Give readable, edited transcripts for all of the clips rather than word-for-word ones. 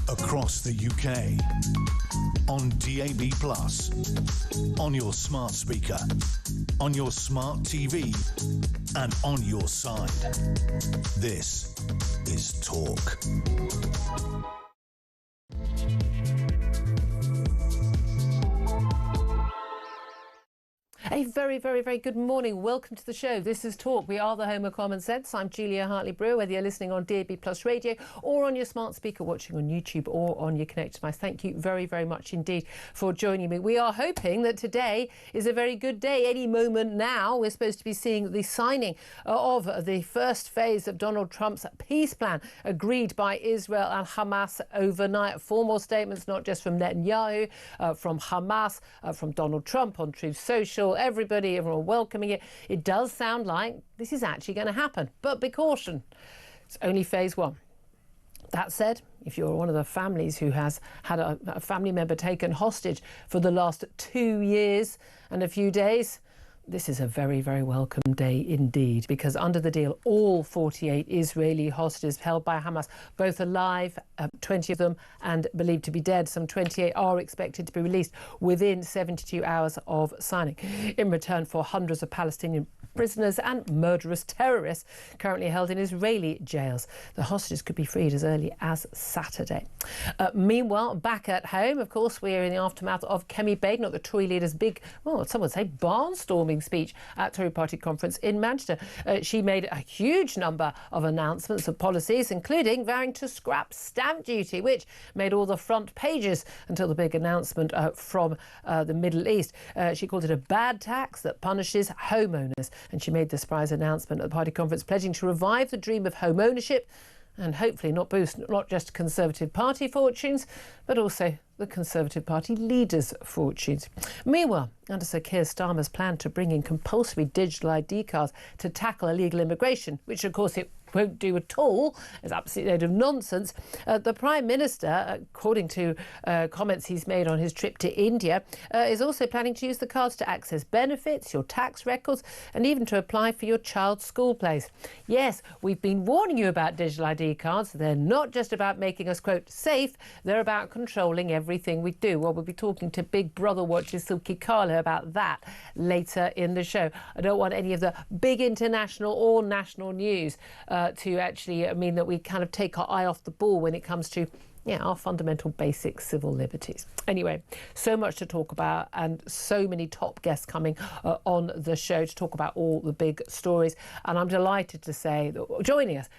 across the UK, on DAB+, on your smart speaker, on your smart TV, and on your side. This is Talk. A very, very, very good morning. Welcome to the show. This is Talk. We are the home of common sense. I'm Julia Hartley-Brewer, whether you're listening on DAB+ radio or on your smart speaker, watching on YouTube or on your connected device. Thank you very, very much indeed for joining me. We are hoping that today is a very good day. Any moment now, we're supposed to be seeing the signing of the first phase of Donald Trump's peace plan agreed by Israel and Hamas overnight. Formal statements, not just from Netanyahu, from Hamas, from Donald Trump on Truth Social. Everyone welcoming it. It does sound like this is actually going to happen, but be caution, it's only phase one. That said, if you're one of the families who has had a family member taken hostage for the last 2 years and a few days, this is a very, very welcome day indeed, because under the deal, all 48 Israeli hostages held by Hamas, both alive, 20 of them, and believed to be dead, some 28 are expected to be released within 72 hours of signing, in return for hundreds of Palestinian prisoners and murderous terrorists currently held in Israeli jails. The hostages could be freed as early as Saturday. Meanwhile, back at home, of course, we are in the aftermath of Kemi Badenoch, the Tory leader's big, well, some would say barnstorming speech at Tory party conference in Manchester. She made a huge number of announcements of policies, including vowing to scrap stamp duty, which made all the front pages until the big announcement from the Middle East. She called it a bad tax that punishes homeowners. And she made the surprise announcement at the party conference, pledging to revive the dream of home ownership and hopefully not boost not just Conservative Party fortunes, but also the Conservative Party leaders' fortunes. Meanwhile, under Sir Keir Starmer's plan to bring in compulsory digital ID cards to tackle illegal immigration, which of course it won't do at all, is absolutely a load of nonsense. The Prime Minister, according to comments he's made on his trip to India, is also planning to use the cards to access benefits, your tax records, and even to apply for your child's school place. Yes, we've been warning you about digital ID cards. They're not just about making us, quote, safe, they're about controlling everything we do. Well, we'll be talking to Big Brother watcher Silky Carlo about that later in the show. I don't want any of the big international or national news to actually mean that we kind of take our eye off the ball when it comes to our fundamental basic civil liberties. Anyway, so much to talk about and so many top guests coming on the show to talk about all the big stories. And I'm delighted to say that joining us,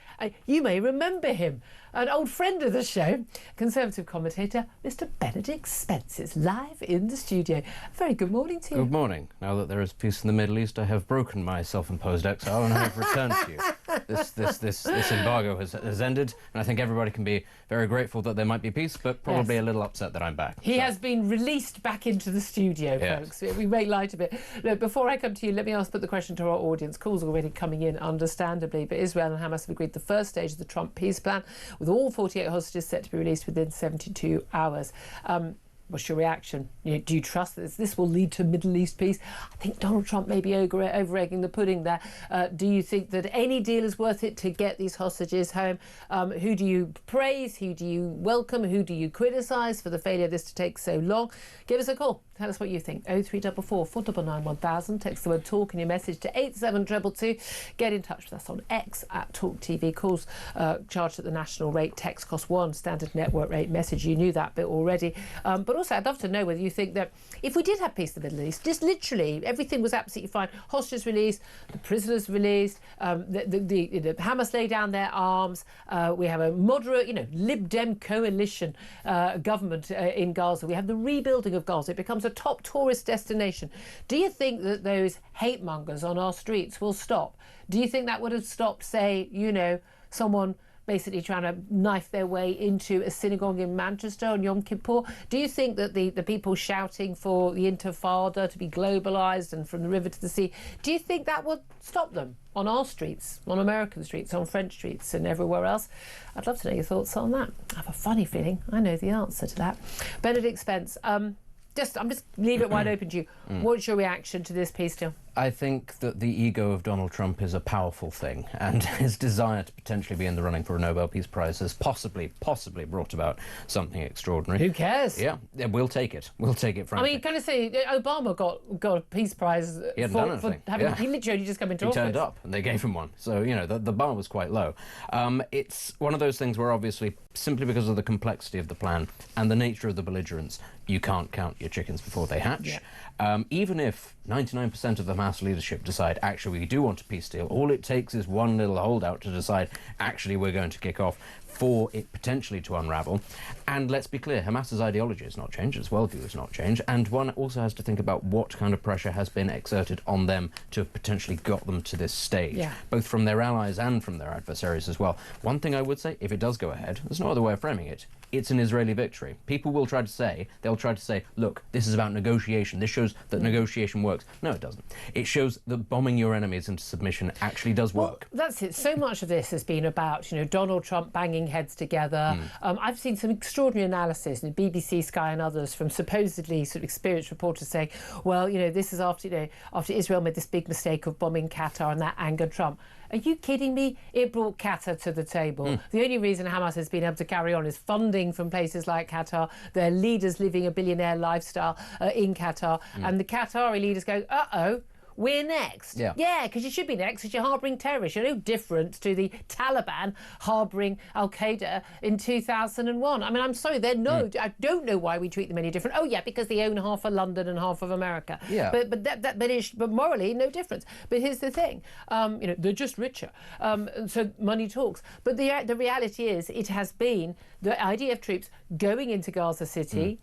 you may remember him, an old friend of the show, Conservative commentator, Mr. Benedict Spence is live in the studio. Very good morning to you. Good morning. Now that there is peace in the Middle East, I have broken my self-imposed exile and I have returned to you. This embargo has ended, and I think everybody can be very grateful that there might be peace, but probably a little upset that I'm back. He has been released back into the studio, folks. We make light of it. Look, before I come to you, let me put the question to our audience. Calls already coming in, understandably, but Israel and Hamas have agreed the first stage of the Trump peace plan, with all 48 hostages set to be released within 72 hours. What's your reaction? Do you trust that this will lead to Middle East peace? I think Donald Trump may be over-egging the pudding there. Do you think that any deal is worth it to get these hostages home? Who do you praise? Who do you welcome? Who do you criticise for the failure of this to take so long? Give us a call. Tell us what you think. 0344 499 1000. Text the word TALK in your message to 87222. Get in touch with us on X at Talk TV. Calls charged at the national rate. Text costs £1. Standard network rate. Message, you knew that bit already. But also, I'd love to know whether you think that if we did have peace in the Middle East, just literally everything was absolutely fine. Hostages released, the prisoners released, the Hamas lay down their arms. We have a moderate, Lib Dem coalition government in Gaza. We have the rebuilding of Gaza. It becomes a top tourist destination. Do you think that those hate mongers on our streets will stop? Do you think that would have stopped, say, someone basically trying to knife their way into a synagogue in Manchester on Yom Kippur? Do you think that the people shouting for the Intifada to be globalised and from the river to the sea, do you think that would stop them on our streets, on American streets, on French streets and everywhere else? I'd love to know your thoughts on that. I have a funny feeling I know the answer to that. Benedict Spence, I'm just leave it wide open to you. What's your reaction to this peace deal? I think that the ego of Donald Trump is a powerful thing, and his desire to potentially be in the running for a Nobel Peace Prize has possibly brought about something extraordinary. Who cares? Yeah, we'll take it. We'll take it, frankly. I mean, kind of say Obama got a Peace Prize for having he literally just come into office. He turned up and they gave him one. So, you know, the bar was quite low. It's one of those things where obviously, simply because of the complexity of the plan and the nature of the belligerents, you can't count your chickens before they hatch. Yeah. Even if 99% of the Hamas leadership decide, actually, we do want a peace deal, all it takes is one little holdout to decide, actually, we're going to kick off, for it potentially to unravel. And let's be clear, Hamas's ideology has not changed, its worldview has not changed, and one also has to think about what kind of pressure has been exerted on them to have potentially got them to this stage, both from their allies and from their adversaries as well. One thing I would say, if it does go ahead, there's no other way of framing it, it's an Israeli victory. People will try to say, look, this is about negotiation. This shows that negotiation works. No, it doesn't. It shows that bombing your enemies into submission actually does work. Well, that's it. So much of this has been about, you know, Donald Trump banging heads together. I've seen some extraordinary analysis in BBC, Sky and others from supposedly sort of experienced reporters saying, well, you know, this is after Israel made this big mistake of bombing Qatar and that angered Trump. Are you kidding me? It brought Qatar to the table. The only reason Hamas has been able to carry on is funding from places like Qatar, their leaders living a billionaire lifestyle in Qatar, and the Qatari leaders go, uh-oh, we're next. Yeah, because you should be next because you're harbouring terrorists. You're no different to the Taliban harbouring Al-Qaeda in 2001. I mean, I'm sorry, I don't know why we treat them any different. Oh, yeah, because they own half of London and half of America. Yeah. But morally, no difference. But here's the thing, you know, they're just richer. So money talks. But the reality is it has been the IDF troops going into Gaza City,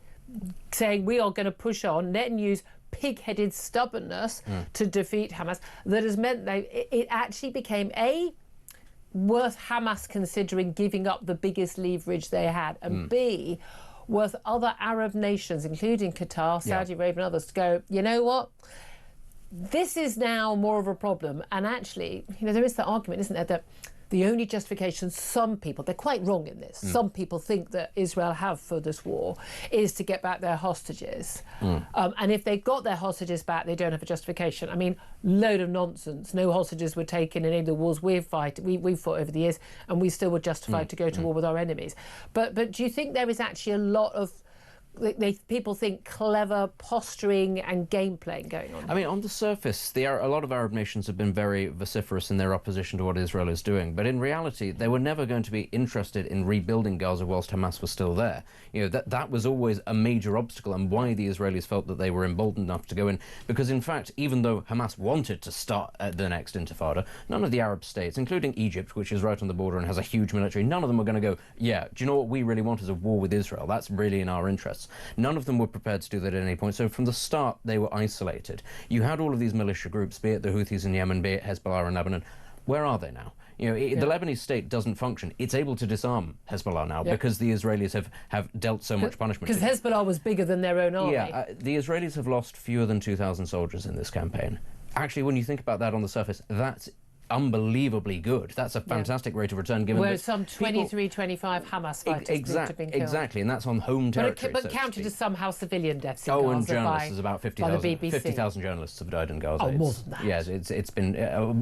saying we are going to push on, Netanyahu's pig-headed stubbornness to defeat Hamas, that has meant that it actually became worth Hamas considering giving up the biggest leverage they had, and B, worth other Arab nations, including Qatar, Saudi Arabia and others, to go, you know what, this is now more of a problem. And actually, you know, there is the argument, isn't there, that the only justification some people, they're quite wrong in this, some people think that Israel have for this war is to get back their hostages. And if they got their hostages back, they don't have a justification. I mean, load of nonsense. No hostages were taken in any of the wars we've fought over the years, and we still were justified to go to war with our enemies. But do you think there is actually a lot of people think clever posturing and game playing going on? I mean, on the surface, a lot of Arab nations have been very vociferous in their opposition to what Israel is doing, but in reality, they were never going to be interested in rebuilding Gaza whilst Hamas was still there. You know, that was always a major obstacle, and why the Israelis felt that they were emboldened enough to go in, because in fact, even though Hamas wanted to start the next intifada, none of the Arab states, including Egypt, which is right on the border and has a huge military, none of them were going to go, yeah, do you know what we really want is a war with Israel? That's really in our interests. None of them were prepared to do that at any point. So from the start, they were isolated. You had all of these militia groups, be it the Houthis in Yemen, be it Hezbollah in Lebanon. Where are they now? You know, the Lebanese state doesn't function. It's able to disarm Hezbollah now because the Israelis have dealt so much punishment. Because Hezbollah was bigger than their own army. Yeah, the Israelis have lost fewer than 2,000 soldiers in this campaign. Actually, when you think about that on the surface, that's unbelievably good. That's a fantastic rate of return, given that some 23, 25 Hamas fighters have been killed. Exactly, and that's on home territory. But counted as somehow civilian deaths in Gaza. Oh, and journalists, there's about 50,000 journalists have died in Gaza. Oh, more than that. Yes, it's been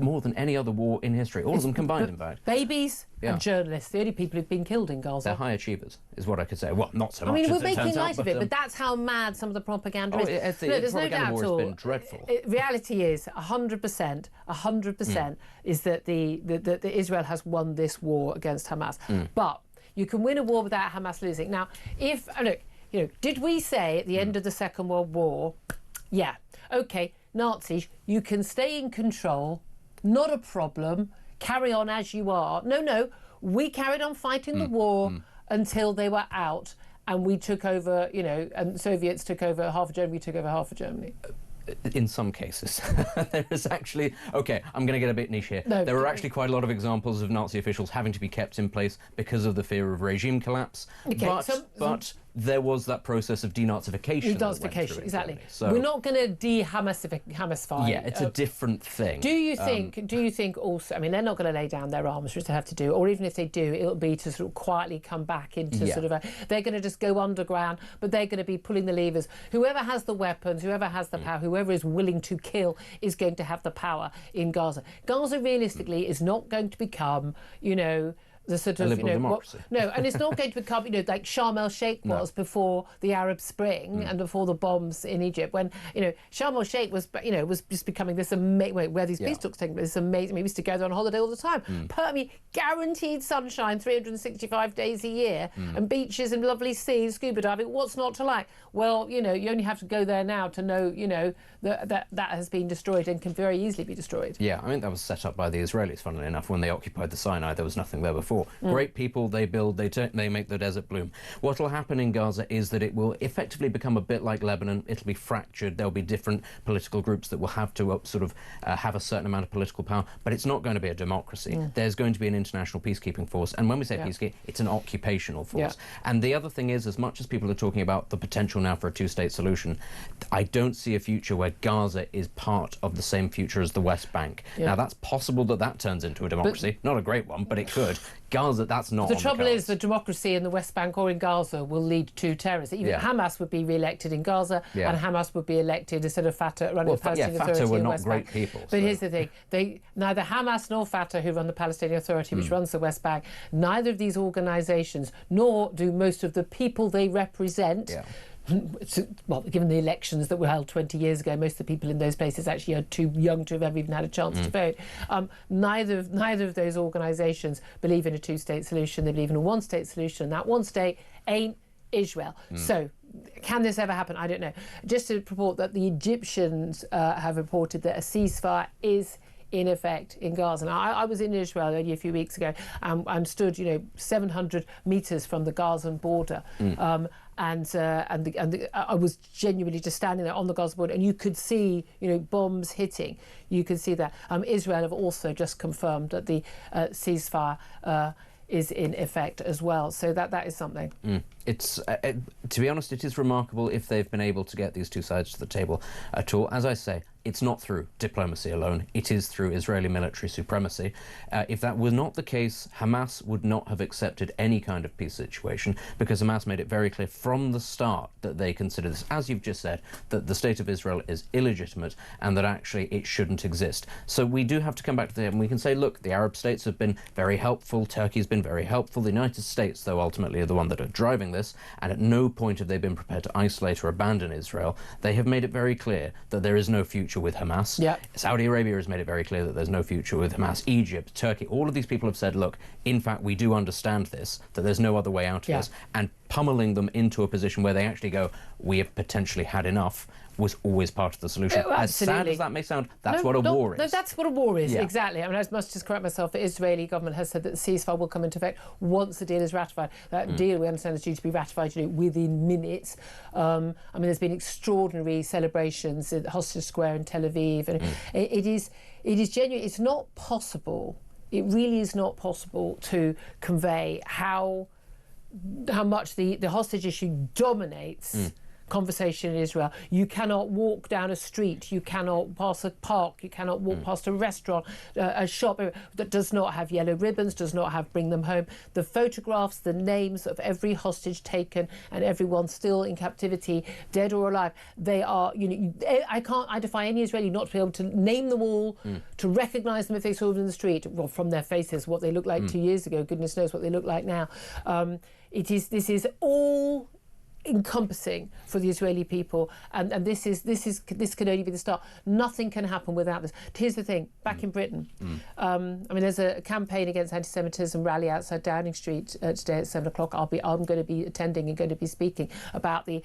more than any other war in history. All of them combined, in fact. Babies and journalists, the only people who've been killed in Gaza. They're high achievers, is what I could say. Well, not so much. I mean, as we're it making turns light out, of it, but that's how mad some of the propaganda is. There's no doubt at all. Has been dreadful. Reality is 100% is that that Israel has won this war against Hamas. But you can win a war without Hamas losing. Now, did we say at the end of the Second World War, yeah, okay, Nazis, you can stay in control, not a problem, carry on as you are. No, we carried on fighting the war until they were out, and we took over, and the Soviets took over half of Germany, we took over half of Germany. In some cases. There is actually... OK, I'm going to get a bit niche here. There are actually quite a lot of examples of Nazi officials having to be kept in place because of the fear of regime collapse. Okay, but there was that process of denazification. Denazification, exactly. So, we're not going to de-Hamasify. Yeah, it's a different thing. Do you think also, I mean, they're not going to lay down their arms, which they have to do, or even if they do, it'll be to sort of quietly come back into sort of they're going to just go underground, but they're going to be pulling the levers. Whoever has the weapons, whoever has the power, whoever is willing to kill is going to have the power in Gaza. Gaza realistically is not going to become, the sort of, democracy. and it's not going to become, like Sharm el-Sheikh was before the Arab Spring and before the bombs in Egypt, when, Sharm el-Sheikh was, was just becoming this amazing, where these peace talks taking place, this amazing, we used to go there on holiday all the time. Guaranteed sunshine 365 days a year, and beaches and lovely seas, scuba diving, what's not to like? Well, you only have to go there now to know, that has been destroyed and can very easily be destroyed. Yeah, I mean, that was set up by the Israelis, funnily enough. When they occupied the Sinai, there was nothing there before. Great people, they build, they make the desert bloom. What will happen in Gaza is that it will effectively become a bit like Lebanon. It'll be fractured. There'll be different political groups that will have to have a certain amount of political power, but it's not going to be a democracy. There's going to be an international peacekeeping force, and when we say peacekeeping, it's an occupational force. And the other thing is, as much as people are talking about the potential now for a two-state solution, I don't see a future where Gaza is part of the same future as the West Bank. Now, that's possible that turns into a democracy. Not a great one, but it could. Gaza, that's not. The trouble is, the democracy in the West Bank or in Gaza will lead to terrorists. Even Hamas would be re-elected in Gaza, and Hamas would be elected instead of Fatah running the Palestinian Authority Fatah were in the not West great Bank. people. But here's the thing: neither Hamas nor Fatah, who run the Palestinian Authority, which runs the West Bank, neither of these organisations, nor do most of the people they represent. Well, given the elections that were held 20 years ago, most of the people in those places actually are too young to have ever even had a chance to vote. Neither of those organisations believe in a two-state solution. They believe in a one-state solution, and that one state ain't Israel. So, can this ever happen? I don't know. Just to report that the Egyptians have reported that a ceasefire is in effect in Gaza. Now, I was in Israel only a few weeks ago and stood, 700 metres from the Gazan border. I was genuinely just standing there on the Gaza border, and you could see, bombs hitting. You could see that. Israel have also just confirmed that the ceasefire is in effect as well. So that is something. It's to be honest, it is remarkable if they've been able to get these two sides to the table at all. As I say, it's not through diplomacy alone. It is through Israeli military supremacy. If that was not the case, Hamas would not have accepted any kind of peace situation, because Hamas made it very clear from the start that they consider this, as you've just said, that the state of Israel is illegitimate and that actually it shouldn't exist. So we do have to come back to that, and we can say, look, the Arab states have been very helpful. Turkey's been very helpful. The United States, though, ultimately are the one that are driving this, and at no point have they been prepared to isolate or abandon Israel. They have made it very clear that there is no future with Hamas. Saudi Arabia has made it very clear that there's no future with Hamas. Egypt, Turkey, all of these people have said, look, in fact, we do understand this, that there's no other way out of this, and pummeling them into a position where they actually go, we have potentially had enough, was always part of the solution. As sad as that may sound, that's what a war is. No, that's what a war is, exactly. I mean, I must just correct myself. The Israeli government has said that the ceasefire will come into effect once the deal is ratified. That deal, we understand, is due to be ratified within minutes. I mean, there's been extraordinary celebrations at Hostage Square in Tel Aviv, and it is genuine. It's not possible. It really is not possible to convey how much the hostage issue dominates conversation in Israel. You cannot walk down a street, you cannot pass a park, you cannot walk past a restaurant, a shop that does not have yellow ribbons, does not have bring them home. The photographs, the names of every hostage taken and everyone still in captivity, dead or alive, they are, I defy any Israeli not to be able to name them all, to recognise them if they saw them in the street, well, from their faces, what they looked like 2 years ago, goodness knows what they look like now. This is all encompassing for the Israeli people, and this can only be the start. Nothing can happen without this. Here's the thing: back in Britain, I mean, there's a campaign against anti-Semitism rally outside Downing Street today at 7 o'clock. I'm going to be attending and going to be speaking about the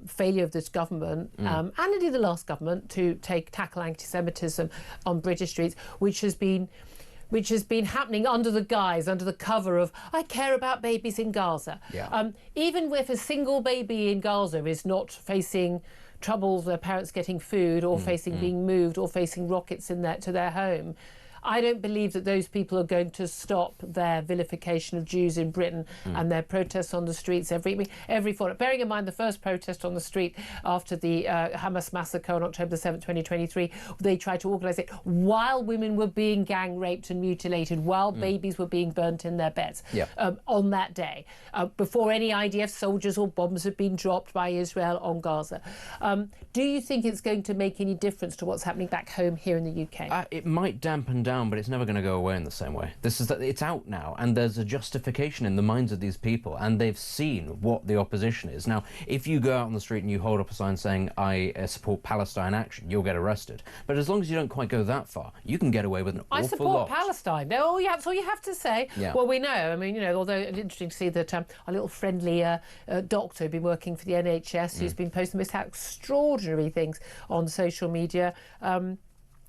failure of this government and indeed the last government to tackle anti-Semitism on British streets, which has been happening under the cover of, I care about babies in Gaza. Even if a single baby in Gaza is not facing troubles, their parents getting food, or facing being moved, or facing rockets to their home, I don't believe that those people are going to stop their vilification of Jews in Britain and their protests on the streets every fortnight. Bearing in mind the first protest on the street after the Hamas massacre on October the 7th, 2023, they tried to organise it while women were being gang raped and mutilated, while babies were being burnt in their beds on that day, before any IDF soldiers or bombs had been dropped by Israel on Gaza. Do you think it's going to make any difference to what's happening back home here in the UK? It might dampen down, but it's never going to go away in the same way. It's out now, and there's a justification in the minds of these people, and they've seen what the opposition is. Now, if you go out on the street and you hold up a sign saying, I support Palestine action, you'll get arrested. But as long as you don't quite go that far, you can get away with an awful lot. I support Palestine. That's all you have to say. Yeah. Well, we know. I mean, although it's interesting to see that a little friendly doctor who's been working for the NHS, who's been posting most extraordinary things on social media,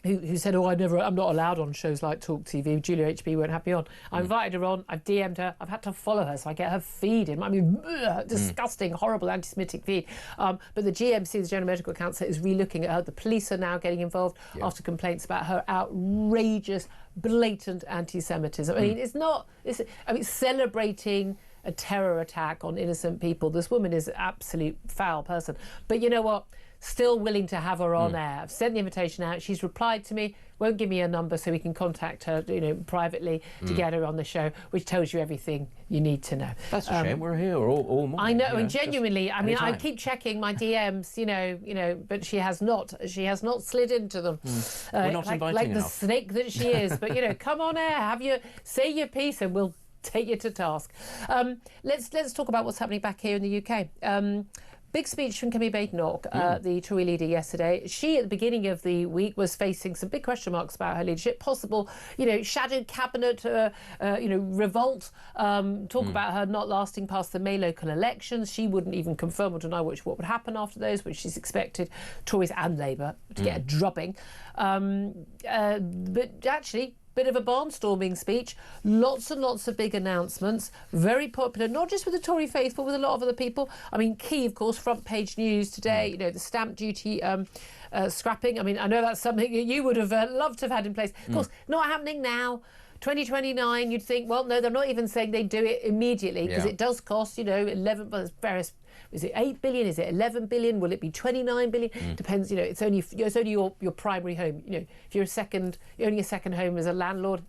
who said, I'm not allowed on shows like Talk TV. Julia HB won't have me on. I invited her on, I've DM'd her, I've had to follow her so I get her feed in. I mean, disgusting, horrible anti-Semitic feed. But the GMC, the General Medical Council, is re-looking at her. The police are now getting involved after complaints about her outrageous, blatant anti-Semitism. I mean, it's celebrating a terror attack on innocent people. This woman is an absolute foul person. But you know what? Still willing to have her on air. I've sent the invitation out. She's replied to me, won't give me a number so we can contact her, privately to get her on the show, which tells you everything you need to know. That's a shame. We're here all morning. I know, and genuinely, I mean, anytime. I keep checking my DMs, but she has not slid into them. We're not inviting like the enough. snake that she is. But say on air, say your piece, and we'll take you to task. Let's talk about what's happening back here in the UK. Big speech from Kemi Badenoch, the Tory leader, yesterday. She, at the beginning of the week, was facing some big question marks about her leadership. Possible, shadow cabinet, revolt. Talk about her not lasting past the May local elections. She wouldn't even confirm or deny what would happen after those, which she's expected Tories and Labour to get a drubbing. But actually, bit of a barnstorming speech, lots and lots of big announcements, very popular, not just with the Tory faithful, with a lot of other people. I mean, key, of course, front page news today, the stamp duty scrapping. I mean, I know that's something that you would have loved to have had in place. Of course, not happening now. 2029, you'd think, well, no, they're not even saying they do it immediately, because it does cost, 11, well, various. Is it 8 billion? Is it 11 billion? Will it be 29 billion? Depends. It's only your primary home. If you're only a second home as a landlord,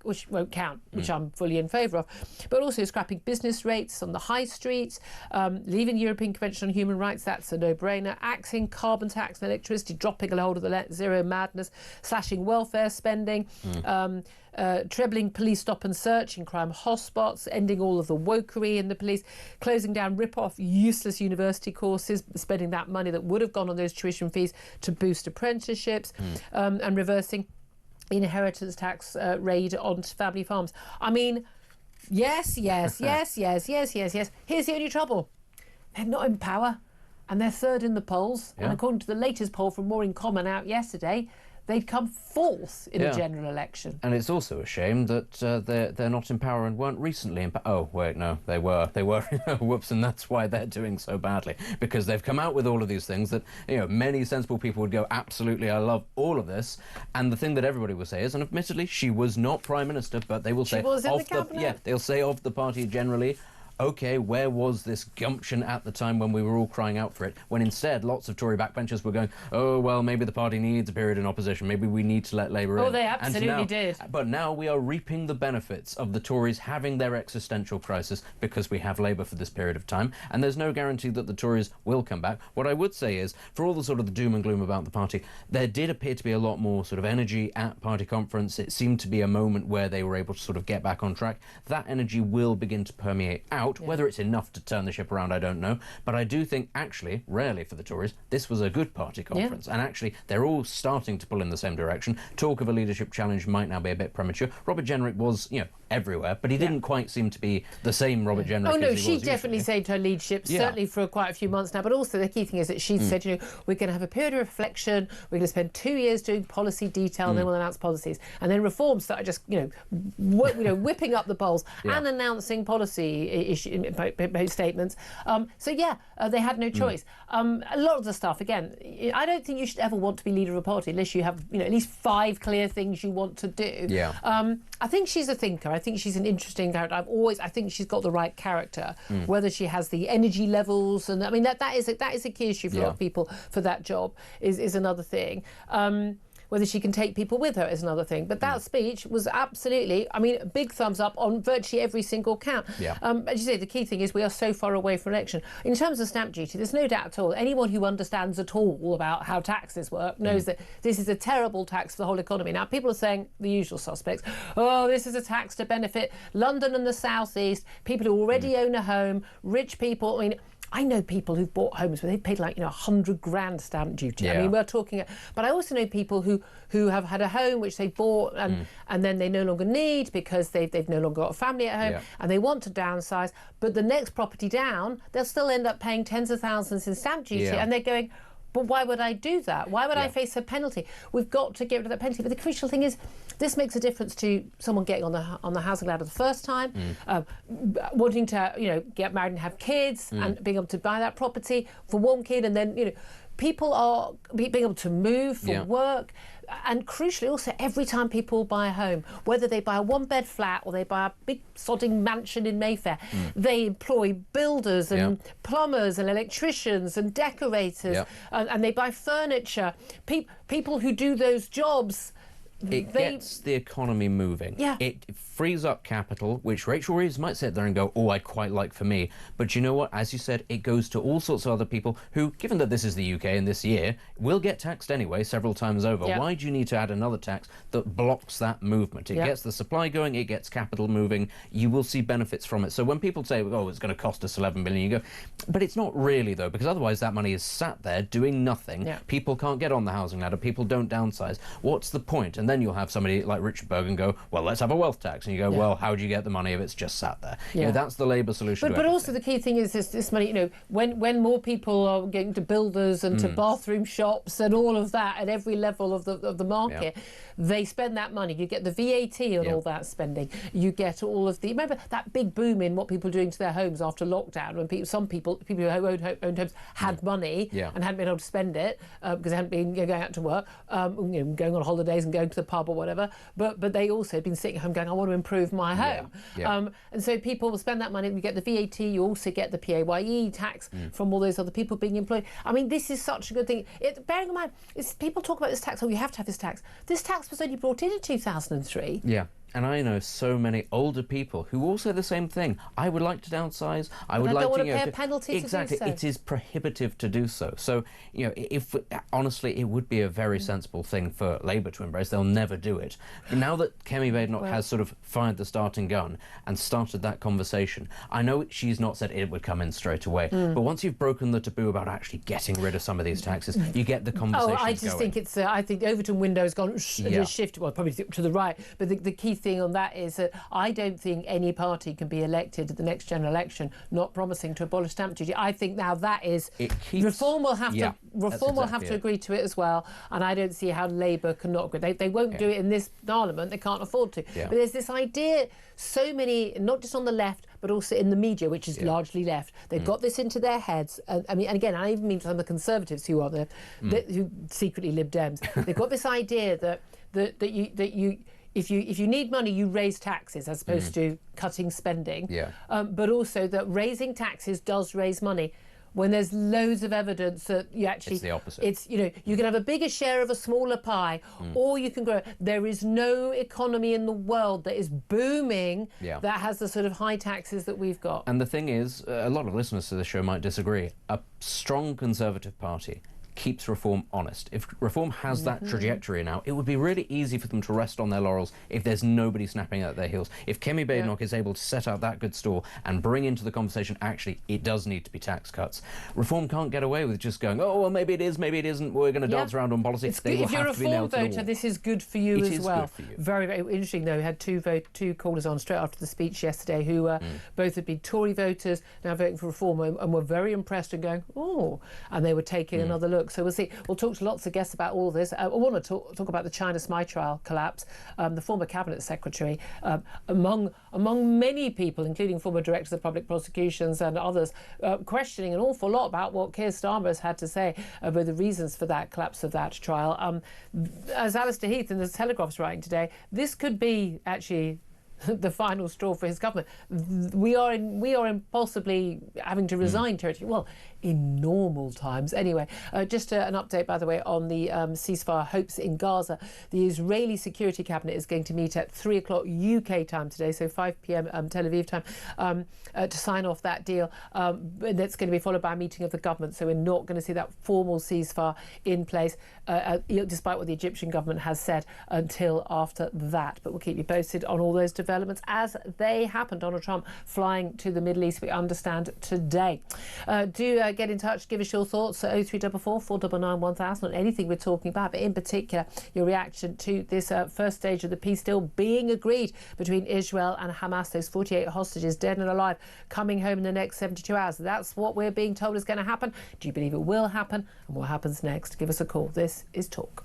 which won't count, which I'm fully in favour of. But also scrapping business rates on the high streets, leaving the European Convention on Human Rights. That's a no-brainer. Axing carbon tax and electricity, dropping a hold of the net zero madness, slashing welfare spending. Trebling police stop and search in crime hotspots, ending all of the wokery in the police, closing down rip-off useless university courses, spending that money that would have gone on those tuition fees to boost apprenticeships, and reversing inheritance tax raid on family farms. I mean, yes. Here's the only trouble. They're not in power, and they're third in the polls. And according to the latest poll from More in Common out yesterday, they'd come fourth in the general election. And it's also a shame that they're not in power and weren't recently in power. Oh, wait, no, they were. Whoops, and that's why they're doing so badly. Because they've come out with all of these things that, many sensible people would go, absolutely, I love all of this. And the thing that everybody will say is, and admittedly, she was not Prime Minister, but they will say... She was in the cabinet? They'll say of the party generally... OK, where was this gumption at the time when we were all crying out for it, when instead lots of Tory backbenchers were going, oh, well, maybe the party needs a period in opposition, maybe we need to let Labour in. Oh, they absolutely did. But now we are reaping the benefits of the Tories having their existential crisis because we have Labour for this period of time, and there's no guarantee that the Tories will come back. What I would say is, for all the sort of the doom and gloom about the party, there did appear to be a lot more sort of energy at party conference. It seemed to be a moment where they were able to sort of get back on track. That energy will begin to permeate out. Whether it's enough to turn the ship around, I don't know. But I do think, actually, rarely for the Tories, this was a good party conference. And actually, they're all starting to pull in the same direction. Talk of a leadership challenge might now be a bit premature. Robert Jenrick was, everywhere, but he didn't quite seem to be the same Robert Jenrick Oh, no, as he was she definitely usually. saved her leadership, certainly for quite a few months now. But also the key thing is that she said, we're going to have a period of reflection. We're going to spend 2 years doing policy detail, and then we'll announce policies. And then reforms that are just, whipping up the polls and announcing policy both statements. So yeah, they had no choice. A lot of the stuff, again, I don't think you should ever want to be leader of a party unless you have at least 5 clear things you want to do. Yeah. I think she's a thinker. I think she's an interesting character. I think she's got the right character. Whether she has the energy levels, and I mean that is a key issue for a lot of people for that job is another thing. Whether she can take people with her is another thing. But that speech was absolutely, I mean, a big thumbs up on virtually every single count. Yeah. As you say, the key thing is we are so far away from election. In terms of stamp duty, there's no doubt at all. Anyone who understands at all about how taxes work knows that this is a terrible tax for the whole economy. Now, people are saying the usual suspects. Oh, this is a tax to benefit London and the South East, people who already own a home, rich people. I mean, I know people who've bought homes where they've paid like 100 grand stamp duty. I mean, we're talking, but I also know people who have had a home which they bought and then they no longer need because they've no longer got a family at home and they want to downsize. But the next property down, they'll still end up paying tens of thousands in stamp duty, and they're going, but why would I do that? Why would I face a penalty? We've got to get rid of that penalty. But the crucial thing is, this makes a difference to someone getting on the housing ladder the first time, wanting to get married and have kids, and being able to buy that property for one kid, and then people are being able to move for work. And crucially also, every time people buy a home, whether they buy a 1-bed flat or they buy a big sodding mansion in Mayfair, they employ builders and plumbers and electricians and decorators, and they buy furniture. People who do those jobs, it gets the economy moving. Yeah. It frees up capital, which Rachel Reeves might sit there and go, oh, I'd quite like for me. But you know what? As you said, it goes to all sorts of other people who, given that this is the UK and this year, will get taxed anyway several times over. Yeah. Why do you need to add another tax that blocks that movement? It gets the supply going, it gets capital moving. You will see benefits from it. So when people say, oh, it's going to cost us 11 billion, you go, but it's not really, though, because otherwise that money is sat there doing nothing. Yeah. People can't get on the housing ladder. People don't downsize. What's the point? And then you'll have somebody like Richard Bergen go, well, let's have a wealth tax. And you go, well, how do you get the money if it's just sat there? That's the Labour solution. But also the key thing is this money, when more people are getting to builders and to bathroom shops and all of that at every level of the market, they spend that money. You get the VAT on all that spending. You get all of the... Remember that big boom in what people were doing to their homes after lockdown, when some people who owned homes had money and hadn't been able to spend it because they hadn't been going out to work, going on holidays and going to the pub or whatever, but they also had been sitting at home going, I want to improve my home. And so people will spend that money. You get the VAT, you also get the PAYE tax from all those other people being employed. I mean, this is such a good thing. Bearing in mind, people talk about this tax, you have to have this tax. This tax was only brought in 2003. Yeah. And I know so many older people who all say the same thing. I would like to downsize. I would like to pay a penalty exactly. to do so. It is prohibitive to do so. So if honestly, it would be a very sensible thing for Labour to embrace. They'll never do it. But now that Kemi Badenoch has sort of fired the starting gun and started that conversation, I know she's not said it would come in straight away. But once you've broken the taboo about actually getting rid of some of these taxes, you get the conversation. I just think it's. I think the Overton window has gone shift. Well, probably to the right. But the key thing on that is that I don't think any party can be elected at the next general election not promising to abolish stamp duty. I think now that is reform will have to agree to it as well, and I don't see how Labour cannot agree. They won't do it in this Parliament. They can't afford to. But there's this idea, so many, not just on the left but also in the media, which is largely left. They've got this into their heads. I mean, and again, I even mean some of the Conservatives who are who secretly Lib Dems. They've got this idea that you if you need money, you raise taxes as opposed to cutting spending. But also that raising taxes does raise money, when there's loads of evidence that you actually... It's the opposite. It's, you can have a bigger share of a smaller pie, or you can grow... There is no economy in the world that is booming that has the sort of high taxes that we've got. And the thing is, a lot of listeners to the show might disagree. A strong Conservative Party keeps reform honest. If reform has that trajectory now, it would be really easy for them to rest on their laurels if there's nobody snapping at their heels. If Kemi Badenoch is able to set out that good store and bring into the conversation, actually, it does need to be tax cuts. Reform can't get away with just going, oh, well, maybe it is, maybe it isn't, we're going to dance around on policy. If you're a reform voter, this is good for you as well. Good for you. Very, very interesting, though. We had two callers on straight after the speech yesterday who both had been Tory voters, now voting for reform, and were very impressed and going, oh, and they were taking another look outlook. So we'll see. We'll talk to lots of guests about all this. I want to talk about the China Spy trial collapse. The former cabinet secretary, among many people, including former directors of public prosecutions and others, questioning an awful lot about what Keir Starmer has had to say about the reasons for that collapse of that trial. As Alistair Heath in the Telegraph's writing today, this could be actually the final straw for his government. We are in possibly having to resign territory. Well, in normal times. Anyway, just an update, by the way, on the ceasefire hopes in Gaza. The Israeli Security Cabinet is going to meet at 3 o'clock UK time today, so 5 p.m. Tel Aviv time, to sign off that deal. That's going to be followed by a meeting of the government, so we're not going to see that formal ceasefire in place, despite what the Egyptian government has said, until after that. But we'll keep you posted on all those developments as they happen. Donald Trump flying to the Middle East, we understand, today. Do get in touch, give us your thoughts, 0344 499 1000 on anything we're talking about, but in particular your reaction to this first stage of the peace deal being agreed between Israel and Hamas, those 48 hostages dead and alive coming home in the next 72 hours. That's what we're being told is going to happen. Do you believe it will happen? And what happens next? Give us a call. This is Talk.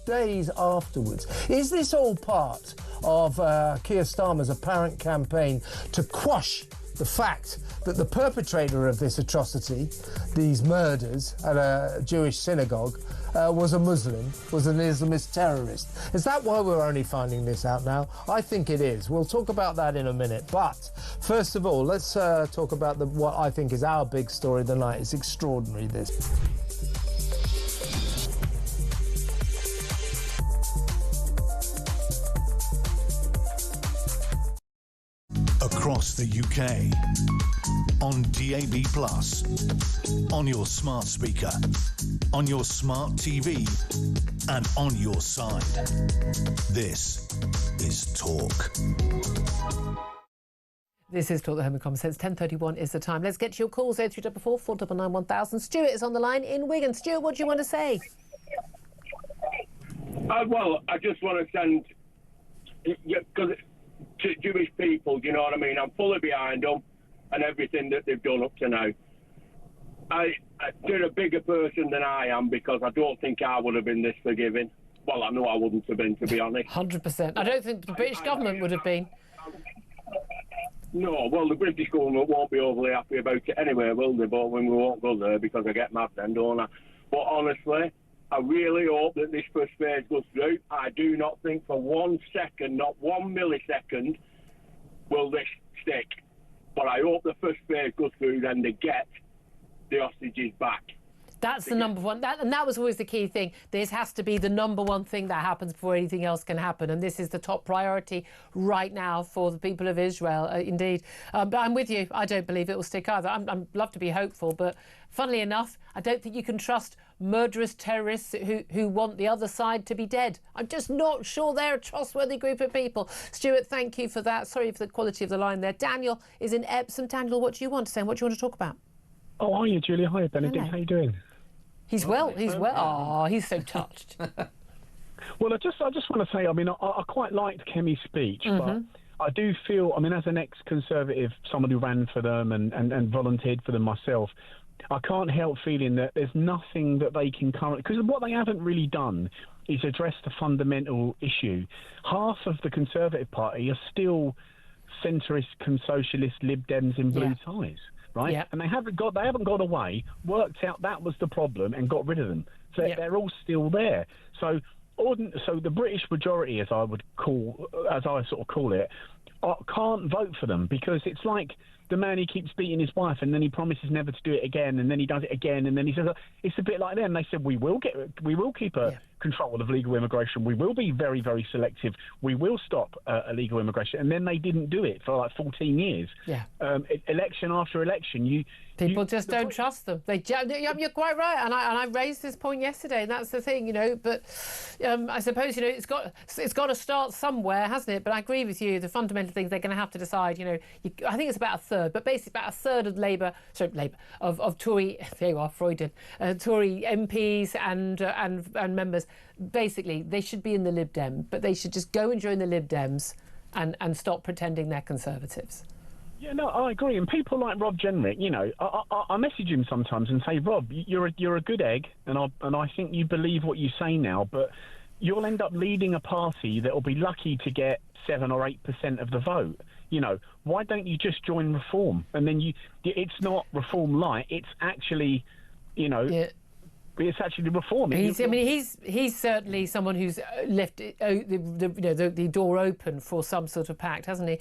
Days afterwards. Is this all part of Keir Starmer's apparent campaign to quash the fact that the perpetrator of this atrocity, these murders at a Jewish synagogue, was a Muslim, was an Islamist terrorist? Is that why we're only finding this out now? I think it is. We'll talk about that in a minute. But first of all, let's talk about what I think is our big story of the night. It's extraordinary, this. Across the UK, on DAB+, on your smart speaker, on your smart TV, and on your side. This is Talk. This is Talk, the Home and Common Sense. 10:31 is the time. Let's get to your calls. 0344 499 1000. Stuart is on the line in Wigan. Stuart, what do you want to say? Well, I just want to send, because to Jewish people, you know what I mean? I'm fully behind them and everything that they've done up to now. they're a bigger person than I am, because I don't think I would have been this forgiving. Well, I know I wouldn't have been, to be honest. 100%. I don't think the British government would have been. No, well, the British government won't be overly happy about it anyway, will they? But when we won't go there, because I get mad then, don't I? But honestly, I really hope that this first phase goes through. I do not think for 1 second, not 1 millisecond, will this stick. But I hope the first phase goes through, then they get the hostages back. That's the number one. And that was always the key thing. This has to be the number one thing that happens before anything else can happen. And this is the top priority right now for the people of Israel, indeed. But I'm with you. I don't believe it will stick either. I'd love to be hopeful. But funnily enough, I don't think you can trust murderous terrorists who want the other side to be dead. I'm just not sure they're a trustworthy group of people. Stuart, thank you for that. Sorry for the quality of the line there. Daniel is in Epsom. Daniel, what do you want to say? What do you want to talk about? Oh, are you, Julia? Hi, Benedict. Hello. How you doing? He's well. He's well. Oh, he's so touched. Well, I just want to say, I mean, I quite liked Kemi's speech, but I do feel, I mean, as an ex-Conservative, someone who ran for them and volunteered for them myself, I can't help feeling that there's nothing that they can currently, because what they haven't really done is address the fundamental issue. Half of the Conservative Party are still centrist, socialist Lib Dems in blue ties. Right, yeah. And they haven't got away, worked out that was the problem, and got rid of them. So they're all still there. So the British majority, as I sort of call it, can't vote for them, because it's like the man who keeps beating his wife and then he promises never to do it again, and then he does it again, and then he says it's a bit like them. They said we will keep control of legal immigration. We will be very, very selective. We will stop illegal immigration, and then they didn't do it for like 14 years. Yeah. Election after election, people just don't trust them. You're quite right, and I raised this point yesterday, and that's the thing, But I suppose it's got to start somewhere, hasn't it? But I agree with you. The fundamental things they're going to have to decide. I think it's about a third, but basically about a third of of Tory. There you are, Freudian. Tory MPs and members. Basically, they should be in the Lib Dem, but they should just go and join the Lib Dems and stop pretending they're Conservatives. Yeah, no, I agree. And people like Rob Jenrick, I message him sometimes and say, Rob, you're a good egg, and I think you believe what you say now, but you'll end up leading a party that will be lucky to get 7 or 8% of the vote. Why don't you just join Reform? And then it's not Reform light. It's actually, It's actually Reform. He's certainly someone who's left the door open for some sort of pact, hasn't he?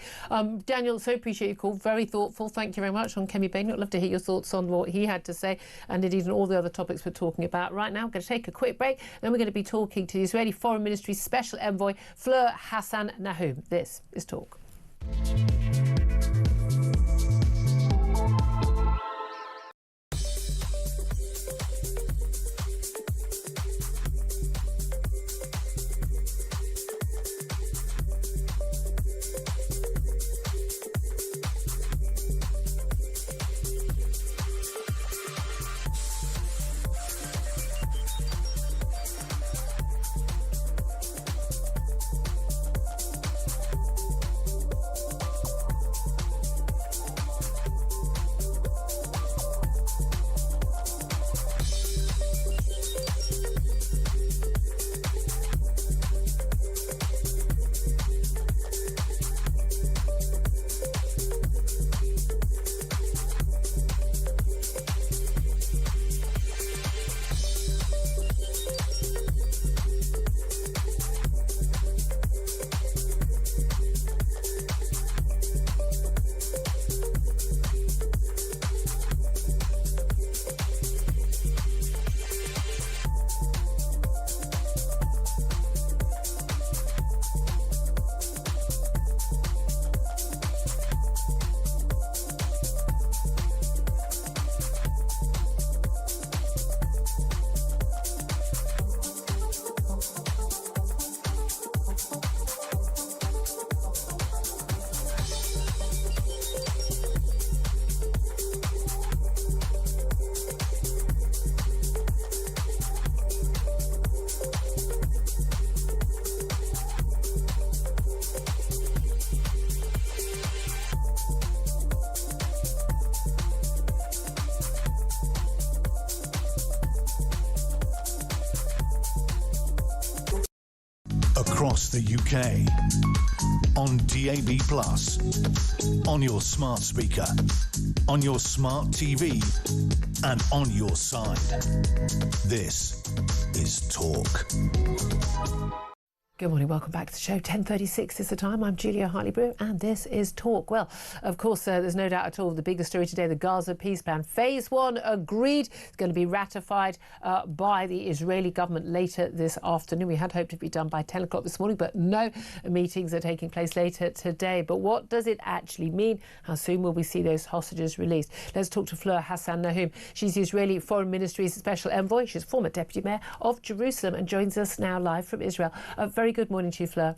Daniel, so appreciate your call. Very thoughtful. Thank you very much on Kemi Bain. I'd love to hear your thoughts on what he had to say, and indeed on all the other topics we're talking about right now. I'm going to take a quick break. Then we're going to be talking to the Israeli Foreign Ministry's Special Envoy, Fleur Hassan Nahum. This is Talk. across the UK, on DAB+, on your smart speaker, on your smart TV, and on your side. This is Talk. Good morning, welcome back to the show. 10:36 is the time. I'm Julia Hartley-Brewer and this is Talk. Well, of course, there's no doubt at all the biggest story today, the Gaza peace plan. Phase 1 agreed. It's going to be ratified by the Israeli government later this afternoon. We had hoped to be done by 10 o'clock this morning, but no, meetings are taking place later today. But what does it actually mean? How soon will we see those hostages released? Let's talk to Fleur Hassan-Nahum. She's the Israeli Foreign Ministry's special envoy. She's former deputy mayor of Jerusalem and joins us now live from Israel. Very good morning to you, Fleur.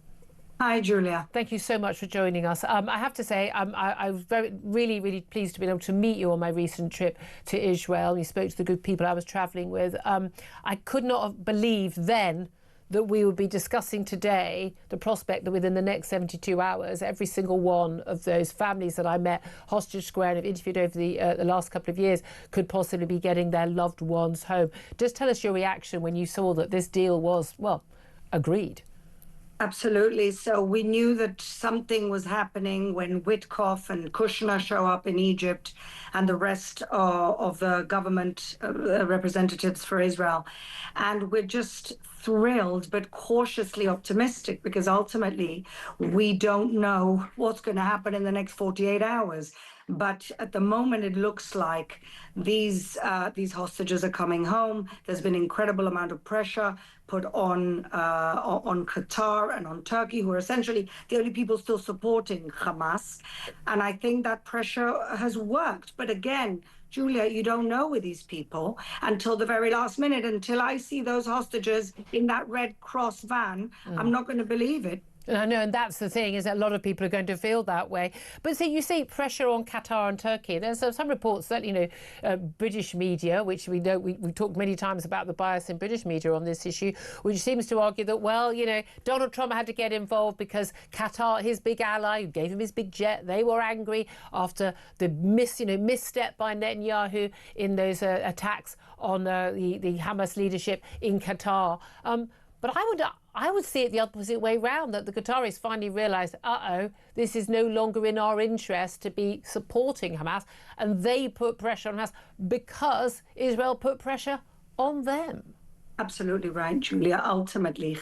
Hi, Julia. Thank you so much for joining us. I have to say, I was really pleased to be able to meet you on my recent trip to Israel. You spoke to the good people I was travelling with. I could not have believed then that we would be discussing today the prospect that within the next 72 hours, every single one of those families that I met, Hostage Square, and have interviewed over the last couple of years, could possibly be getting their loved ones home. Just tell us your reaction when you saw that this deal was, well, agreed. Absolutely. So we knew that something was happening when Witkoff and Kushner show up in Egypt and the rest of the government representatives for Israel. And we're just thrilled but cautiously optimistic because ultimately we don't know what's going to happen in the next 48 hours. But at the moment, it looks like these hostages are coming home. There's been an incredible amount of pressure put on Qatar and on Turkey, who are essentially the only people still supporting Hamas. And I think that pressure has worked. But again, Julia, you don't know with these people until the very last minute. Until I see those hostages in that Red Cross van, I'm not going to believe it. I know, and that's the thing, is that a lot of people are going to feel that way. But see, you see pressure on Qatar and Turkey. There's some reports that, British media, which we know, we've talked many times about the bias in British media on this issue, which seems to argue that, well, Donald Trump had to get involved because Qatar, his big ally, who gave him his big jet, they were angry after the misstep by Netanyahu in those attacks on the Hamas leadership in Qatar. But I would see it the opposite way round, that the Qataris finally realised, this is no longer in our interest to be supporting Hamas, and they put pressure on Hamas because Israel put pressure on them. Absolutely right, Julia. Ultimately,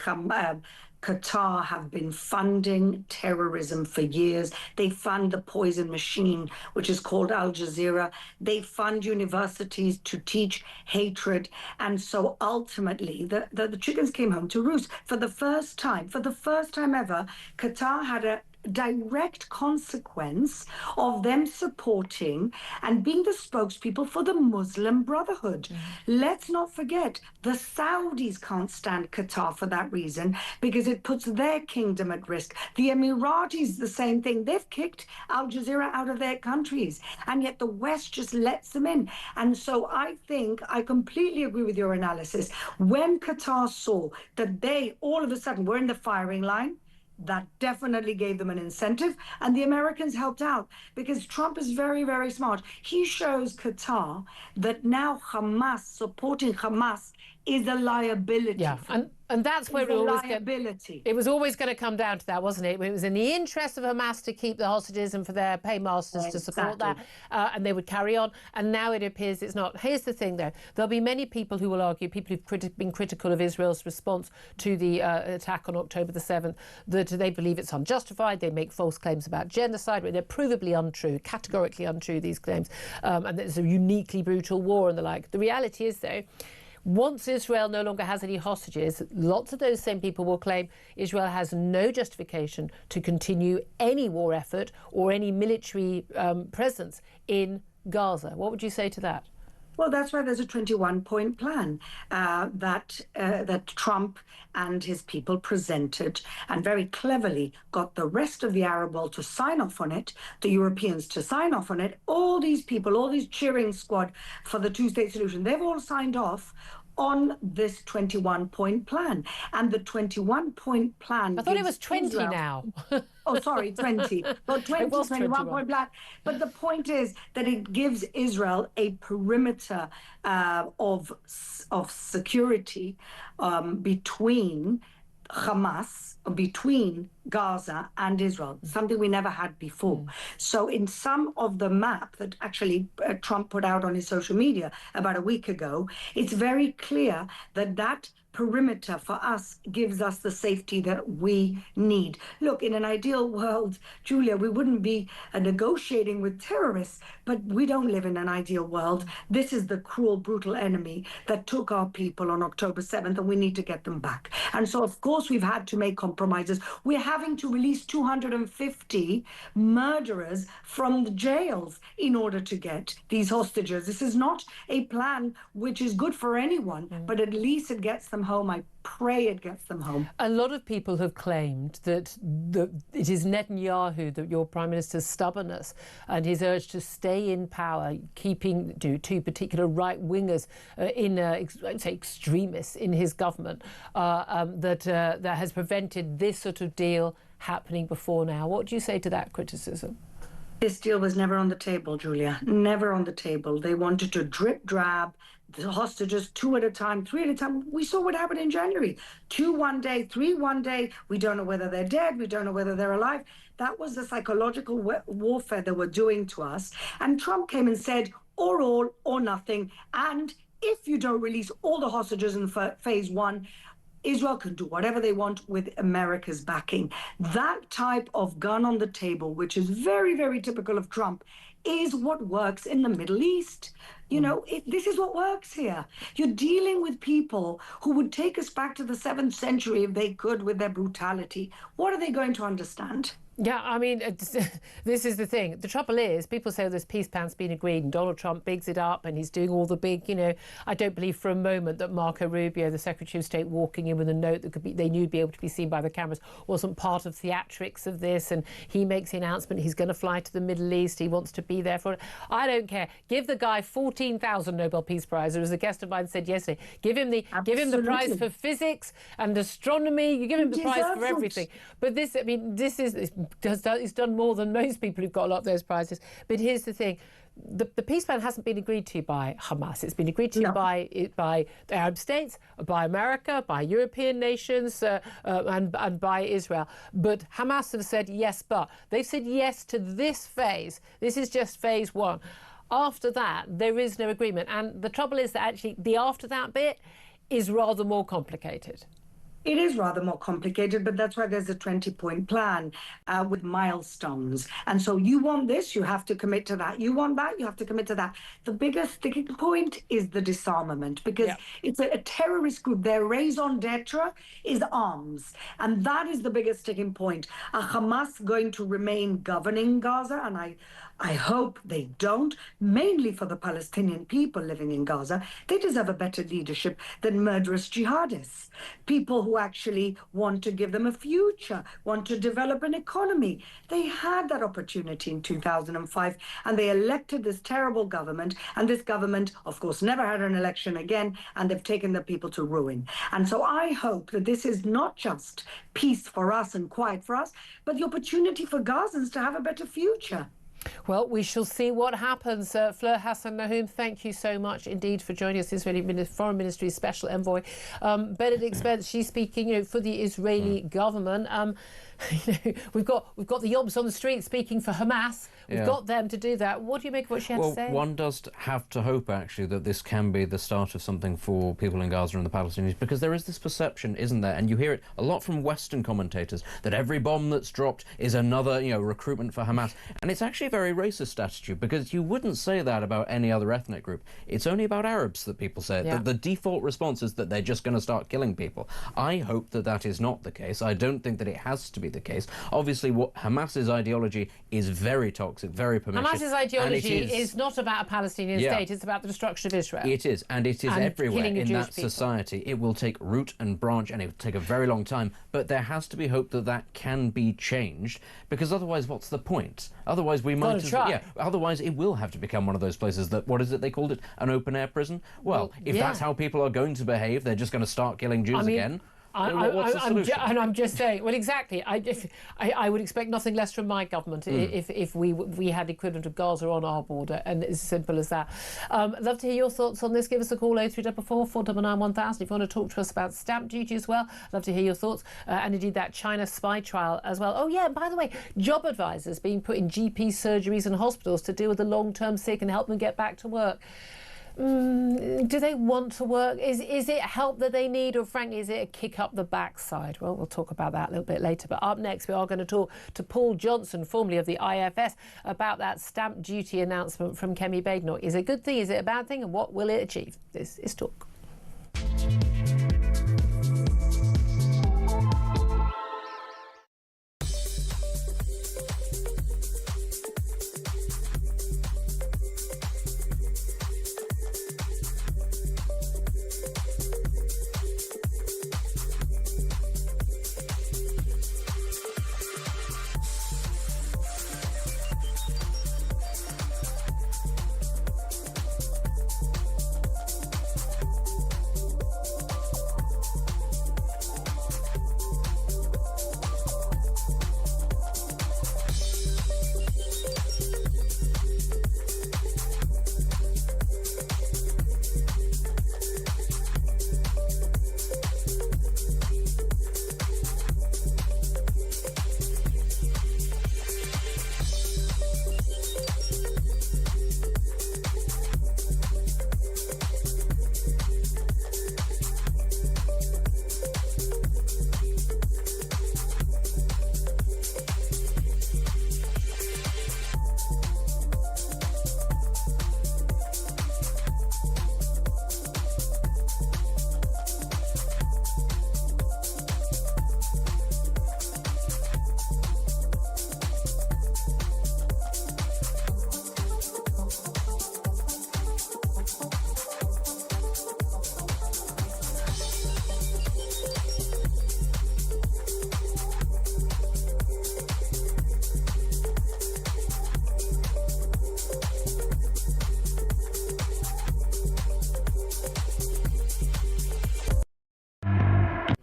Qatar have been funding terrorism for years. They fund the poison machine, which is called Al Jazeera. They fund universities to teach hatred. And so ultimately, the chickens came home to roost. For the first time ever, Qatar had a direct consequence of them supporting and being the spokespeople for the Muslim Brotherhood. Let's not forget, the Saudis can't stand Qatar for that reason because it puts their kingdom at risk. The Emiratis, the same thing. They've kicked Al Jazeera out of their countries, and yet the West just lets them in. And so I think I completely agree with your analysis. When Qatar saw that they all of a sudden were in the firing line, that definitely gave them an incentive, and the Americans helped out because Trump is very, very smart. He shows Qatar that now supporting Hamas is a liability. Yeah, and that's where it was always going to come down to that, wasn't it? It was in the interest of Hamas to keep the hostages and for their paymasters to support that, and they would carry on. And now it appears it's not. Here's the thing, though. There'll be many people who will argue, people who've been critical of Israel's response to the attack on October the 7th, that they believe it's unjustified. They make false claims about genocide, but they're provably untrue, categorically untrue, these claims, and that it's a uniquely brutal war and the like. The reality is, though, once Israel no longer has any hostages, lots of those same people will claim Israel has no justification to continue any war effort or any military presence in Gaza. What would you say to that? Well, that's why there's a 21-point plan that Trump and his people presented and very cleverly got the rest of the Arab world to sign off on it, the Europeans to sign off on it. All these people, all these cheering squad for the two-state solution, they've all signed off on this 21-point plan. And the 21-point plan... I thought it was 20 now. Oh, sorry, 20. Well, 21-point plan. But the point is that it gives Israel a perimeter of security between Hamas between Gaza and Israel, something we never had before. So in some of the map that actually Trump put out on his social media about a week ago, it's very clear that that perimeter for us gives us the safety that we need. Look, in an ideal world, Julia, we wouldn't be negotiating with terrorists, but we don't live in an ideal world. This is the cruel, brutal enemy that took our people on October 7th, and we need to get them back. And so, of course, we've had to make compromises. We're having to release 250 murderers from the jails in order to get these hostages. This is not a plan which is good for anyone, but at least it gets them home. I pray it gets them home. A lot of people have claimed that it is Netanyahu, that your Prime Minister's stubbornnness and his urge to stay in power, keeping two particular right-wingers I'd say extremists in his government, that has prevented this sort of deal happening before now. What do you say to that criticism? This deal was never on the table, Julia, never on the table. They wanted to drip drab the hostages 2 at a time, 3 at a time. We saw what happened in January. 2 one day, 3 one day. We don't know whether they're dead. We don't know whether they're alive. That was the psychological warfare they were doing to us. And Trump came and said, or all or nothing. And if you don't release all the hostages in phase 1, Israel can do whatever they want with America's backing. That type of gun on the table, which is very, very typical of Trump, is what works in the Middle East. You know, this is what works here. You're dealing with people who would take us back to the 7th century if they could with their brutality. What are they going to understand? Yeah, I mean, this is the thing. The trouble is, people say this peace plan's been agreed and Donald Trump bigs it up and he's doing all the big, I don't believe for a moment that Marco Rubio, the Secretary of State, walking in with a note that they knew would be able to be seen by the cameras, wasn't part of theatrics of this. And he makes the announcement he's going to fly to the Middle East. He wants to be there for it. I don't care. Give the guy 14,000 Nobel Peace Prize. There was a guest of mine said yesterday, give him the prize for physics and astronomy. You give him the prize for everything. But this, I mean, he's done more than most people who've got a lot of those prizes. But here's the thing. The peace plan hasn't been agreed to by Hamas. It's been agreed to by the Arab states, by America, by European nations, and by Israel. But Hamas have said yes, but they've said yes to this phase. This is just phase 1. After that, there is no agreement. And the trouble is that actually the after that bit is rather more complicated. It is rather more complicated, but that's why there's a 20-point plan with milestones. And so you want this, you have to commit to that. You want that, you have to commit to that. The biggest sticking point is the disarmament, because it's a terrorist group. Their raison d'etre is arms. And that is the biggest sticking point. Are Hamas going to remain governing Gaza? And I hope they don't, mainly for the Palestinian people living in Gaza. They deserve a better leadership than murderous jihadists, people who actually want to give them a future, want to develop an economy. They had that opportunity in 2005, and they elected this terrible government, and this government, of course, never had an election again, and they've taken the people to ruin. And so I hope that this is not just peace for us and quiet for us, but the opportunity for Gazans to have a better future. Well, we shall see what happens. Fleur Hassan-Nahum, thank you so much indeed for joining us, Israeli Foreign Ministry Special Envoy. Benedict Spence, she's speaking for the Israeli government. We've got the Yobs on the street speaking for Hamas. We've got them to do that. What do you make of what she had to say? Well, one does have to hope, actually, that this can be the start of something for people in Gaza and the Palestinians, because there is this perception, isn't there? And you hear it a lot from Western commentators, that every bomb that's dropped is another, recruitment for Hamas. And it's actually a very racist attitude, because you wouldn't say that about any other ethnic group. It's only about Arabs that people say it. The default response is that they're just going to start killing people. I hope that that is not the case. I don't think that it has to be the case. Obviously, what Hamas's ideology is very toxic, very pernicious. Hamas's ideology is not about a Palestinian state, it's about the destruction of Israel. It is, and it is everywhere in that society. It will take root and branch, and it will take a very long time, but there has to be hope that that can be changed, because otherwise what's the point? Otherwise we might otherwise it will have to become one of those places that, what is it they called it, an open-air prison? Well, if that's how people are going to behave, they're just going to start killing Jews again. What's the solution? I'm just saying. Well, exactly. I would expect nothing less from my government if we had equivalent of Gaza on our border, and it's as simple as that. Love to hear your thoughts on this. Give us a call 0344 499 1000 if you want to talk to us about stamp duty as well. Love to hear your thoughts, and indeed that China spy trial as well. Oh yeah, and by the way, job advisors being put in GP surgeries and hospitals to deal with the long-term sick and help them get back to work. Do they want to work? Is it help that they need, or frankly, is it a kick up the backside? Well, we'll talk about that a little bit later. But up next, we are going to talk to Paul Johnson, formerly of the IFS, about that stamp duty announcement from Kemi Badenoch. Is it a good thing? Is it a bad thing? And what will it achieve? This is Talk.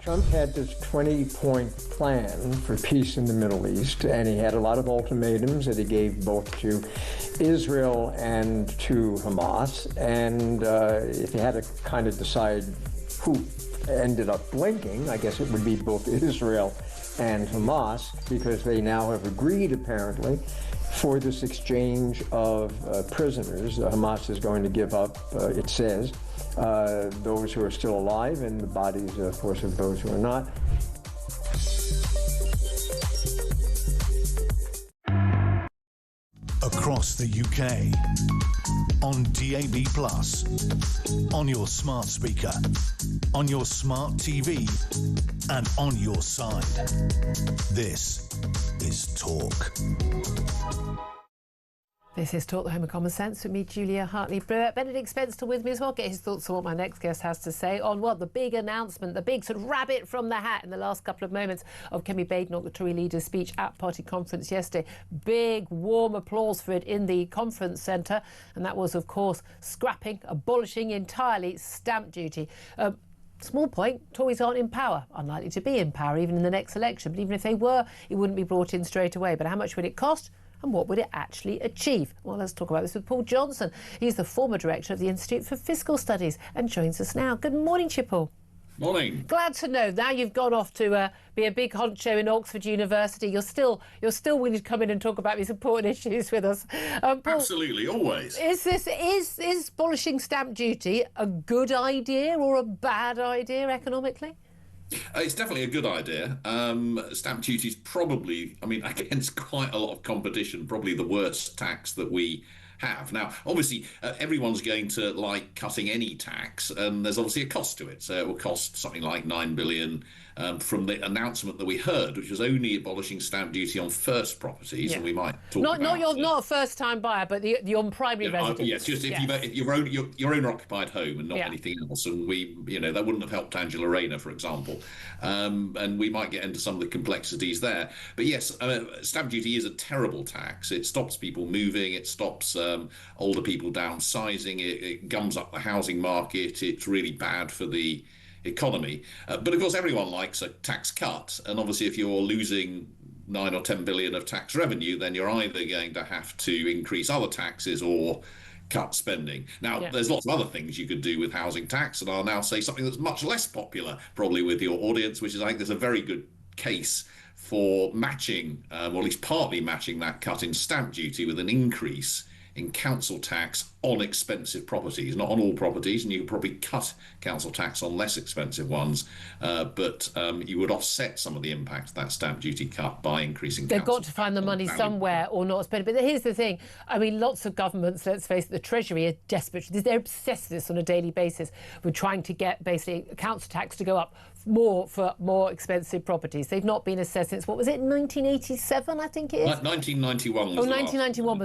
Trump had this 20-point plan for peace in the Middle East, and he had a lot of ultimatums that he gave both to Israel and to Hamas. And if he had to kind of decide who ended up blinking, I guess it would be both Israel and Hamas, because they now have agreed, apparently, for this exchange of prisoners. Hamas is going to give up, it says, those who are still alive and the bodies, of course, of those who are not. Across the UK, on DAB+, on your smart speaker, on your smart TV, and on your side. This is Talk. This is Talk, the Home of Common Sense, with me, Julia Hartley-Brewer. Benedict Spencer with me as well. Get his thoughts on what my next guest has to say on what the big announcement, the big sort of rabbit from the hat in the last couple of moments of Kemi Badenoch, the Tory leader's speech at party conference yesterday. Big, warm applause for it in the conference centre. And that was, of course, scrapping, abolishing entirely stamp duty. Small point, Tories aren't in power, unlikely to be in power even in the next election. But even if they were, it wouldn't be brought in straight away. But how much would it cost? And what would it actually achieve? Well, let's talk about this with Paul Johnson. He's the former director of the Institute for Fiscal Studies and joins us now. Good morning to you, Paul. Morning. Glad to know now you've gone off to be a big honcho in Oxford University. You're still willing to come in and talk about these important issues with us. Paul, absolutely, always. Is abolishing stamp duty a good idea or a bad idea economically? It's definitely a good idea. Stamp duty is probably, against quite a lot of competition, probably the worst tax that we have. Now, obviously, everyone's going to like cutting any tax, and there's obviously a cost to it. So it will cost something like 9 billion from the announcement that we heard, which was only abolishing stamp duty on first properties, and we might talk about not a first-time buyer, but the on primary residence. Yes, just if your owner occupied home and not anything else, and that wouldn't have helped Angela Rayner, for example, and we might get into some of the complexities there. But yes, stamp duty is a terrible tax. It stops people moving. It stops older people downsizing. It gums up the housing market. It's really bad for the economy. But of course, everyone likes a tax cut, and obviously, if you're losing 9 or 10 billion of tax revenue, then you're either going to have to increase other taxes or cut spending. Now, there's lots of other things you could do with housing tax, and I'll now say something that's much less popular probably with your audience, which is I think there's a very good case for matching, or at least partly matching that cut in stamp duty with an increase in council tax on expensive properties, not on all properties, and you could probably cut council tax on less expensive ones, but you would offset some of the impact of that stamp duty cut by increasing They've got to find the money somewhere or not spend it. But here's the thing, I mean, lots of governments, let's face it, the Treasury are desperate. They're obsessed with this on a daily basis. We're trying to get basically council tax to go up more for more expensive properties. They've not been assessed since, what was it, 1987, I think it is? 1991 was 1991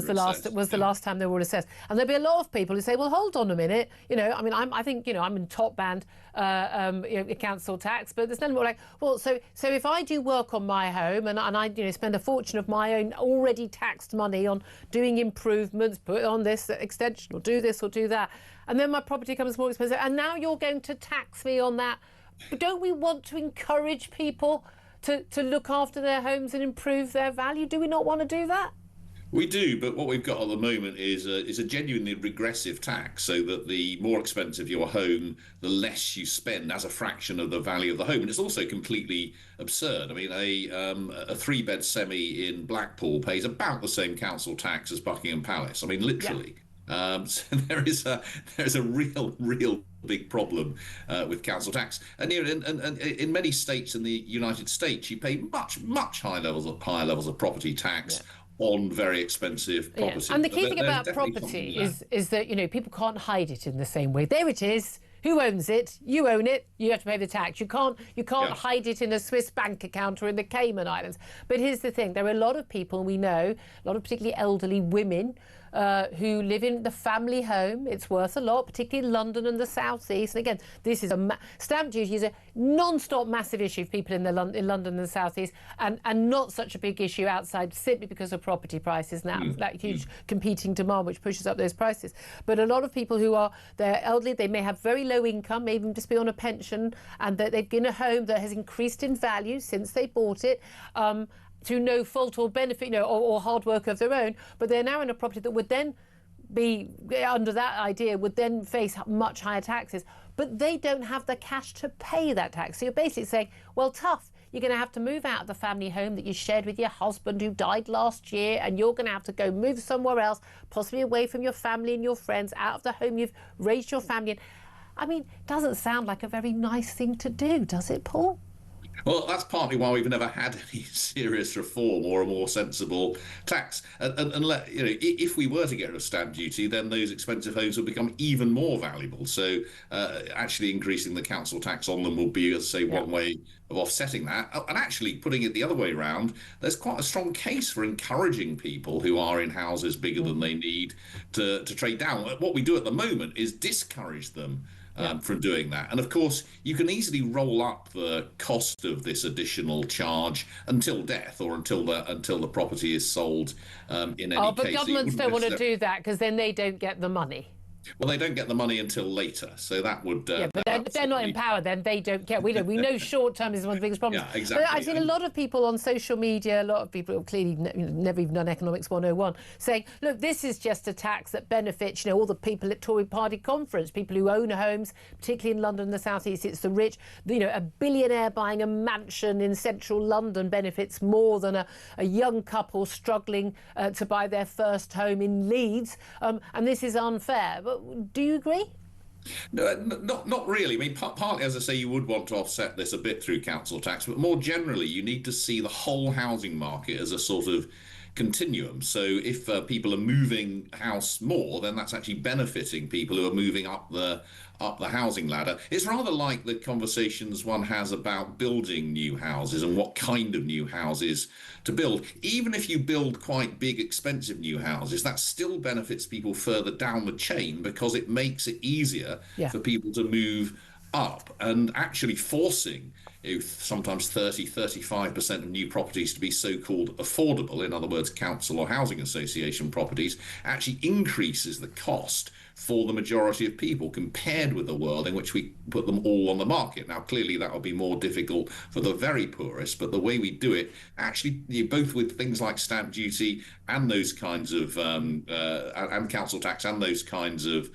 was the last time they were assessed. And there'll be a lot of people who say, well, hold on a minute, you know, I mean, I think, you know, I'm in top band council tax, but there's nothing more like, well, so if I do work on my home and I, you know, spend a fortune of my own already taxed money on doing improvements, put on this extension or do this or do that, and then my property becomes more expensive, and now you're going to tax me on that. But don't we want to encourage people to look after their homes and improve their value? Do we not want to do that? We do, but what we've got at the moment is a genuinely regressive tax, so that the more expensive your home, the less you spend as a fraction of the value of the home. And it's also completely absurd. I mean, a three-bed semi in Blackpool pays about the same council tax as Buckingham Palace. I mean, literally. Yeah. So there is a real big problem with council tax, and in many states in the United States, you pay much higher levels of property tax on very expensive property. And the key thing about property is that, you know, people can't hide it in the same way. There it is. Who owns it? You own it. You have to pay the tax. You can't hide it in a Swiss bank account or in the Cayman Islands. But here's the thing: there are a lot of people we know, a lot of particularly elderly women, who live in the family home. It's worth a lot, particularly in London and the South East. And again, this is stamp duty is a non-stop massive issue for people in London and the South East, and not such a big issue outside, simply because of property prices now, that huge competing demand which pushes up those prices. But a lot of people they're elderly, they may have very low income, may even just be on a pension, and that they've been in a home that has increased in value since they bought it, through no fault or benefit, you know, or hard work of their own, but they're now in a property that would then be, under that idea, would then face much higher taxes, but they don't have the cash to pay that tax. So you're basically saying, well, tough, you're going to have to move out of the family home that you shared with your husband who died last year, and you're going to have to go move somewhere else, possibly away from your family and your friends, out of the home you've raised your family in. I mean, doesn't sound like a very nice thing to do, does it, Paul? Well, that's partly why we've never had any serious reform or a more sensible tax. And you know, if we were to get rid of stamp duty, then those expensive homes would become even more valuable. So actually increasing the council tax on them would be, as I say, one way of offsetting that. And actually putting it the other way around, there's quite a strong case for encouraging people who are in houses bigger than they need to trade down. What we do at the moment is discourage them from doing that. And of course, you can easily roll up the cost of this additional charge until death, or until the property is sold in any case. But governments don't want to do that, because then they don't get the money. Well, they don't get the money until later, so that would... but if they're not in power, then they don't care. We know short-term is one of the biggest problems. Yeah, exactly. But I've seen a lot of people on social media, a lot of people who clearly never even done Economics 101, saying, look, this is just a tax that benefits, you know, all the people at Tory party conference, people who own homes, particularly in London and the South East. It's the rich. You know, a billionaire buying a mansion in central London benefits more than a young couple struggling to buy their first home in Leeds. And this is unfair. But do you agree? No, not really. I mean, partly, as I say, you would want to offset this a bit through council tax, but more generally, you need to see the whole housing market as a sort of continuum. So if people are moving house more, then that's actually benefiting people who are moving up the housing ladder. It's rather like the conversations one has about building new houses and what kind of new houses to build. Even if you build quite big, expensive new houses, that still benefits people further down the chain, because it makes it easier for people to move up, and actually forcing sometimes 35% of new properties to be so-called affordable, in other words, council or housing association properties, actually increases the cost for the majority of people compared with the world in which we put them all on the market. Now, clearly that will be more difficult for the very poorest, but the way we do it, actually, both with things like stamp duty and those kinds of and council tax and those kinds of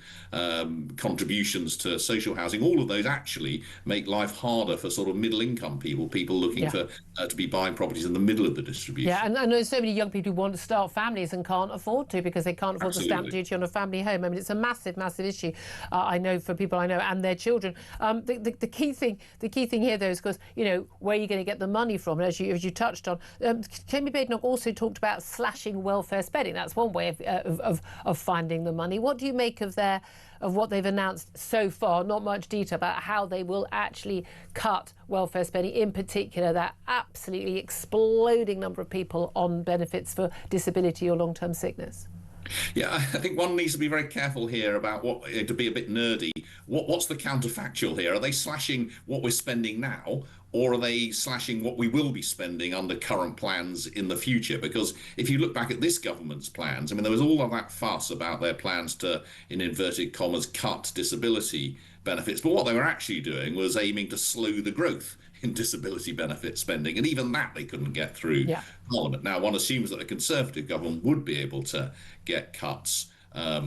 contributions to social housing, all of those actually make life harder for sort of middle income people looking for to be buying properties in the middle of the distribution. Yeah, and there's so many young people who want to start families and can't afford to because they can't afford the stamp duty on a family home. I mean, it's a massive issue. I know for people I know and their children. The key thing here, though, is because where are you going to get the money from? And as you touched on, Jamie Badenoch also talked about slashing welfare spending. That's one way of finding the money. What do you make of what they've announced so far? Not much detail about how they will actually cut welfare spending, in particular that absolutely exploding number of people on benefits for disability or long-term sickness. Yeah, I think one needs to be very careful here about to be a bit nerdy. What's the counterfactual here? Are they slashing what we're spending now, or are they slashing what we will be spending under current plans in the future? Because if you look back at this government's plans, I mean, there was all of that fuss about their plans to, in inverted commas, cut disability benefits. But what they were actually doing was aiming to slow the growth in disability benefit spending, and even that they couldn't get through Parliament. Now, one assumes that a Conservative government would be able to get cuts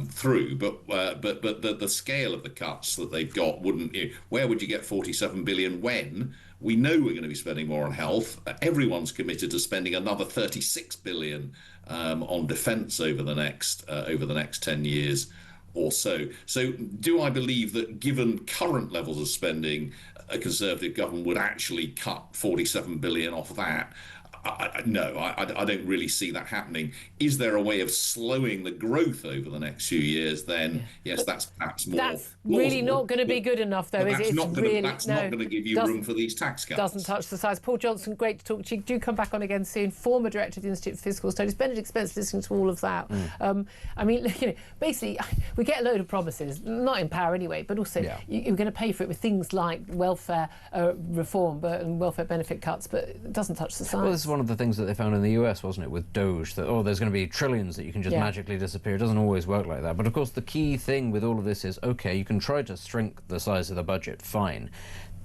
through, but the scale of the cuts that they've got wouldn't. Where would you get 47 billion when we know we're going to be spending more on health? Everyone's committed to spending another 36 billion on defence over the next 10 years or so. So do I believe that given current levels of spending, a Conservative government would actually cut 47 billion off that? No, I don't really see that happening. Is there a way of slowing the growth over the next few years? Then yes, that's perhaps more. That's really not going to be good enough, though, is it? That's not going to give you room for these tax cuts. Doesn't touch the size. Paul Johnson, great to talk to you. Do come back on again soon. Former director of the Institute for Fiscal Studies. Benedict Spence, listening to all of that. I mean, basically, we get a load of promises, not in power anyway, but also you're going to pay for it with things like welfare reform and welfare benefit cuts, but it doesn't touch the size. Well, this is one of the things that they found in the US, wasn't it, with Doge, that, there's going to be trillions that you can just magically disappear. It doesn't always work like that. But of course, the key thing with all of this is, okay, you can try to shrink the size of the budget, fine.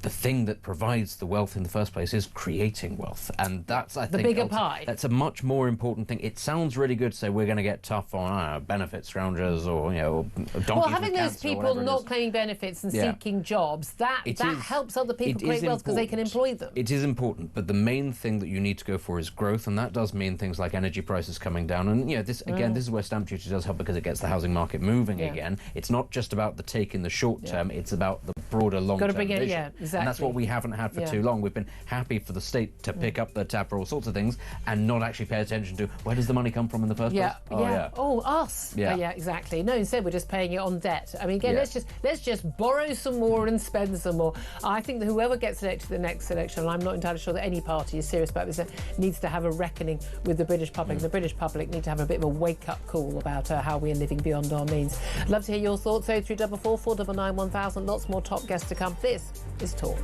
The thing that provides the wealth in the first place is creating wealth, and that's, I think, the bigger pie. That's a much more important thing. It sounds really good to say we're going to get tough on benefit scroungers or donkeys. Well, having those people not claiming benefits and seeking jobs, that helps other people create wealth because they can employ them. It is important, but the main thing that you need to go for is growth, and that does mean things like energy prices coming down. And this is where stamp duty does help, because it gets the housing market moving again. It's not just about the take in the short term; it's about the broader long-term vision. Exactly. And that's what we haven't had for too long. We've been happy for the state to pick up the tab for all sorts of things and not actually pay attention to where does the money come from in the first place. Us. Exactly. No, instead we're just paying it on debt. I mean, again, let's just borrow some more and spend some more. I think that whoever gets elected the next election, and I'm not entirely sure that any party is serious about this, needs to have a reckoning with the British public. The British public need to have a bit of a wake-up call about how we are living beyond our means. I'd love to hear your thoughts. 0344 499 1000. Lots more top guests to come. This is Talk.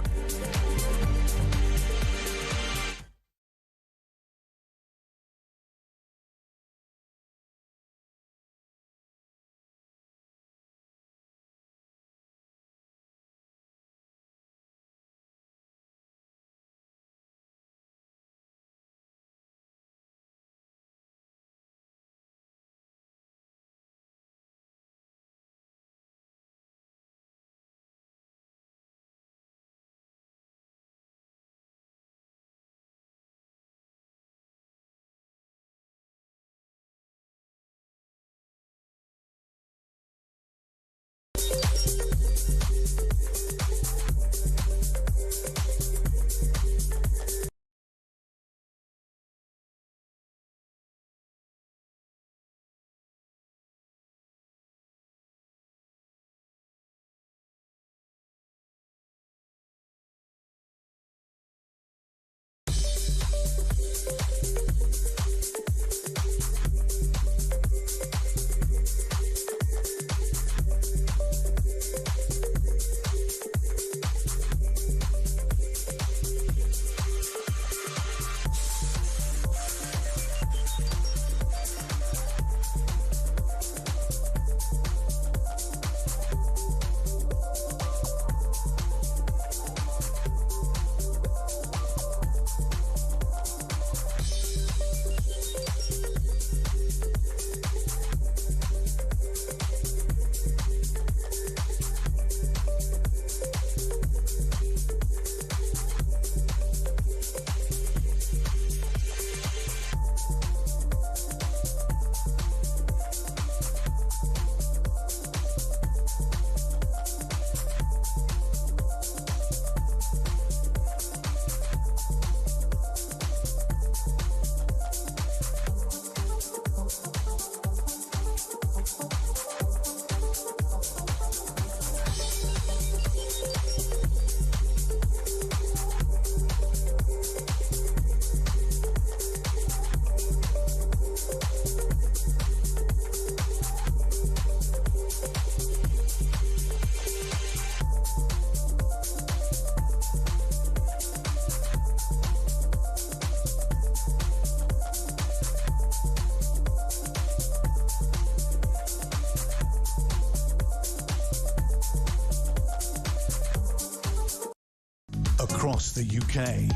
across the UK,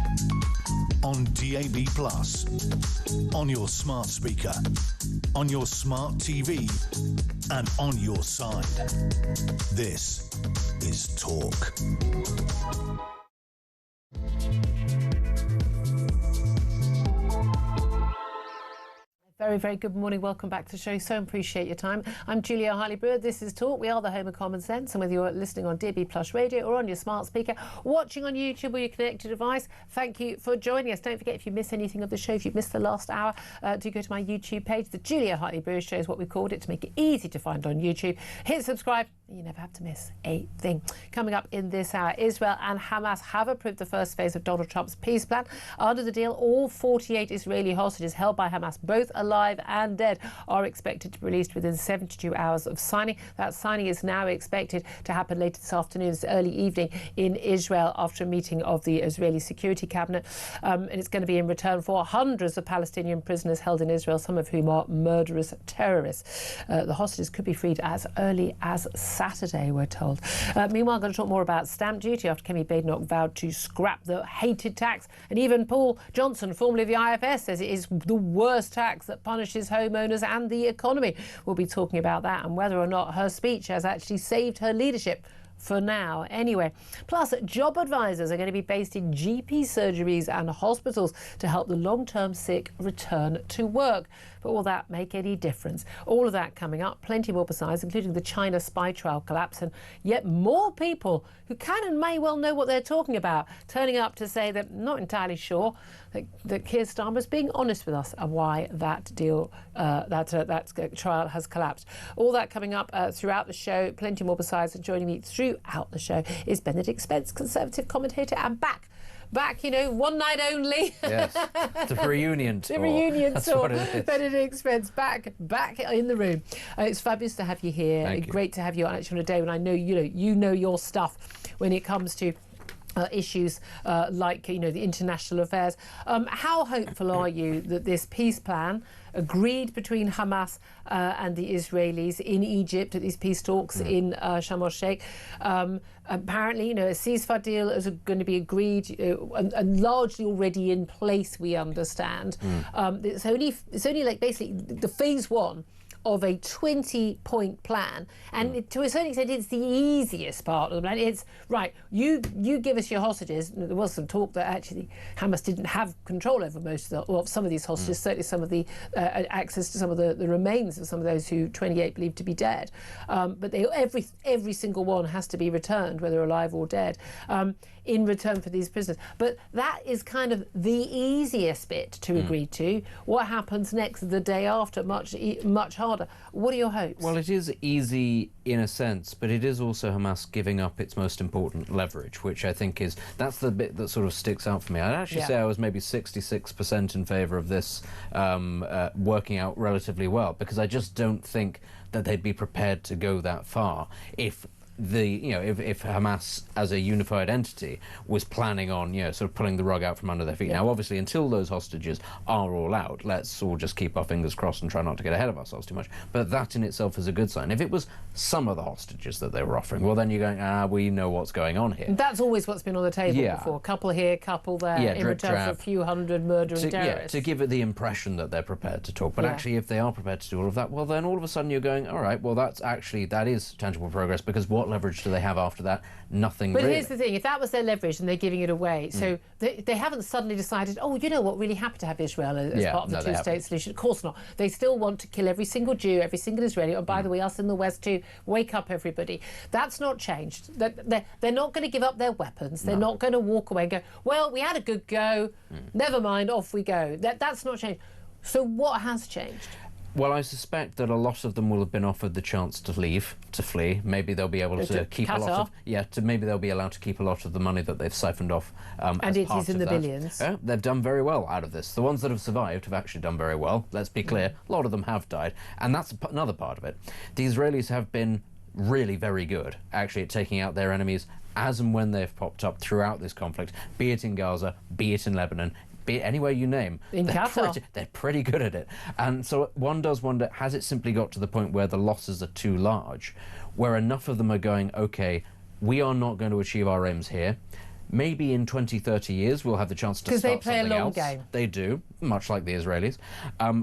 on DAB+, on your smart speaker, on your smart TV, and on your side. This is Talk. Very, very good morning. Welcome back to the show. So appreciate your time. I'm Julia Hartley-Brewer. This is Talk. We are the home of common sense. And whether you're listening on DAB+ radio or on your smart speaker, watching on YouTube or your connected device, thank you for joining us. Don't forget, if you miss anything of the show, if you've missed the last hour, do go to my YouTube page. The Julia Hartley-Brewer Show is what we've called it, to make it easy to find on YouTube. Hit subscribe. You never have to miss a thing. Coming up in this hour, Israel and Hamas have approved the first phase of Donald Trump's peace plan. Under the deal, all 48 Israeli hostages held by Hamas, both alive and dead, are expected to be released within 72 hours of signing. That signing is now expected to happen later this afternoon, this early evening in Israel, after a meeting of the Israeli Security Cabinet. And it's going to be in return for hundreds of Palestinian prisoners held in Israel, some of whom are murderous terrorists. The hostages could be freed as early as Saturday, we're told. Meanwhile, I'm going to talk more about stamp duty after Kemi Badenoch vowed to scrap the hated tax. And even Paul Johnson, formerly of the IFS, says it is the worst tax that punishes homeowners and the economy. We'll be talking about that and whether or not her speech has actually saved her leadership. For now, anyway. Plus, job advisors are going to be based in GP surgeries and hospitals to help the long-term sick return to work. But will that make any difference? All of that coming up. Plenty more besides, including the China spy trial collapse, and yet more people who can and may well know what they're talking about, turning up to say that not entirely sure that Keir Starmer is being honest with us and why that deal, that trial has collapsed. All that coming up throughout the show. Plenty more besides. And joining me throughout the show is Benedict Spence, Conservative commentator, and back, you know, one night only. Yes, it's a reunion tour. The reunion That's tour. what it is. Benedict Spence back in the room. It's fabulous to have you here. Thank you. Great to have you actually on a day when I know you know your stuff when it comes to issues like, you know, the international affairs. How hopeful are you that this peace plan agreed between Hamas and the Israelis in Egypt at these peace talks in Sharm el-Sheikh? Apparently, you know, a ceasefire deal is going to be agreed and largely already in place, we understand. It's only like basically the phase one of a 20-point plan, and to a certain extent it's the easiest part of the plan. It's right, you give us your hostages. There was some talk that actually Hamas didn't have control over some of these hostages, certainly some of the access to some of the remains of some of those who 28 believed to be dead, but every single one has to be returned, whether alive or dead, in return for these prisoners. But that is kind of the easiest bit to agree to. What happens next, the day after, much harder. What are your hopes? Well, it is easy in a sense, but it is also Hamas giving up its most important leverage, which I think that's the bit that sort of sticks out for me. I'd actually say I was maybe 66% in favour of this working out relatively well, because I just don't think that they'd be prepared to go that far if Hamas as a unified entity was planning on, sort of pulling the rug out from under their feet. Now, obviously, until those hostages are all out, let's all just keep our fingers crossed and try not to get ahead of ourselves too much. But that in itself is a good sign. If it was some of the hostages that they were offering, well, then you're going, we know what's going on here. That's always what's been on the table before. Couple here, couple there, in return for a few hundred murdering terrorists. To give it the impression that they're prepared to talk. But actually, if they are prepared to do all of that, well, then all of a sudden you're going, all right, well, that is tangible progress, because what leverage do they have after that? Nothing. But really. Here's the thing, if that was their leverage and they're giving it away, so they haven't suddenly decided, you know what, really happy to have Israel as part of the two-state solution. Of course not. They still want to kill every single Jew, every single Israeli, and by the way, us in the West too. Wake up, everybody. That's not changed. They're not going to give up their weapons. They're not going to walk away and go, well, we had a good go, never mind, off we go. That's not changed. So what has changed? Well, I suspect that a lot of them will have been offered the chance to flee. Maybe they'll be able to keep a lot of... maybe they'll be allowed to keep a lot of the money that they've siphoned off and it is in the billions. They've done very well out of this. The ones that have survived have actually done very well. Let's be clear. A lot of them have died. And that's another part of it. The Israelis have been really very good, actually, at taking out their enemies as and when they've popped up throughout this conflict, be it in Gaza, be it in Lebanon, be it anywhere you name. They're pretty good at it. And so one does wonder, has it simply got to the point where the losses are too large, where enough of them are going, OK, we are not going to achieve our aims here. Maybe in 20, 30 years we'll have the chance to start something else. Because they play a long game. They do, much like the Israelis.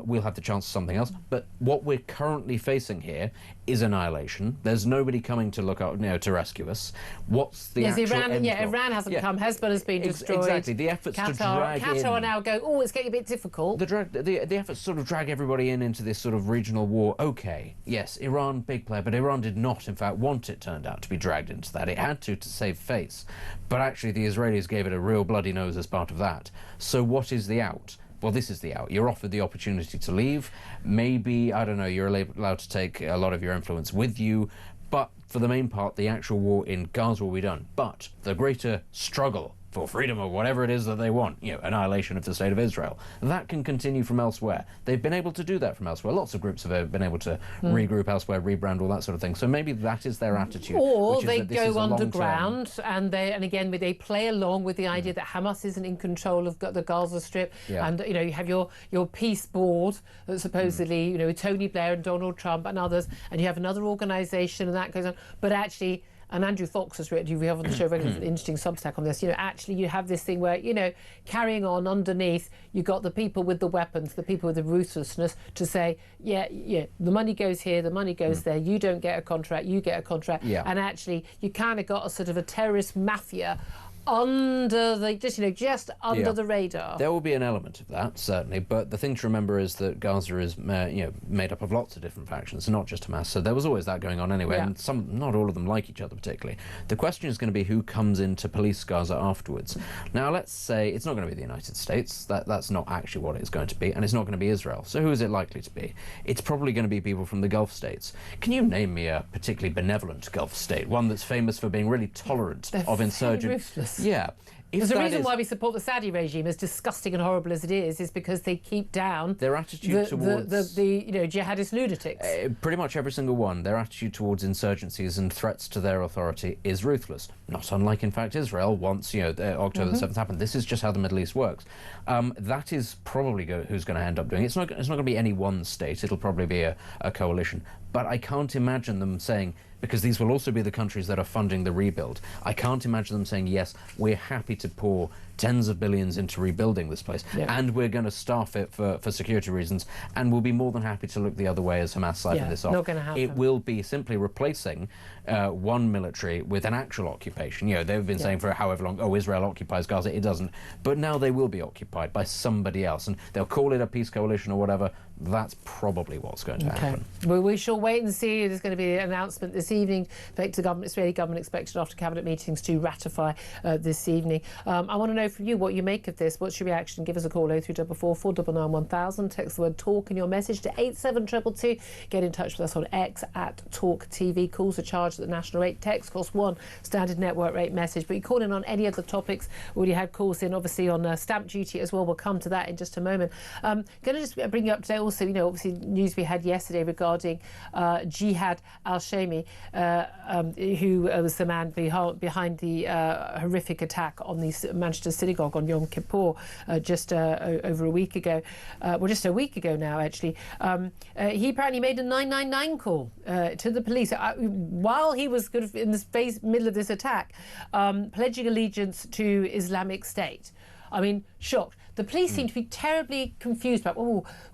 We'll have the chance to something else. But what we're currently facing here is annihilation. There's nobody coming to look out, to rescue us. What's the actual end goal? Iran hasn't come. Hezbollah has been destroyed. Exactly. The efforts to drag Qatar are now going, it's getting a bit difficult. The efforts to sort of drag everybody into this sort of regional war. Okay, yes, Iran, big player, but Iran did not, in fact, want it, turned out, to be dragged into that. It had to save face. But actually, the Israelis gave it a real bloody nose as part of that. So what is the out? Well, this is the out. You're offered the opportunity to leave. Maybe, I don't know, you're allowed to take a lot of your influence with you. But for the main part, the actual war in Gaza will be done. But the greater struggle for freedom or whatever it is that they want, annihilation of the State of Israel, that can continue from elsewhere. They've been able to do that from elsewhere. Lots of groups have been able to regroup elsewhere, rebrand, all that sort of thing. So maybe that is their attitude. Or they go underground and again they play along with the idea that Hamas isn't in control of the Gaza Strip, and you have your peace board that supposedly Tony Blair and Donald Trump and others, and you have another organisation and that goes on, but actually. And Andrew Fox has written, we have on the show regularly, an interesting Substack on this, actually you have this thing where, carrying on underneath, you've got the people with the weapons, the people with the ruthlessness to say, the money goes here, the money goes there, you don't get a contract, you get a contract. And actually, you kind of got a sort of a terrorist mafia under the just under the radar. There will be an element of that, certainly, but the thing to remember is that Gaza is made up of lots of different factions, not just Hamas. So there was always that going on anyway, and not all of them like each other particularly. The question is going to be who comes in to police Gaza afterwards. Now, let's say it's not going to be the United States. That's not actually what it's going to be, and it's not going to be Israel. So who is it likely to be? It's probably going to be people from the Gulf states. Can you name me a particularly benevolent Gulf state, one that's famous for being really tolerant of insurgent? Ruthless. Yeah. There's a reason why we support the Saudi regime, as disgusting and horrible as it is because they keep down their attitude towards the jihadist lunatics. Pretty much every single one. Their attitude towards insurgencies and threats to their authority is ruthless. Not unlike, in fact, Israel. Once October the 7th happened, this is just how the Middle East works. That is probably who's going to end up doing it. It's not going to be any one state. It'll probably be a coalition. But I can't imagine them saying, because these will also be the countries that are funding the rebuild, I can't imagine them saying, yes, we're happy to pour tens of billions into rebuilding this place, and we're going to staff it for security reasons, and we'll be more than happy to look the other way as Hamas siphon this off. Not going to happen. It will be simply replacing one military with an actual occupation. They've been saying for however long, Israel occupies Gaza. It doesn't. But now they will be occupied by somebody else, and they'll call it a peace coalition or whatever. That's probably what's going to happen. Well, we shall wait and see. There's going to be an announcement this evening. Israeli government expected after cabinet meetings to ratify this evening. I want to know from you what you make of this. What's your reaction? Give us a call 0344 499 1000. Text the word talk in your message to 87222. Get in touch with us on X at Talk TV. Calls are charged at the national rate. Text costs one standard network rate message. But you call in on any of the topics. We already had calls in, obviously, on stamp duty as well. We'll come to that in just a moment. Going to just bring you up today. Also, obviously, news we had yesterday regarding Jihad al-Shami, who was the man behind the horrific attack on the Manchester synagogue on Yom Kippur just over a week ago. Just a week ago now, actually. He apparently made a 999 call to the police while he was kind of in the middle of this attack, pledging allegiance to Islamic State. I mean, shocked. The police seem to be terribly confused about,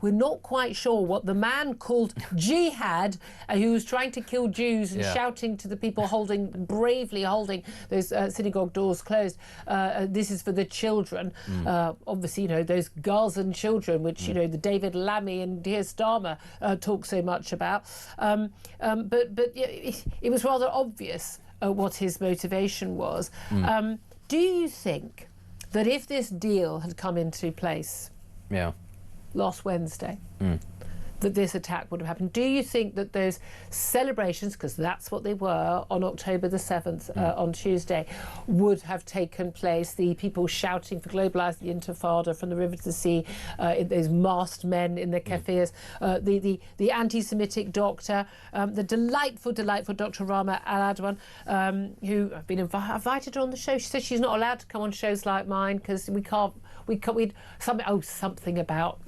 we're not quite sure what the man called Jihad, who was trying to kill Jews and shouting to the people bravely holding those synagogue doors closed. This is for the children. Obviously, those Gazan children, which, the David Lammy and Keir Starmer talk so much about. But it was rather obvious what his motivation was. Do you think that if this deal had come into place last Wednesday, that this attack would have happened? Do you think that those celebrations, because that's what they were on October the 7th, on Tuesday, would have taken place? The people shouting for globalised the Intifada from the river to the sea, those masked men in the cafes, the anti-Semitic doctor, the delightful Dr. Rama Al-Adwan, who I've been invited on the show. She says she's not allowed to come on shows like mine because we can't. Something about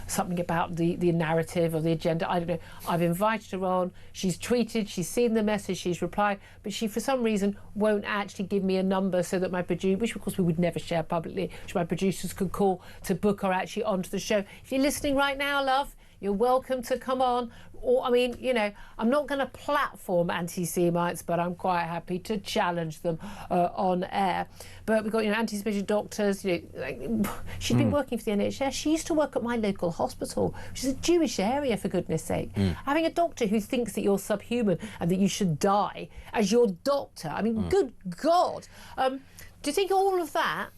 something about the narrative or the agenda. I don't know. I've invited her on. She's tweeted. She's seen the message. She's replied. But she, for some reason, won't actually give me a number so that my producer, which of course we would never share publicly, which my producers could call to book her actually onto the show. If you're listening right now, love, you're welcome to come on. Or, I mean, you know, I'm not going to platform anti-Semites, but I'm quite happy to challenge them on air. But we've got, you know, anti-Semitic doctors. You know, like, she's been working for the NHS. She used to work at my local hospital, which is a Jewish area, for goodness sake. Having a doctor who thinks that you're subhuman and that you should die as your doctor. I mean, good God. Do you think all of that,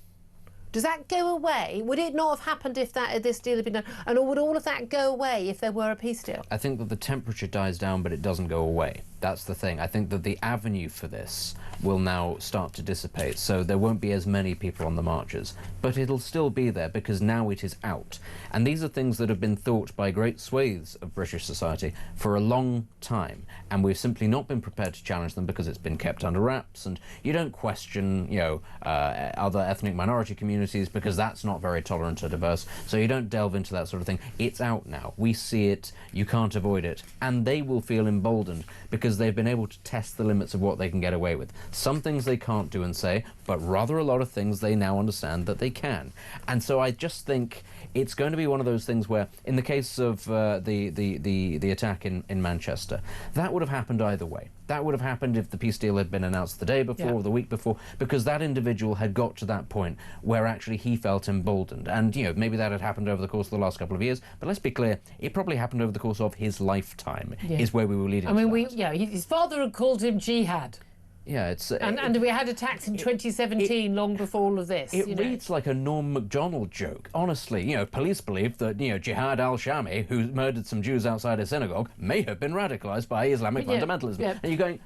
does that go away? Would it not have happened if this deal had been done? And would all of that go away if there were a peace deal? I think that the temperature dies down, but it doesn't go away. That's the thing. I think that the avenue for this will now start to dissipate, so there won't be as many people on the marches. But it'll still be there because now it is out. And these are things that have been thought by great swathes of British society for a long time, and we've simply not been prepared to challenge them because it's been kept under wraps, and you don't question, you know, other ethnic minority communities because that's not very tolerant or diverse, so you don't delve into that sort of thing. It's out now. We see it. You can't avoid it. And they will feel emboldened because they've been able to test the limits of what they can get away with. Some things they can't do and say, but rather a lot of things they now understand that they can. And so I just think it's going to be one of those things where, in the case of the attack in Manchester, that would have happened either way. That would have happened if the peace deal had been announced the day before or the week before, because that individual had got to that point where actually he felt emboldened. And, you know, maybe that had happened over the course of the last couple of years, but let's be clear, it probably happened over the course of his lifetime, is where we were leading. I mean, his father had called him jihad. Yeah, it's... and we had attacks in 2017, long before all of this. It reads like a Norm Macdonald joke. Honestly, you know, police believe that, you know, Jihad al-Shami, who murdered some Jews outside a synagogue, may have been radicalised by Islamic fundamentalism. Yeah. And you're going,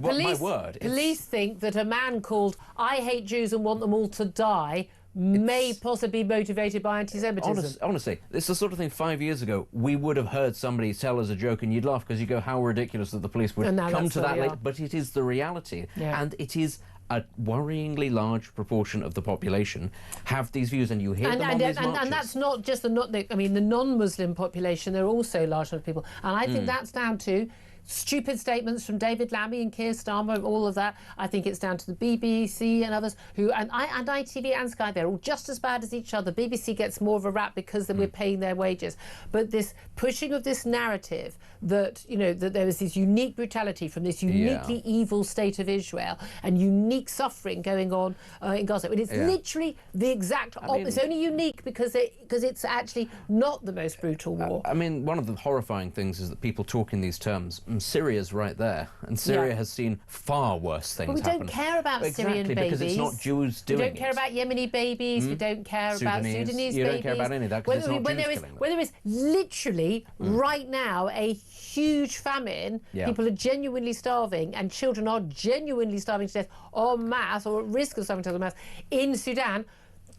my word. Police think that a man called I hate Jews and want them all to die may possibly be motivated by anti-Semitism. Honestly, it's the sort of thing 5 years ago we would have heard somebody tell us a joke and you'd laugh because you go, how ridiculous that the police would come to that late. But it is the reality. Yeah. And it is a worryingly large proportion of the population have these views, and you hear them on these marches. And that's not just the non-Muslim population, there are also large number of people. And I think that's down to stupid statements from David Lammy and Keir Starmer, all of that. I think it's down to the BBC and others who, and ITV and Sky, they're all just as bad as each other. BBC gets more of a rap because then we're paying their wages. But this pushing of this narrative that, you know, that there was this unique brutality from this uniquely evil state of Israel and unique suffering going on in Gaza. But it's literally the exact opposite. It's only unique because it's actually not the most brutal war. I mean, one of the horrifying things is that people talk in these terms. Syria's right there, and Syria has seen far worse things happen. But we don't care about Syrian babies. Because it's not Jews doing it. We don't care about Yemeni babies. We don't care about Sudanese babies. You don't care about any of that because it's not Jews killing them. When there is literally right now a huge famine, people are genuinely starving, and children are genuinely starving to death en masse, or at risk of starving to death en masse, in Sudan,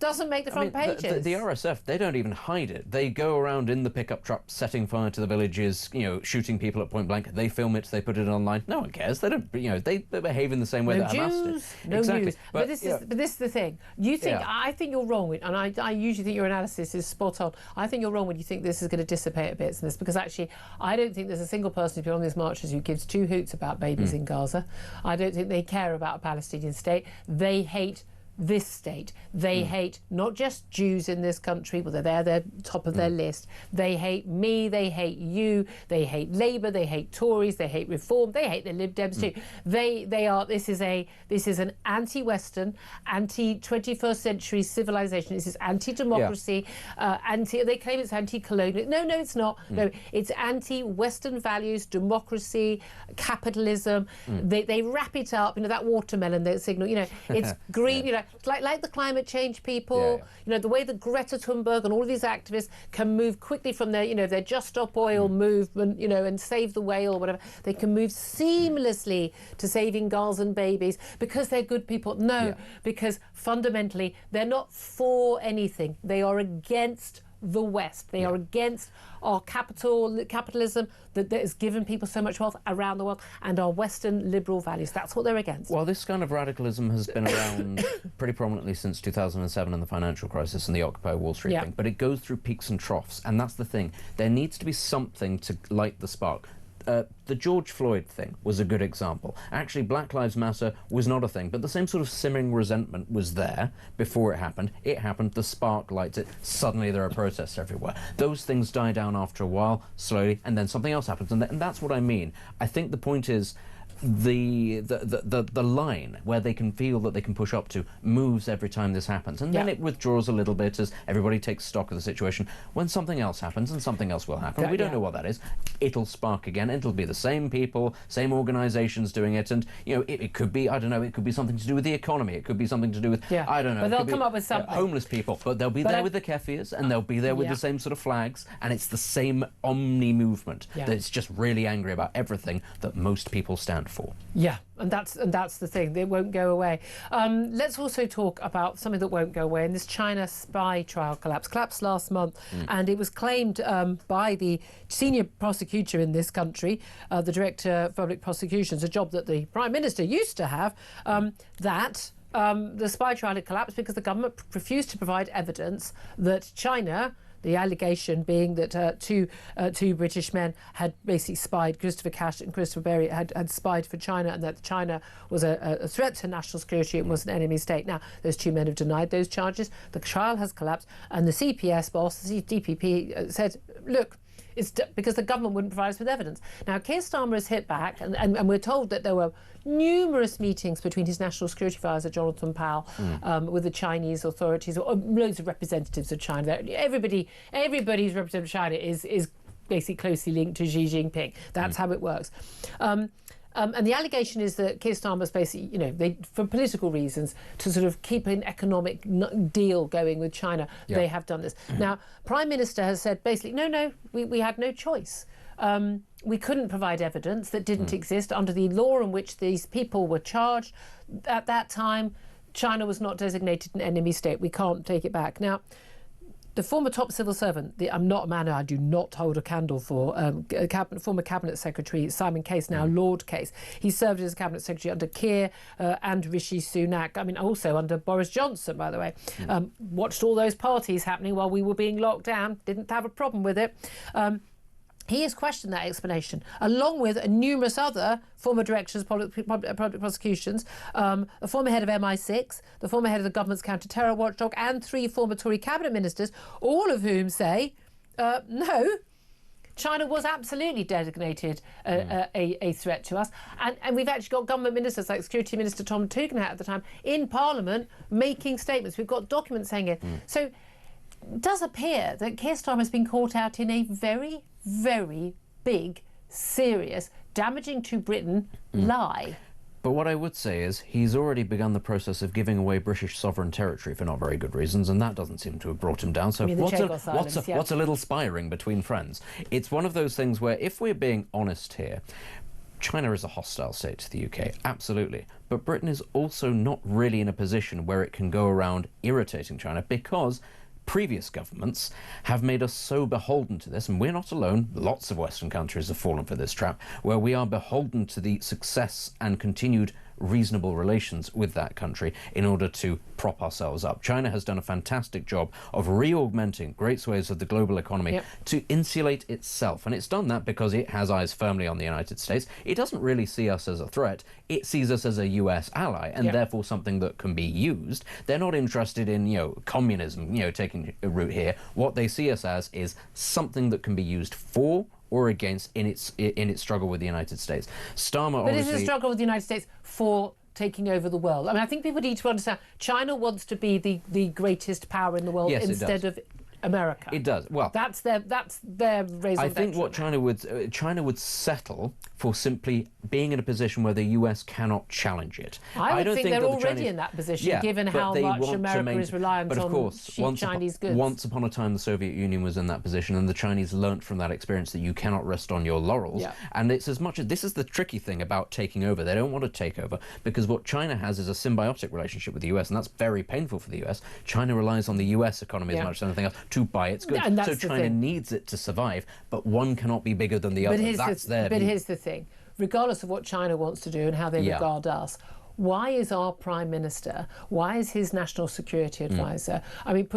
doesn't make the front pages. The RSF, they don't even hide it. They go around in the pickup truck setting fire to the villages, you know, shooting people at point blank. They film it, they put it online. No one cares. They don't, you know, they behave in the same way that Hamas did. No exactly. news. But this is the thing. You think, I think you're wrong, and I usually think your analysis is spot on. I think you're wrong when you think this is going to dissipate a bit, because actually I don't think there's a single person who's been on these marches who gives two hoots about babies in Gaza. I don't think they care about a Palestinian state. They hate this state. They hate not just Jews in this country, but they're top of their list. They hate me, they hate you, they hate Labour, they hate Tories, they hate Reform, they hate the Lib Dems too. This is an anti-Western, anti-21st century civilization. This is anti-democracy, they claim it's anti-colonial. No, it's not. No, it's anti-Western values, democracy, capitalism. They wrap it up, you know, that watermelon, that signal, you know, it's green, you know, like the climate change people, you know, the way that Greta Thunberg and all of these activists can move quickly from their, you know, their Just Stop Oil movement, you know, and save the whale or whatever. They can move seamlessly to saving girls and babies because they're good people. No, because fundamentally they're not for anything. They are against the West. They are against our capitalism that has given people so much wealth around the world, and our Western liberal values. That's what they're against. Well, this kind of radicalism has been around pretty prominently since 2007 and the financial crisis and the Occupy Wall Street thing, but it goes through peaks and troughs, and that's the thing. There needs to be something to light the spark. The George Floyd thing was a good example. Actually, Black Lives Matter was not a thing, but the same sort of simmering resentment was there before it happened. It happened, the spark lights it, suddenly there are protests everywhere. Those things die down after a while, slowly, and then something else happens, and that's what I mean. I think the point is the line where they can feel that they can push up to moves every time this happens, and then it withdraws a little bit as everybody takes stock of the situation. When something else happens, and something else will happen, we don't know what that is, it'll spark again. It'll be the same people, same organisations doing it, and it could be, I don't know, it could be something to do with the economy, it could be something to do with I don't know, but they'll come up with something. Homeless people, but they'll be there with the kefirs, and they'll be there with the same sort of flags, and it's the same omni movement that's just really angry about everything that most people stand for. Yeah, and that's the thing. They won't go away. Let's also talk about something that won't go away. And this China spy trial collapsed last month, and it was claimed by the senior prosecutor in this country, the Director of Public Prosecutions, a job that the Prime Minister used to have, that the spy trial had collapsed because the government refused to provide evidence that China, the allegation being that two British men had basically spied, Christopher Cash and Christopher Berry had spied for China, and that China was a threat to national security and was an enemy state. Now, those two men have denied those charges. The trial has collapsed, and the CPS boss, the DPP, said, look, it's because the government wouldn't provide us with evidence. Now, Keir Starmer has hit back, and we're told that there were numerous meetings between his national security advisor, Jonathan Powell, with the Chinese authorities, or loads of representatives of China. Everybody's representative of China is basically closely linked to Xi Jinping. That's how it works. And the allegation is that Keir Starmer's basically, for political reasons, to sort of keep an economic deal going with China, they have done this. Now, Prime Minister has said basically, no, we had no choice. We couldn't provide evidence that didn't exist under the law in which these people were charged. At that time, China was not designated an enemy state. We can't take it back. Now, the former top civil servant, I'm not a man I do not hold a candle for, former Cabinet Secretary Simon Case, now Lord Case. He served as Cabinet Secretary under Keir and Rishi Sunak. I mean, also under Boris Johnson, by the way. Watched all those parties happening while we were being locked down. Didn't have a problem with it. He has questioned that explanation, along with numerous other former directors of public prosecutions, a former head of MI6, the former head of the government's counter-terror watchdog, and 3 former Tory cabinet ministers, all of whom say, no, China was absolutely designated a threat to us. And we've actually got government ministers like Security Minister Tom Tugendhat at the time in Parliament making statements. We've got documents saying it. So it does appear that Keir Starmer has been caught out in a very, very big, serious, damaging to Britain lie. But what I would say is he's already begun the process of giving away British sovereign territory for not very good reasons, and that doesn't seem to have brought him down. So what's a little spiring between friends? It's one of those things where, if we're being honest here, China is a hostile state to the UK, absolutely. But Britain is also not really in a position where it can go around irritating China, because previous governments have made us so beholden to this, and we're not alone. Lots of Western countries have fallen for this trap, where we are beholden to the success and continued reasonable relations with that country in order to prop ourselves up. China has done a fantastic job of re-augmenting great swathes of the global economy to insulate itself, and it's done that because it has eyes firmly on the United States. It doesn't really see us as a threat. It sees us as a US ally, and therefore something that can be used. They're not interested in, communism, taking a route here. What they see us as is something that can be used for or against in its struggle with the United States. Starmer, but it's a struggle with the United States for taking over the world. I mean, I think people need to understand China wants to be the greatest power in the world instead of America. It does. Well, that's their raison d'etre. I think what China would settle for simply being in a position where the US cannot challenge it. I don't think think they're that the already Chinese, in that position, given how much America is reliant on cheap Chinese goods. Once upon a time, the Soviet Union was in that position, and the Chinese learnt from that experience that you cannot rest on your laurels. Yeah. And it's as much as this is the tricky thing about taking over. They don't want to take over because what China has is a symbiotic relationship with the US, and that's very painful for the US. China relies on the US economy as much as anything else to buy its goods. So China needs it to survive, but one cannot be bigger than the other. But here's the thing. Regardless of what China wants to do and how they regard us, why is our Prime Minister, why is his National Security Advisor, I mean,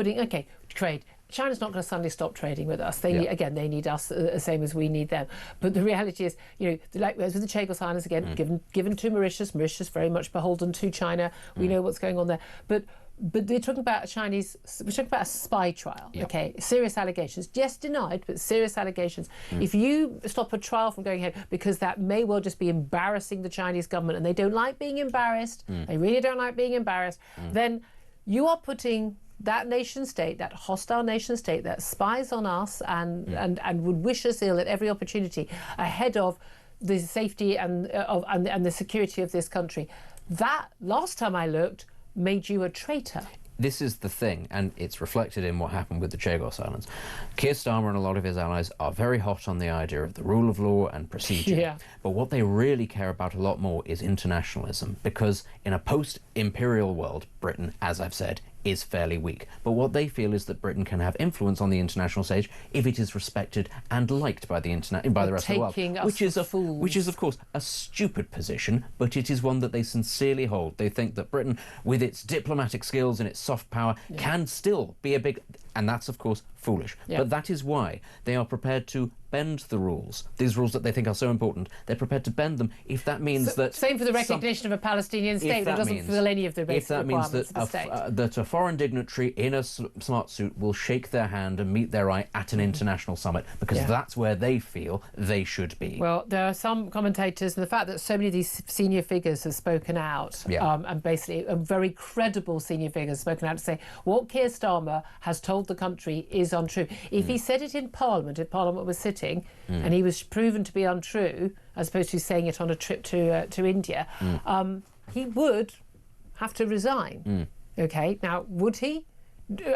trade. China's not going to suddenly stop trading with us. They need us the same as we need them. But the reality is, like as with the Chagos Islands again, given to Mauritius very much beholden to China. We know what's going on there. But they're talking about we're talking about a spy trial, okay? Serious allegations. Yes, denied, but serious allegations. If you stop a trial from going ahead, because that may well just be embarrassing the Chinese government, and they don't like being embarrassed, they really don't like being embarrassed, then you are putting that nation state, that hostile nation state that spies on us and would wish us ill at every opportunity, ahead of the safety and the security of this country. That, last time I looked, made you a traitor. This is the thing, and it's reflected in what happened with the Chagos Islands. Keir Starmer and a lot of his allies are very hot on the idea of the rule of law and procedure. But what they really care about a lot more is internationalism, because in a post-imperial world, Britain, as I've said, is fairly weak. But what they feel is that Britain can have influence on the international stage if it is respected and liked by the rest of the world. Which is, of course, a stupid position, but it is one that they sincerely hold. They think that Britain, with its diplomatic skills and its soft power, can still be a big... And that's, of course, foolish. But that is why they are prepared to bend the rules. These rules that they think are so important, they're prepared to bend them if that means that... Same for the recognition of a Palestinian state that doesn't fulfill any of the basic requirements of the state. That a foreign dignitary in a smart suit will shake their hand and meet their eye at an international summit, because that's where they feel they should be. Well, there are some commentators, and the fact that so many of these senior figures have spoken out, and basically very credible senior figures spoken out to say what Keir Starmer has told the country is untrue. If he said it in Parliament, if Parliament was sitting, and he was proven to be untrue, as opposed to saying it on a trip to India, he would have to resign. Okay, now would he?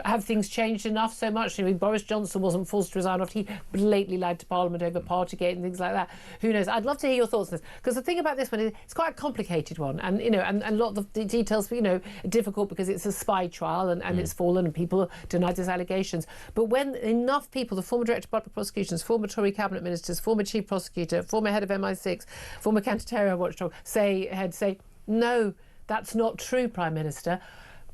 Have things changed enough so much? I mean, Boris Johnson wasn't forced to resign after he blatantly lied to Parliament over Partygate and things like that. Who knows? I'd love to hear your thoughts on this, because the thing about this one is it's quite a complicated one, and and a lot of the details are difficult because it's a spy trial and it's fallen and people denied these allegations. But when enough people, the former Director of Public Prosecutions, former Tory cabinet ministers, former Chief Prosecutor, former head of MI6, former counter-terror watchdog say, no, that's not true, Prime Minister,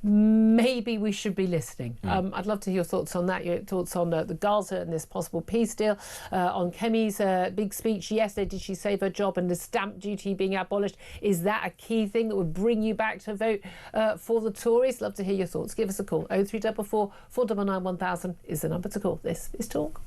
maybe we should be listening. I'd love to hear your thoughts on that, your thoughts on the Gaza and this possible peace deal, on Kemi's big speech yesterday. Did she save her job and the stamp duty being abolished? Is that a key thing that would bring you back to vote for the Tories? Love to hear your thoughts. Give us a call. 0344 499 1000 is the number to call. This is Talk.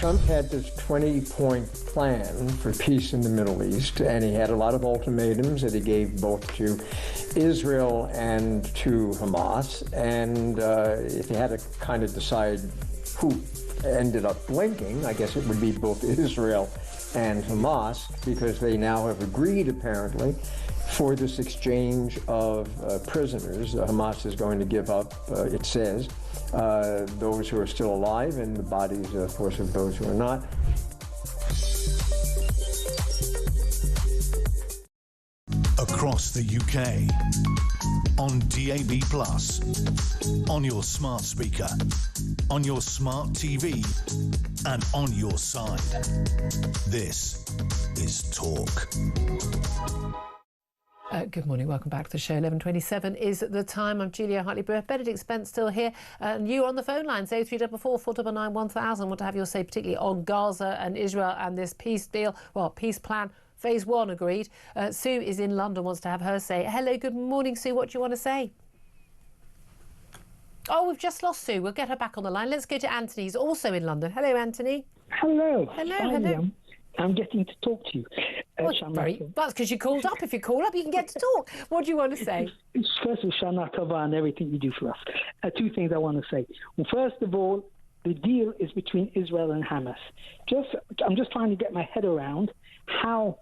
Trump had this 20-point plan for peace in the Middle East, and he had a lot of ultimatums that he gave both to Israel and to Hamas. And if he had to kind of decide who ended up blinking, I guess it would be both Israel and Hamas, because they now have agreed, apparently, for this exchange of prisoners. Hamas is going to give up, it says, those who are still alive and the bodies, of course, of those who are not. Across the UK, on DAB+, on your smart speaker, on your smart TV, and on your side. This is Talk. Good morning, welcome back to the show. 11:27 is the time. I'm Julia Hartley-Brewer. Benedict Spence still here. And you on the phone lines, 0344 499 1000. Want to have your say particularly on Gaza and Israel and this peace deal, well, peace plan. Phase 1 agreed. Sue is in London, wants to have her say. Hello, good morning, Sue. What do you want to say? Oh, we've just lost Sue. We'll get her back on the line. Let's go to Anthony. He's also in London. Hello, Anthony. Hello. Hello, Finally, hello. I'm getting to talk to you. That's because you called up. If you call up, you can get to talk. What do you want to say? First of all, Shana Tova and everything you do for us. Two things I want to say. Well, first of all, the deal is between Israel and Hamas. I'm just trying to get my head around how,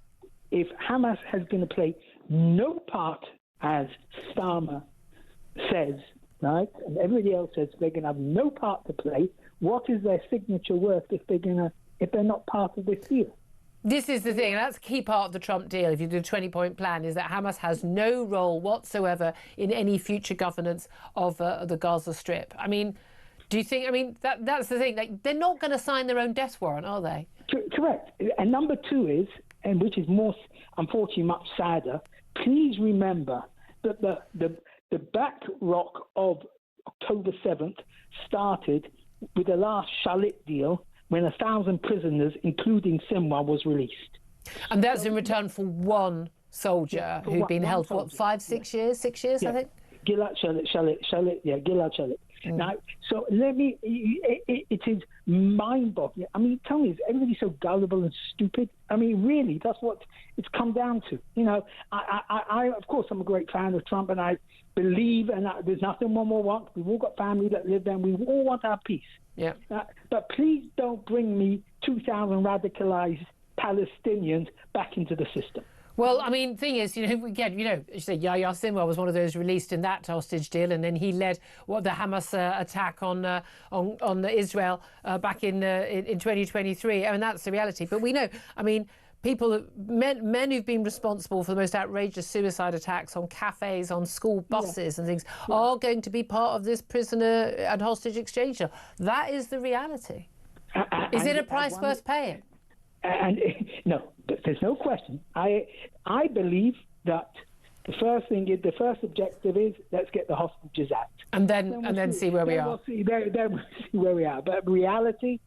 if Hamas has going to play no part, as Starmer says, right, and everybody else says they're going to have no part to play, what is their signature worth if they're not part of this deal? This is the thing, and that's a key part of the Trump deal, if you do a 20-point plan, is that Hamas has no role whatsoever in any future governance of the Gaza Strip. I mean, do you think, that's the thing, like, they're not going to sign their own death warrant, are they? Correct. And number two is, and which is more, unfortunately, much sadder, please remember that the back rock of October 7th started with the last Shalit deal, when 1,000 prisoners, including Sinwar, was released. And that's in return for one soldier who'd been held, what, 6 years, I think? Gilad Shalit. Now, so it is mind-boggling. I mean, tell me, is everybody so gullible and stupid? I mean, really, that's what it's come down to. You know, I of course, I'm a great fan of Trump, and I believe, and there's nothing one more want. We've all got family that live there, and we all want our peace. Yeah. But please don't bring me 2,000 radicalized Palestinians back into the system. Well, I mean, thing is, again, you say Yahya Sinwar was one of those released in that hostage deal, and then he led the Hamas attack on Israel back in 2023. I mean, that's the reality. But we know, I mean, men who've been responsible for the most outrageous suicide attacks on cafes, on school buses and things, are going to be part of this prisoner and hostage exchange deal. That is the reality. Is it a price worth paying? And no, there's no question. I believe that the first objective is let's get the hostages out, and then see where we are. Then we'll see where we are. But reality,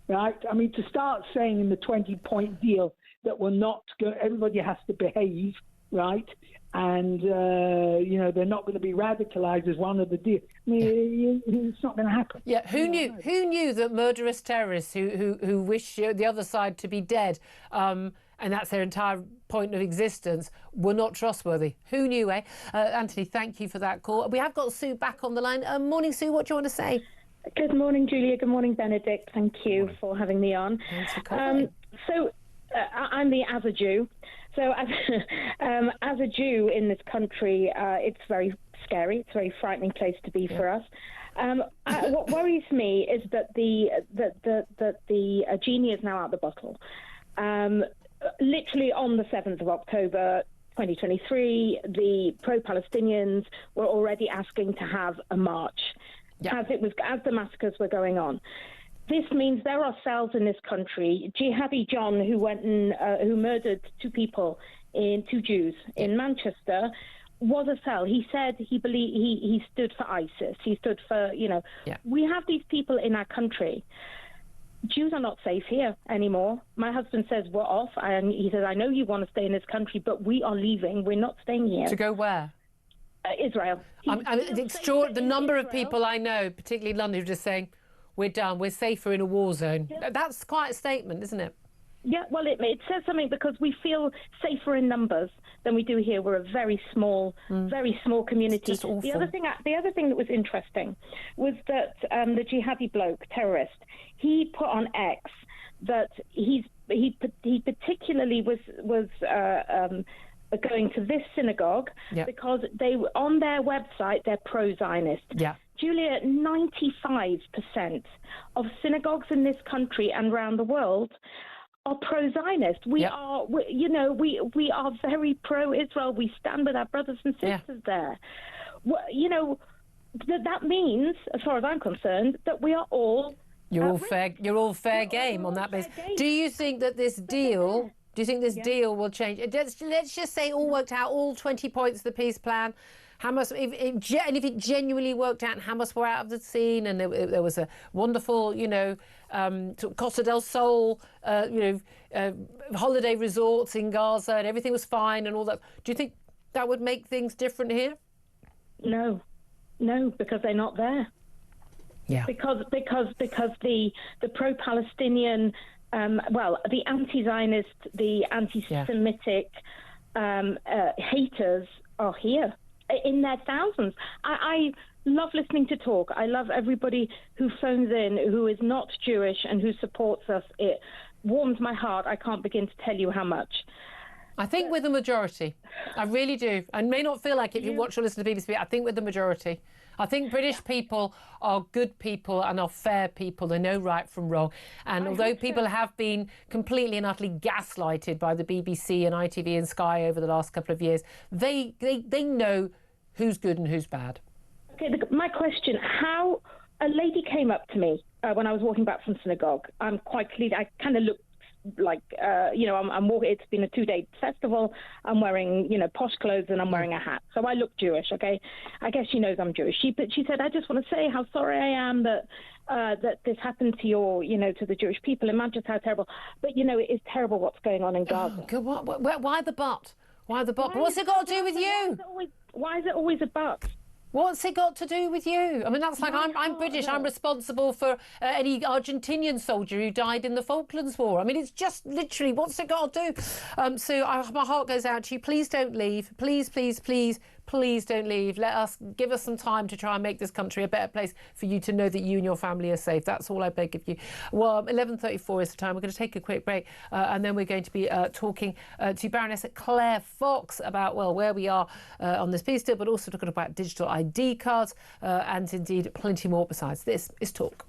right? I mean, to start saying in the 20-point deal that we're not going, everybody has to behave, right? And they're not going to be radicalized as one of the deal. I mean, it's not going to happen. Yeah, who knew that murderous terrorists who wish the other side to be dead, and that's their entire point of existence, were not trustworthy? Who knew, eh? Anthony, thank you for that call. We have got Sue back on the line. Morning, Sue. What do you want to say? Good morning, Julia. Good morning, Benedict. Thank you for having me on. Thanks for calling. I'm as a Jew. So as a Jew in this country, it's very scary. It's a very frightening place to be for us. What worries me is that the genie is now out the bottle. Literally on the 7th of October 2023, the pro-Palestinians were already asking to have a march as the massacres were going on. This means there are cells in this country. Jihadi John, who went and who murdered two Jews in Manchester, was a cell. He said he stood for ISIS. He stood for, We have these people in our country. Jews are not safe here anymore. My husband says we're off, and he says, I know you want to stay in this country, but we are leaving. We're not staying here. To go where? Israel. The number of people I know, particularly in London, who are just saying, we're done, we're safer in a war zone. Yeah. That's quite a statement, isn't it? Yeah, well, it says something because we feel safer in numbers than we do here. We're a very small community. It's just awful. The other thing that was interesting was that the jihadi bloke, terrorist, he put on X that he particularly was going to this synagogue because they on their website they're pro-Zionist. Yeah. Julia, 95% of synagogues in this country and around the world are pro-Zionist. We are very pro-Israel. We stand with our brothers and sisters there. Well, that means, as far as I'm concerned, that we are all You're all fair game on that basis. Do you think that this deal? Do you think this deal will change? Let's just say it all worked out, all 20 points of the peace plan. Hamas, if it genuinely worked out, and Hamas were out of the scene, and there was a wonderful, Costa del Sol, holiday resorts in Gaza, and everything was fine, and all that. Do you think that would make things different here? No, because they're not there. Yeah. Because the pro-Palestinian, the anti-Zionist, the anti-Semitic haters are here in their thousands. I love listening to talk. I love everybody who phones in who is not Jewish and who supports us. It warms my heart. I can't begin to tell you how much. I think we're the majority. I really do. I may not feel like it if you watch or listen to BBC. I think we're the majority. I think British people are good people and are fair people. They know right from wrong. And although people have been completely and utterly gaslighted by the BBC and ITV and Sky over the last couple of years, they know who's good and who's bad. Okay, my question, how a lady came up to me when I was walking back from synagogue. I'm quite clean. I kind of looked like, I'm walking. It's been a 2-day festival. I'm wearing, posh clothes and I'm wearing a hat. So I look Jewish, okay? I guess she knows I'm Jewish. But she said, I just want to say how sorry I am that this happened to to the Jewish people. Imagine how terrible. But, it is terrible what's going on in Gaza. Oh, God, why the but? Why the but? What's it got to do with you? Why is it always a but? What's it got to do with you? I mean, that's like I'm British. I'm responsible for any Argentinian soldier who died in the Falklands War. I mean, it's just literally, what's it got to do? My heart goes out to you. Please don't leave. Please, please, please, please don't leave. Give us some time to try and make this country a better place for you to know that you and your family are safe. That's all I beg of you. Well, 11:34 is the time. We're going to take a quick break and then we're going to be talking to Baroness Claire Fox about, where we are on this peace deal, but also talking about digital ID cards and indeed plenty more besides. This is Talk.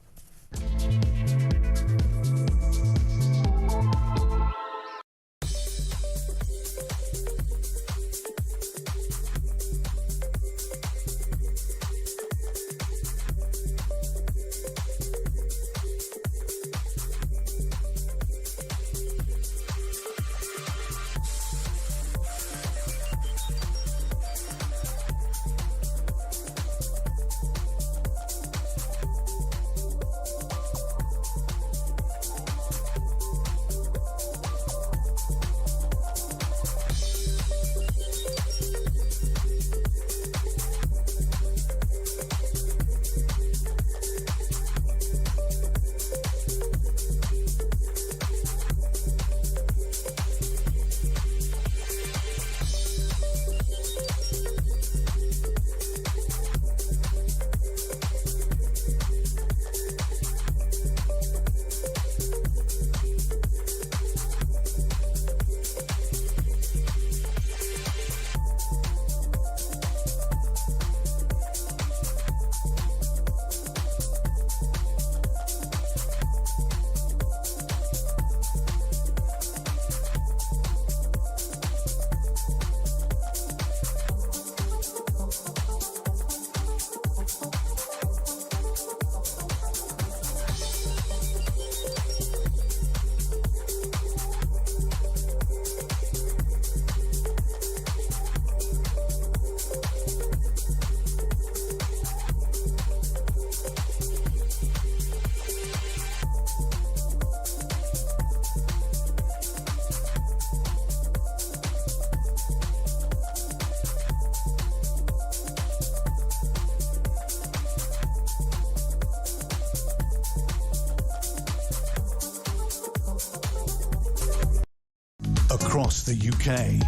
across the UK,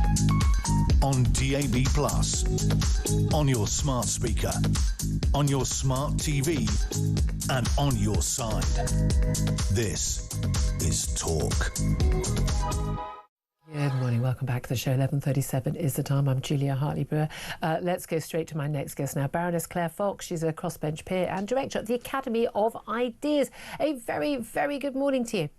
on DAB+, on your smart speaker, on your smart TV, and on your side. This is Talk. Good morning, welcome back to the show. 11:37 is the time. I'm Julia Hartley-Brewer. Let's go straight to my next guest now, Baroness Claire Fox. She's a crossbench peer and director at the Academy of Ideas. A very, very good morning to you.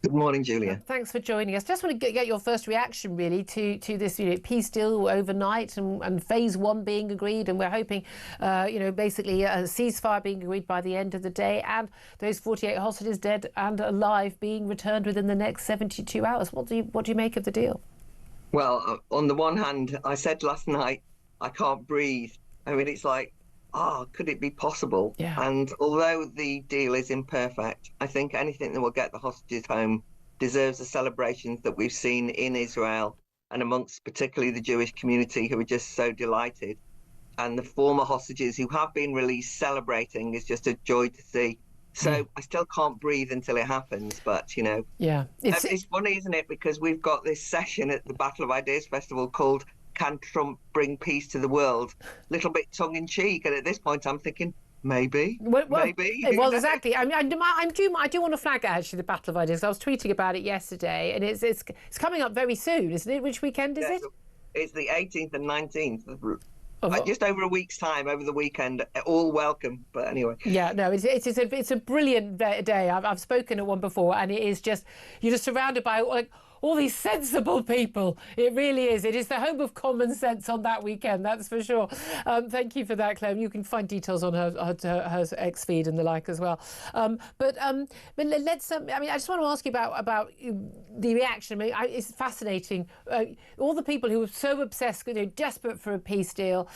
Good morning, Julia. Thanks for joining us. Just want to get your first reaction, really, to this peace deal overnight and phase one being agreed, and we're hoping, basically a ceasefire being agreed by the end of the day, and those 48 hostages dead and alive being returned within the next 72 hours. What do you make of the deal? Well, on the one hand, I said last night, I can't breathe. I mean, it's like, could it be possible? Yeah. And although the deal is imperfect, I think anything that will get the hostages home deserves the celebrations that we've seen in Israel and amongst particularly the Jewish community, who are just so delighted. And the former hostages who have been released celebrating is just a joy to see. So I still can't breathe until it happens, but it's funny, isn't it? Because we've got this session at the Battle of Ideas Festival called "Can Trump Bring Peace to the World?" Little bit tongue-in-cheek, and at this point I'm thinking, maybe, maybe. Well, exactly. I mean, I do want to flag actually the Battle of Ideas. I was tweeting about it yesterday, and it's coming up very soon, isn't it? Which weekend is it? It's the 18th and 19th. Just over a week's time, over the weekend. All welcome, but anyway. Yeah, no, it's a brilliant day. I've spoken at one before, and it is just, you're just surrounded by all these sensible people. It really is. It is the home of common sense on that weekend, that's for sure. Thank you for that, Claire. You can find details on her X feed and the like as well. But let's. I just want to ask you about the reaction. I mean, it's fascinating. All the people who are so obsessed, desperate for a peace deal,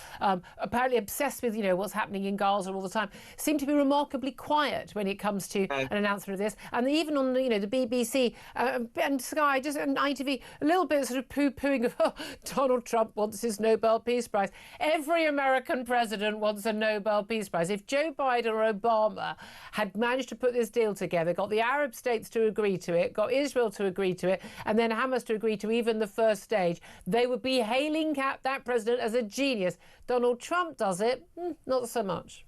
apparently obsessed with what's happening in Gaza all the time, seem to be remarkably quiet when it comes to an announcement of this. And even on the BBC and Sky, and ITV, a little bit sort of poo-pooing of, Donald Trump wants his Nobel Peace Prize. Every American president wants a Nobel Peace Prize. If Joe Biden or Obama had managed to put this deal together, got the Arab states to agree to it, got Israel to agree to it, and then Hamas to agree to even the first stage, they would be hailing that president as a genius. Donald Trump does it, not so much.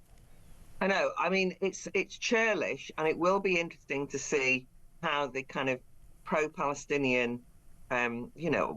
I know. I mean, it's churlish, and it will be interesting to see how the kind of pro-Palestinian,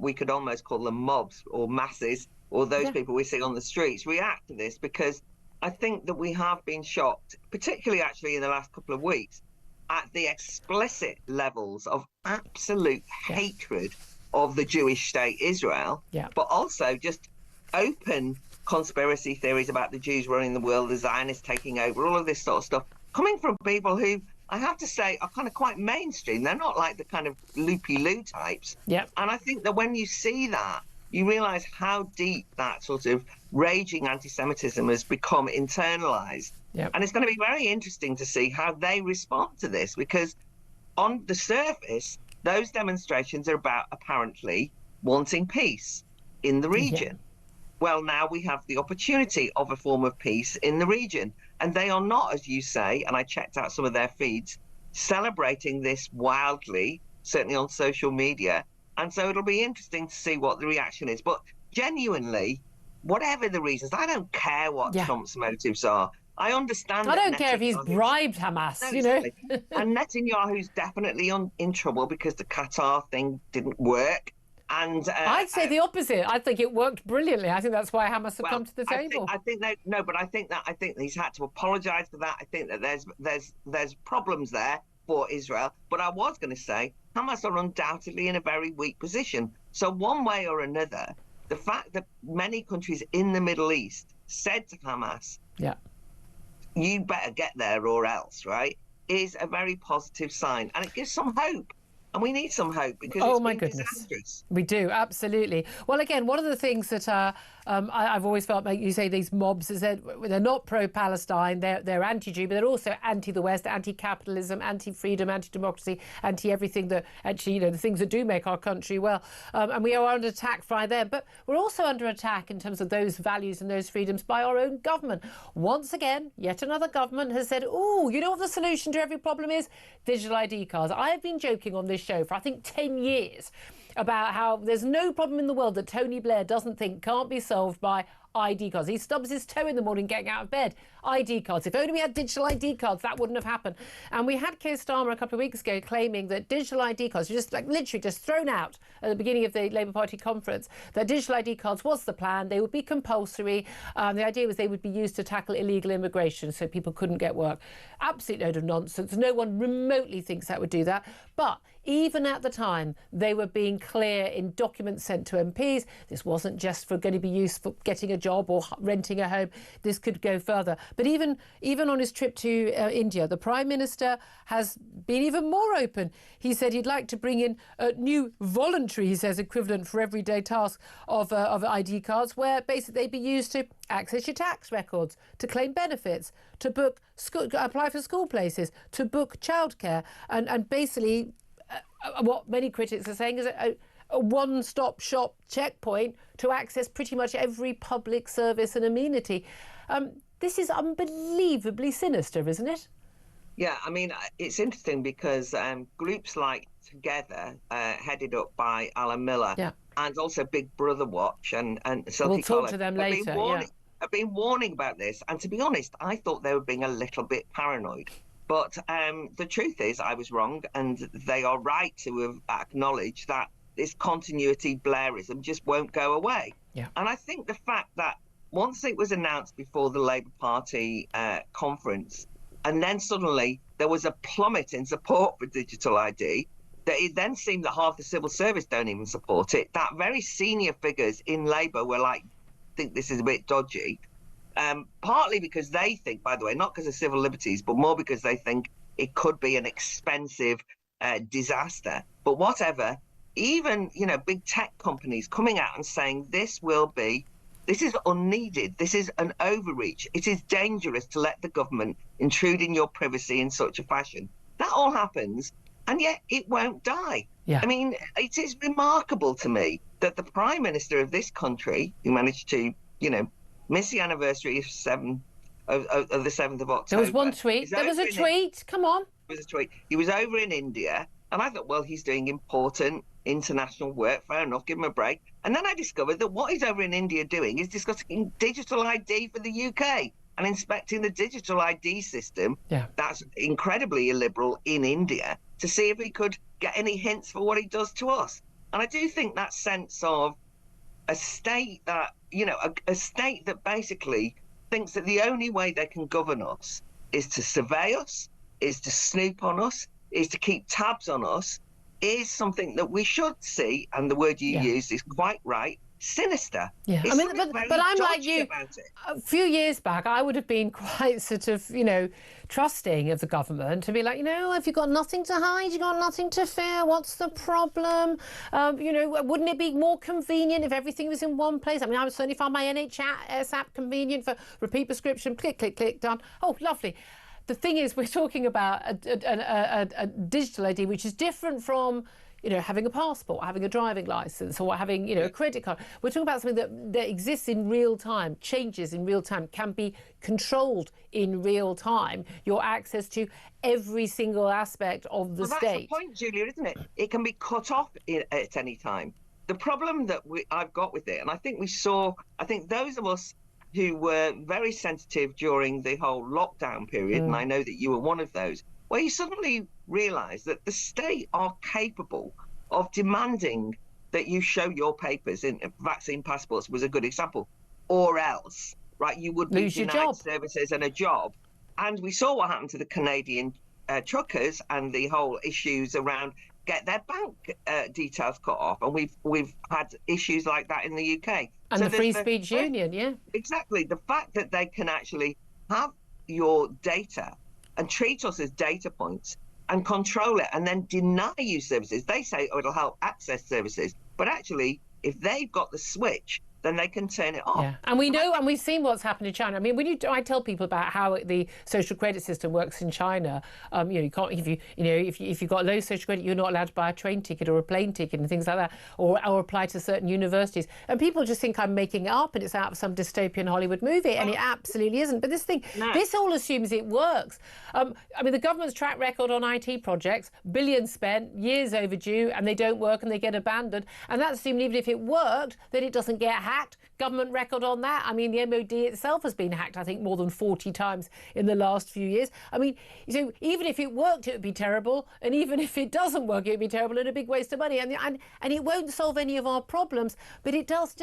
we could almost call them mobs or masses, or those people we see on the streets react to this, because I think that we have been shocked, particularly actually in the last couple of weeks, at the explicit levels of absolute hatred of the Jewish state Israel, but also just open conspiracy theories about the Jews running the world, the Zionists taking over, all of this sort of stuff, coming from people who, I have to say, are kind of quite mainstream. They're not like the kind of loopy-loo types. Yep. And I think that when you see that, you realise how deep that sort of raging anti-Semitism has become internalised. Yep. And it's going to be very interesting to see how they respond to this, because on the surface, those demonstrations are about apparently wanting peace in the region. Well, now we have the opportunity of a form of peace in the region. And they are not, as you say, and I checked out some of their feeds, celebrating this wildly, certainly on social media. And so it'll be interesting to see what the reaction is. But genuinely, whatever the reasons, I don't care what Trump's motives are. I understand. I don't care if he's bribed Hamas, And Netanyahu's definitely in trouble because the Qatar thing didn't work. And I'd say the opposite. I think it worked brilliantly. I think that's why Hamas have come to the table. I think he's had to apologise for that. I think that there's problems there for Israel. But I was going to say Hamas are undoubtedly in a very weak position. So one way or another, the fact that many countries in the Middle East said to Hamas, you better get there or else, right, is a very positive sign. And it gives some hope. And we need some hope because it's been disastrous. We do, absolutely. Well, again, one of the things that I've always felt, like you say, these mobs, is that they're not pro-Palestine, they're anti-Jew, but they're also anti-the West, anti-capitalism, anti-freedom, anti-democracy, anti-everything that actually, the things that do make our country well. And we are under attack by them. But we're also under attack in terms of those values and those freedoms by our own government. Once again, yet another government has said, you know what the solution to every problem is? Digital ID cards. I have been joking on this show for, I think, 10 years about how there's no problem in the world that Tony Blair doesn't think can't be solved by ID cards. He stubs his toe in the morning getting out of bed. ID cards. If only we had digital ID cards, that wouldn't have happened. And we had Keir Starmer a couple of weeks ago claiming that digital ID cards were just like literally just thrown out at the beginning of the Labour Party conference, that digital ID cards was the plan. They would be compulsory. The idea was they would be used to tackle illegal immigration so people couldn't get work. Absolute load of nonsense. No one remotely thinks that would do that. But even at the time, they were being clear in documents sent to MPs. This wasn't just for going to be used for getting a job or renting a home. This could go further. But even on his trip to India, the Prime Minister has been even more open. He said he'd like to bring in a new voluntary, he says, equivalent for everyday tasks of ID cards, where basically they'd be used to access your tax records, to claim benefits, to book apply for school places, to book childcare, and basically what many critics are saying is a one-stop shop checkpoint to access pretty much every public service and amenity. This is unbelievably sinister, isn't it? Yeah, I mean, it's interesting because groups like Together, headed up by Alan Miller, and also Big Brother Watch and Silky We'll talk to them later. I've been warning about this, and to be honest, I thought they were being a little bit paranoid. But the truth is, I was wrong, and they are right to have acknowledged that this continuity Blairism just won't go away. Yeah. And I think the fact that once it was announced before the Labour Party conference, and then suddenly there was a plummet in support for digital ID, that it then seemed that half the civil service don't even support it, that very senior figures in Labour were like, think this is a bit dodgy. Partly because they think, by the way, not because of civil liberties, but more because they think it could be an expensive disaster. But whatever, even, big tech companies coming out and saying this is unneeded. This is an overreach. It is dangerous to let the government intrude in your privacy in such a fashion. That all happens, and yet it won't die. Yeah. I mean, it is remarkable to me that the Prime Minister of this country, who managed to, miss the anniversary of the 7th of October. There was one tweet. There was a tweet. Come on. There was a tweet. He was over in India, and I thought, well, he's doing important international work. Fair enough. Give him a break. And then I discovered that what he's over in India doing is discussing digital ID for the UK and inspecting the digital ID system. Yeah. That's incredibly illiberal in India, to see if he could get any hints for what he does to us. And I do think that sense of a state that, a state that basically thinks that the only way they can govern us is to survey us, is to snoop on us, is to keep tabs on us, is something that we should see, and the word you used is quite right, sinister. Yeah, It's I mean, something but very I'm like dodgy you. about it. A few years back, I would have been quite sort of, trusting of the government to be like, if you've got nothing to hide, you've got nothing to fear, what's the problem? Wouldn't it be more convenient if everything was in one place? I mean, I would certainly find my NHS app convenient for repeat prescription, click, click, click, done. Oh, lovely. The thing is, we're talking about a digital ID, which is different from, having a passport, having a driving license, or having, a credit card. We're talking about something that exists in real time, changes in real time, can be controlled in real time. Your access to every single aspect of the state. That's the point, Julia, isn't it? It can be cut off at any time. The problem that I've got with it, and I think those of us who were very sensitive during the whole lockdown period, and I know that you were one of those, where you suddenly realise that the state are capable of demanding that you show your papers. In vaccine passports was a good example, or else, right, you would be denied services and a job. And we saw what happened to the Canadian truckers and the whole issues around get their bank details cut off, and we've had issues like that in the UK. And so the Free Speech Union, yeah. Exactly. The fact that they can actually have your data and treat us as data points and control it and then deny you services. They say, it'll help access services. But actually, if they've got the switch then they can turn it off. Yeah, and we know, and we've seen what's happened in China. I mean, I tell people about how the social credit system works in China. You can't, if you've got low social credit, you're not allowed to buy a train ticket or a plane ticket and things like that, or apply to certain universities. And people just think I'm making it up and it's out of some dystopian Hollywood movie, and it absolutely isn't. But this all assumes it works. I mean, the government's track record on IT projects, billions spent, years overdue, and they don't work and they get abandoned. And that's assuming even if it worked, that it doesn't get hacked. Government record on that. I mean, the MOD itself has been hacked, I think, more than 40 times in the last few years. I mean, so even if it worked, it would be terrible. And even if it doesn't work, it would be terrible and a big waste of money. And it won't solve any of our problems. But it does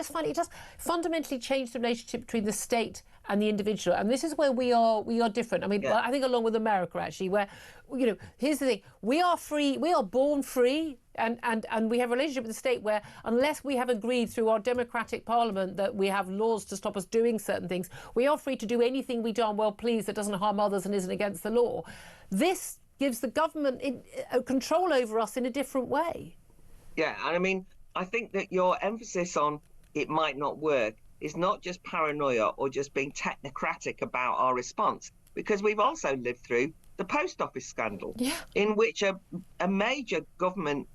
fundamentally change the relationship between the state and the individual. And this is where we are different. I mean, I think along with America, actually, where, here's the thing. We are free. We are born free. And we have a relationship with the state where unless we have agreed through our democratic parliament that we have laws to stop us doing certain things, we are free to do anything we darn well please that doesn't harm others and isn't against the law. This gives the government control over us in a different way. Yeah, and I mean, I think that your emphasis on it might not work is not just paranoia or just being technocratic about our response, because we've also lived through the post office scandal, in which a major government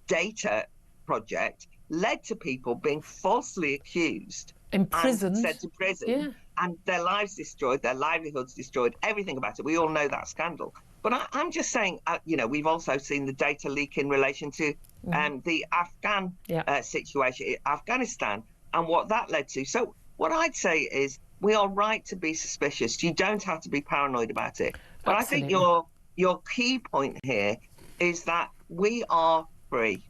data project led to people being falsely accused, imprisoned, and sent to prison, and their lives destroyed, their livelihoods destroyed, everything about it. We all know that scandal. But I'm just saying, we've also seen the data leak in relation to the Afghan situation, Afghanistan, and what that led to. So what I'd say is we are right to be suspicious. You don't have to be paranoid about it. But absolutely. I think your key point here is that we are free.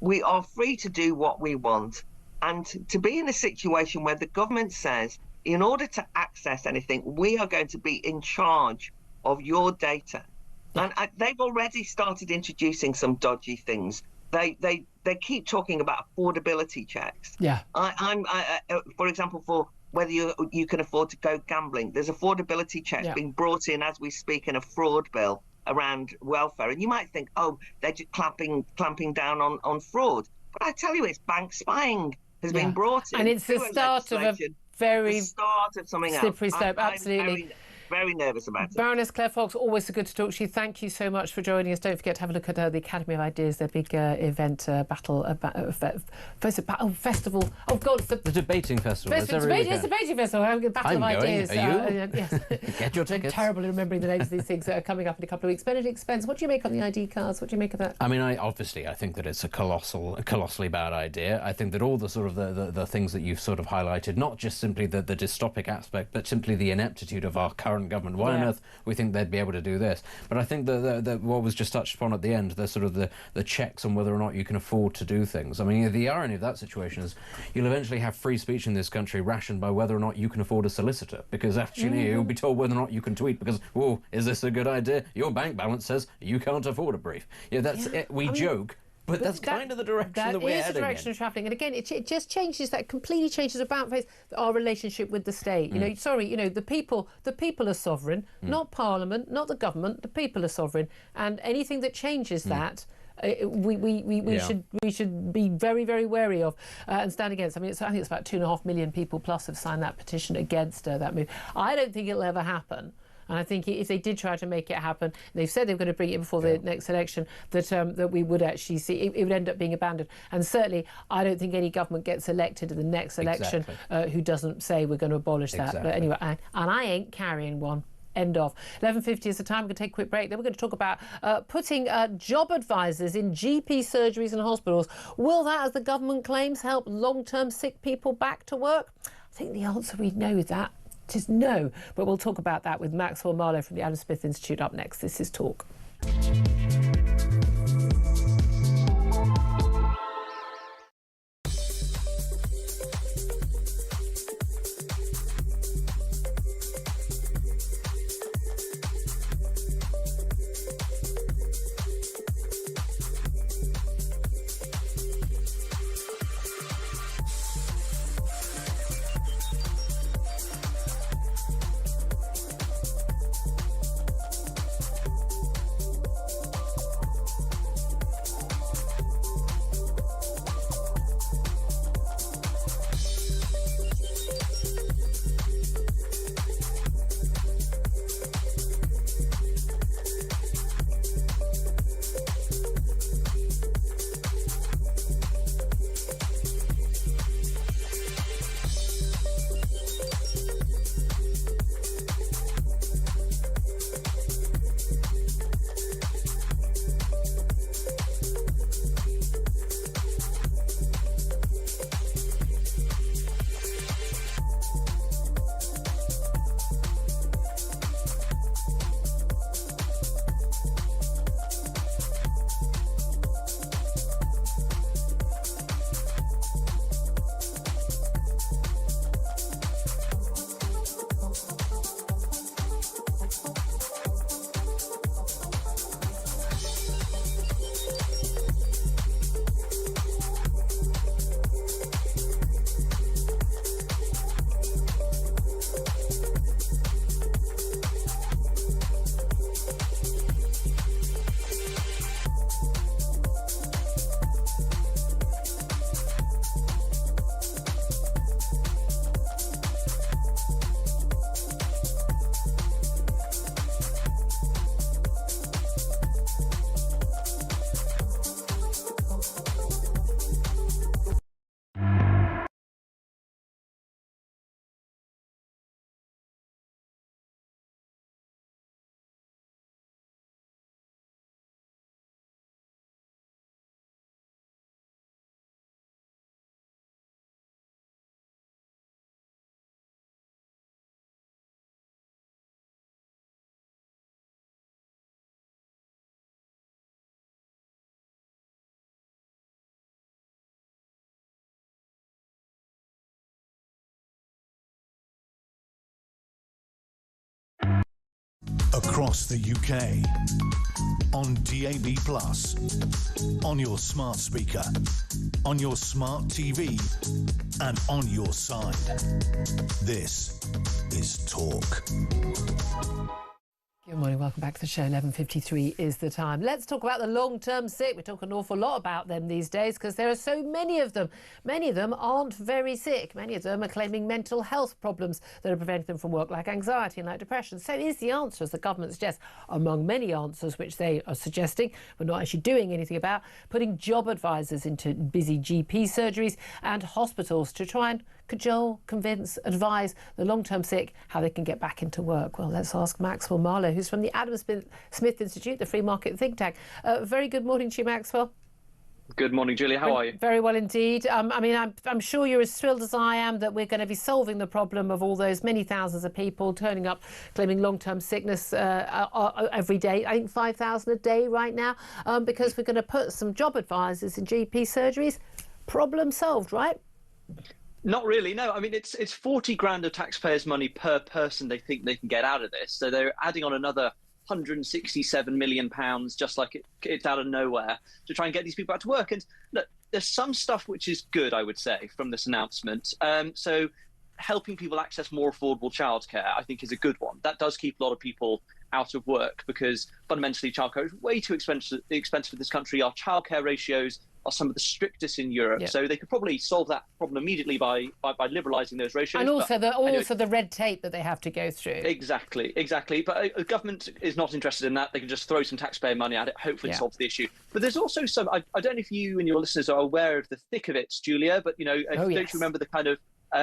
We are free to do what we want. And to be in a situation where the government says, in order to access anything, we are going to be in charge of your data. And they've already started introducing some dodgy things. They keep talking about affordability checks. Yeah. For example, for whether you can afford to go gambling, there's affordability checks being brought in as we speak in a fraud bill around welfare. And you might think, oh, they're just clamping down on fraud. But I tell you, it's bank spying has been brought in. And it's the start of a very something slippery else. slope, absolutely. Very nervous about it. Baroness Claire Fox, always so good to talk to you. Thank you so much for joining us. Don't forget to have a look at the Academy of Ideas, their big event, festival. Oh, God, it's the debating festival. It's the debating festival. Battle of Ideas. Are you? Yes. Get your tickets. I'm terrible at remembering the names of these things that are coming up in a couple of weeks. Benedict Spence, what do you make on the ID cards? What do you make of that? I mean, I think that it's a colossally bad idea. I think that all the sort of the things that you've sort of highlighted, not just simply the dystopic aspect, but simply the ineptitude of our current government. Why on earth we think they'd be able to do this? But I think that what was just touched upon at the end, the sort of the checks on whether or not you can afford to do things. I mean, the irony of that situation is you'll eventually have free speech in this country rationed by whether or not you can afford a solicitor, because actually you'll be told whether or not you can tweet because, oh, is this a good idea? Your bank balance says you can't afford a brief. That's it. We joke. But that's kind of the direction that we're heading in. That is the direction of travelling. And again, it just changes, that completely changes about our relationship with the state. The people are sovereign, not Parliament, not the government. The people are sovereign. And anything that changes that, we should be very, very wary of and stand against. I mean, I think it's about 2.5 million people plus have signed that petition against that move. I don't think it'll ever happen. And I think if they did try to make it happen, they've said they're going to bring it before the next election, that we would actually see it would end up being abandoned. And certainly, I don't think any government gets elected in the next election who doesn't say we're going to abolish that. But anyway, and I ain't carrying one. End of. 11:50 is the time. We're going to take a quick break. Then we're going to talk about putting job advisors in GP surgeries and hospitals. Will that, as the government claims, help long-term sick people back to work? I think the answer we know is that. It is no, but we'll talk about that with Maxwell Marlowe from the Adam Smith Institute up next. This is Talk. across the UK, on DAB+, on your smart speaker, on your smart TV, and on your side. This is Talk. Good morning, welcome back to the show. 11:53 is the time. Let's talk about the long-term sick. We talk an awful lot about them these days because there are so many of them. Many of them aren't very sick. Many of them are claiming mental health problems that are preventing them from work, like anxiety and like depression. So is the answer, as the government suggests, among many answers which they are suggesting, but not actually doing anything about, putting job advisors into busy GP surgeries and hospitals to try and cajole, convince, advise the long-term sick how they can get back into work. Well, let's ask Maxwell Marlowe, who's from the Adam Smith Institute, the free market think tank. Very good morning to you, Maxwell. Good morning, Julia. How are you? Very well indeed. I'm sure you're as thrilled as I am that we're going to be solving the problem of all those many thousands of people turning up claiming long-term sickness every day. I think 5,000 a day right now, because we're going to put some job advisors in GP surgeries. Problem solved, right? Not really, no. I mean, it's 40 grand of taxpayers' money per person they think they can get out of this. So they're adding on another £167 million, just like it's out of nowhere, to try and get these people back to work. And look, there's some stuff which is good, I would say, from this announcement. So helping people access more affordable childcare, I think, is a good one. That does keep a lot of people out of work because fundamentally childcare is way too expensive in this country. Our childcare ratios are some of the strictest in Europe. Yep. So they could probably solve that problem immediately by liberalising those ratios. And also the red tape that they have to go through. Exactly. But the government is not interested in that. They can just throw some taxpayer money at it, hopefully solve the issue. But there's also some, I don't know if you and your listeners are aware of the thick of it, Julia, but don't you remember the kind of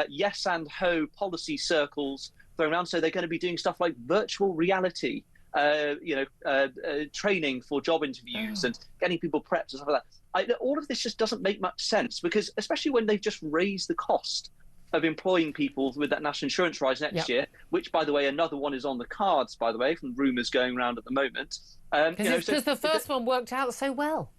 yes and ho policy circles thrown around? So they're going to be doing stuff like virtual reality, training for job interviews and getting people prepped and stuff like that. All of this just doesn't make much sense because, especially when they've just raised the cost of employing people with that national insurance rise next year, which, by the way, another one is on the cards, by the way, from rumours going around at the moment. Because the first one worked out so well.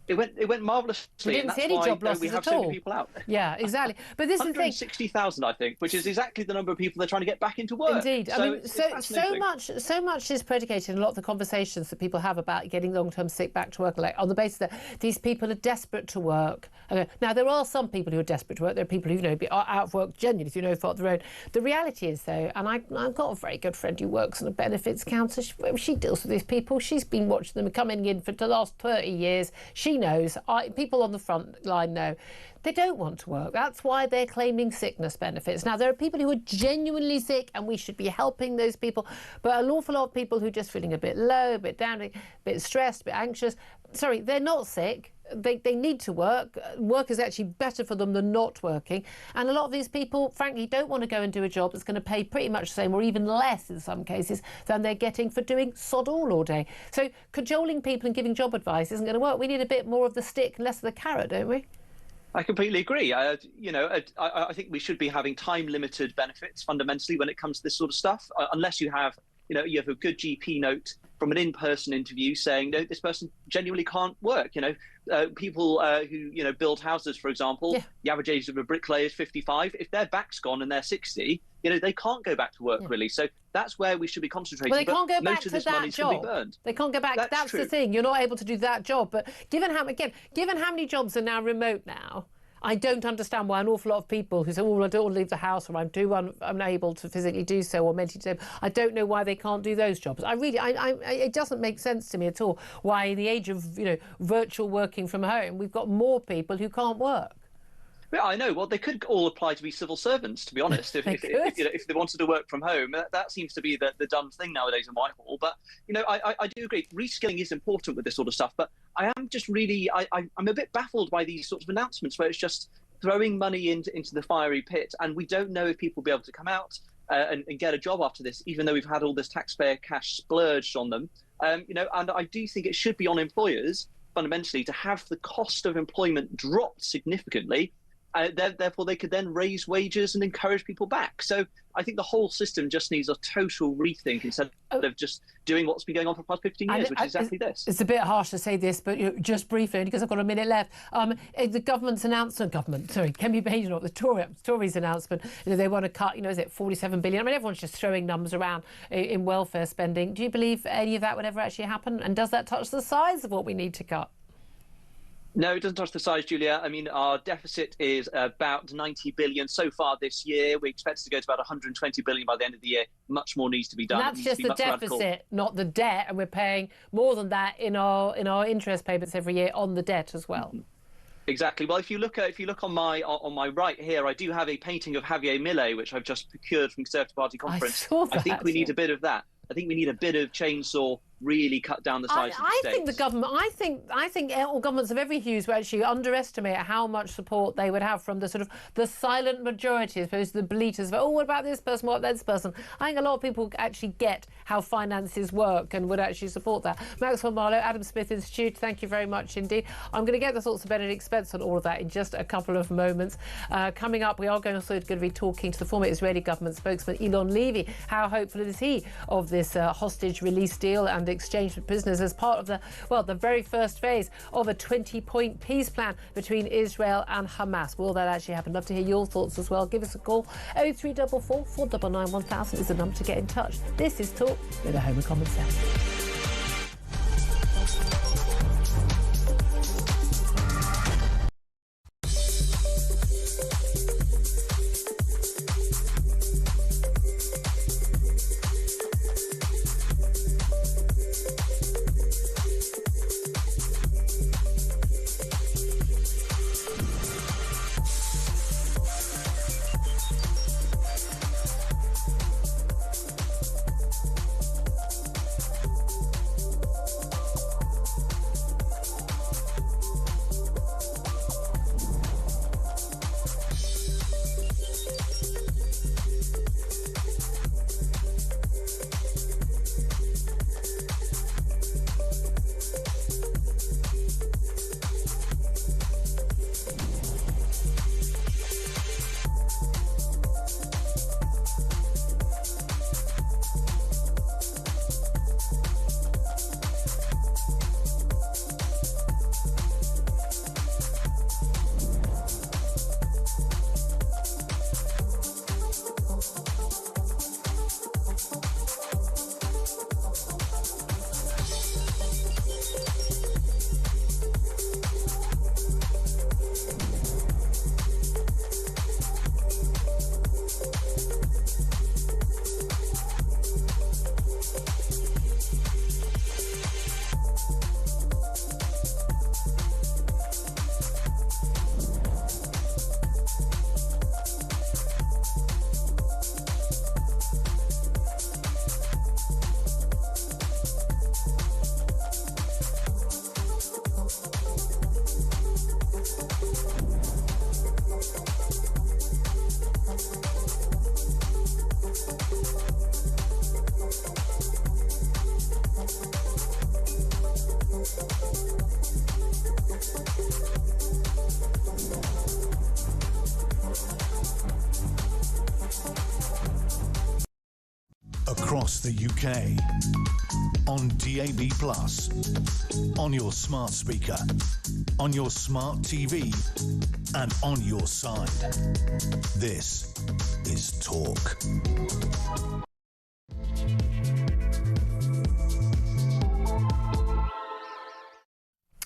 It went marvellously. We didn't see any job losses we have at so all. many people out. Yeah, exactly. But this is the thing. 160,000, I think, which is exactly the number of people they're trying to get back into work. Indeed. So much is predicated in a lot of the conversations that people have about getting long-term sick back to work, like on the basis that these people are desperate to work. Now, there are some people who are desperate to work. There are people who are out of work genuinely through no fault of their own. The reality is, though, and I've got a very good friend who works on a benefits counter. She deals with these people. She's been watching them coming in for the last 30 years. She knows. People on the front line know they don't want to work. That's why they're claiming sickness benefits. Now, there are people who are genuinely sick and we should be helping those people, but an awful lot of people who are just feeling a bit low, a bit down, a bit stressed, a bit anxious. Sorry, they're not sick. They need to work. Work is actually better for them than not working. And a lot of these people, frankly, don't want to go and do a job that's going to pay pretty much the same or even less in some cases than they're getting for doing sod all day. So cajoling people and giving job advice isn't going to work. We need a bit more of the stick and less of the carrot, don't we? I completely agree. I think we should be having time-limited benefits fundamentally when it comes to this sort of stuff, unless you have a good GP note from an in-person interview saying, no, this person genuinely can't work. People who build houses, for example, the average age of a bricklayer is 55. If their back's gone and they're 60, they can't go back to work really. So that's where we should be concentrating. Well, they can't go back to that job. They can't go back. That's the thing. You're not able to do that job. But given how many jobs are now remote now, I don't understand why an awful lot of people who say, I don't want to leave the house, or I'm unable to physically do so, or mentally do so. I don't know why they can't do those jobs. It doesn't make sense to me at all why in the age of virtual working from home, we've got more people who can't work. Yeah, I know. Well, they could all apply to be civil servants, to be honest. If they wanted to work from home, that seems to be the done thing nowadays in Whitehall. But I do agree. Reskilling is important with this sort of stuff. But I am just really I'm a bit baffled by these sorts of announcements where it's just throwing money into the fiery pit, and we don't know if people will be able to come out and get a job after this, even though we've had all this taxpayer cash splurged on them. And I do think it should be on employers fundamentally to have the cost of employment dropped significantly, Therefore, they could then raise wages and encourage people back. So I think the whole system just needs a total rethink instead of just doing what's been going on for the past 15 years, which is exactly this. It's a bit harsh to say this, but just briefly, only because I've got a minute left. The government's announcement, Kemi Bain, the Tories' announcement, they want to cut, is it 47 billion? I mean, everyone's just throwing numbers around in welfare spending. Do you believe any of that would ever actually happen? And does that touch the size of what we need to cut? No, it doesn't touch the size, Julia. I mean, our deficit is about 90 billion so far this year. We expect it to go to about 120 billion by the end of the year. Much more needs to be done. And that's just the deficit, not the debt, and we're paying more than that in our interest payments every year on the debt as well. Exactly. Well, if you look on my right here, I do have a painting of Javier Milei, which I've just procured from Conservative Party conference. I think we need a bit of that. I think we need a bit of chainsaw, really cut down the size of the states. I think the government, I think all governments of every hue will actually underestimate how much support they would have from the silent majority as opposed to the bleaters of, what about this person, what about this person? I think a lot of people actually get how finances work and would actually support that. Maxwell Marlowe, Adam Smith Institute, thank you very much indeed. I'm going to get the thoughts of Benedict Spence on all of that in just a couple of moments. Coming up, we are going to be talking to the former Israeli government spokesman Elon Levy. How hopeful is he of this hostage release deal and exchange of prisoners as part of the very first phase of a 20-point peace plan between Israel and Hamas? Will that actually happen? Love to hear your thoughts as well. Give us a call. 0344 499 1000 is the number to get in touch. This is Talk with a Home of Common Sense. Across the UK, on DAB+, on your smart speaker, on your smart TV, and on your side. This is Talk.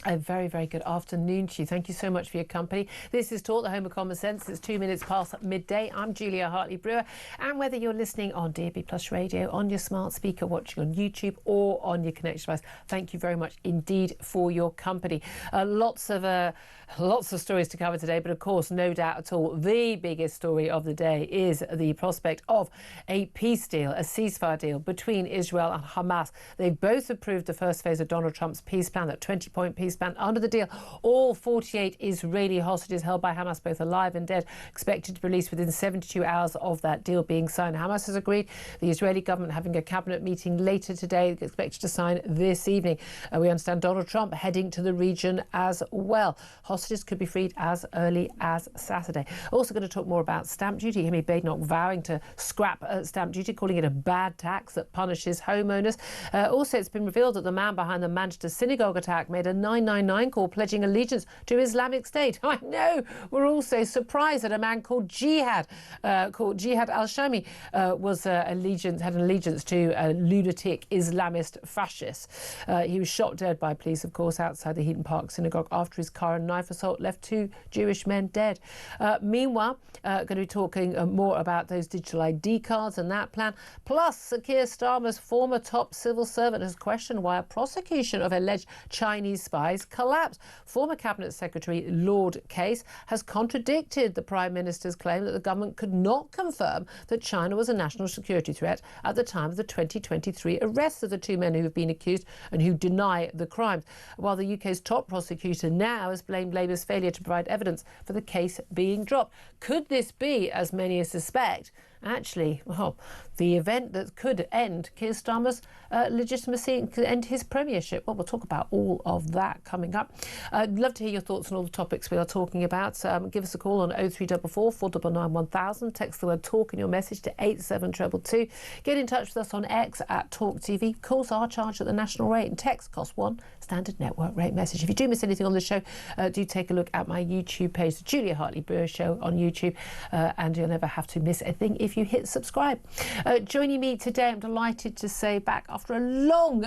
A very, very good afternoon to you. Thank you so much for your company. This is Talk, the home of common sense. It's 2 minutes past midday. I'm Julia Hartley-Brewer. And whether you're listening on DAB Plus Radio, on your smart speaker, watching on YouTube or on your connected device, thank you very much indeed for your company. Lots of stories to cover today, but of course, no doubt at all, the biggest story of the day is the prospect of a peace deal, a ceasefire deal between Israel and Hamas. They've both approved the first phase of Donald Trump's peace plan, that 20-point peace band under the deal. All 48 Israeli hostages held by Hamas, both alive and dead, expected to be released within 72 hours of that deal being signed. Hamas has agreed. The Israeli government having a cabinet meeting later today, expected to sign this evening. We understand Donald Trump heading to the region as well. Hostages could be freed as early as Saturday. Also going to talk more about stamp duty. Henry Badenoch vowing to scrap stamp duty, calling it a bad tax that punishes homeowners. Also, it's been revealed that the man behind the Manchester synagogue attack made a 999 call pledging allegiance to Islamic State. I know. We're also surprised that a man called Jihad al-Shami had an allegiance to a lunatic Islamist fascist. He was shot dead by police, of course, outside the Heaton Park synagogue after his car and knife assault left 2 Jewish men dead. Meanwhile, going to be talking more about those digital ID cards and that plan. Plus, Keir Starmer's former top civil servant has questioned why a prosecution of alleged Chinese spies collapsed. Former Cabinet Secretary Lord Case has contradicted the Prime Minister's claim that the government could not confirm that China was a national security threat at the time of the 2023 arrests of the 2 men who have been accused and who deny the crimes, while the UK's top prosecutor now has blamed Labour's failure to provide evidence for the case being dropped. Could this be, as many suspect, actually, well, the event that could end Keir Starmer's legitimacy and could end his premiership? Well, we'll talk about all of that coming up. I'd love to hear your thoughts on all the topics we are talking about. Give us a call on 0344 499 1000. Text the word talk in your message to 87222. Get in touch with us on X at Talk TV. Calls are charged at the national rate and text cost 1 standard network rate message. If you do miss anything on the show, do take a look at my YouTube page, the Julia Hartley-Brewer Show on YouTube, and you'll never have to miss a thing if you hit subscribe. Joining me today, I'm delighted to say, back after a long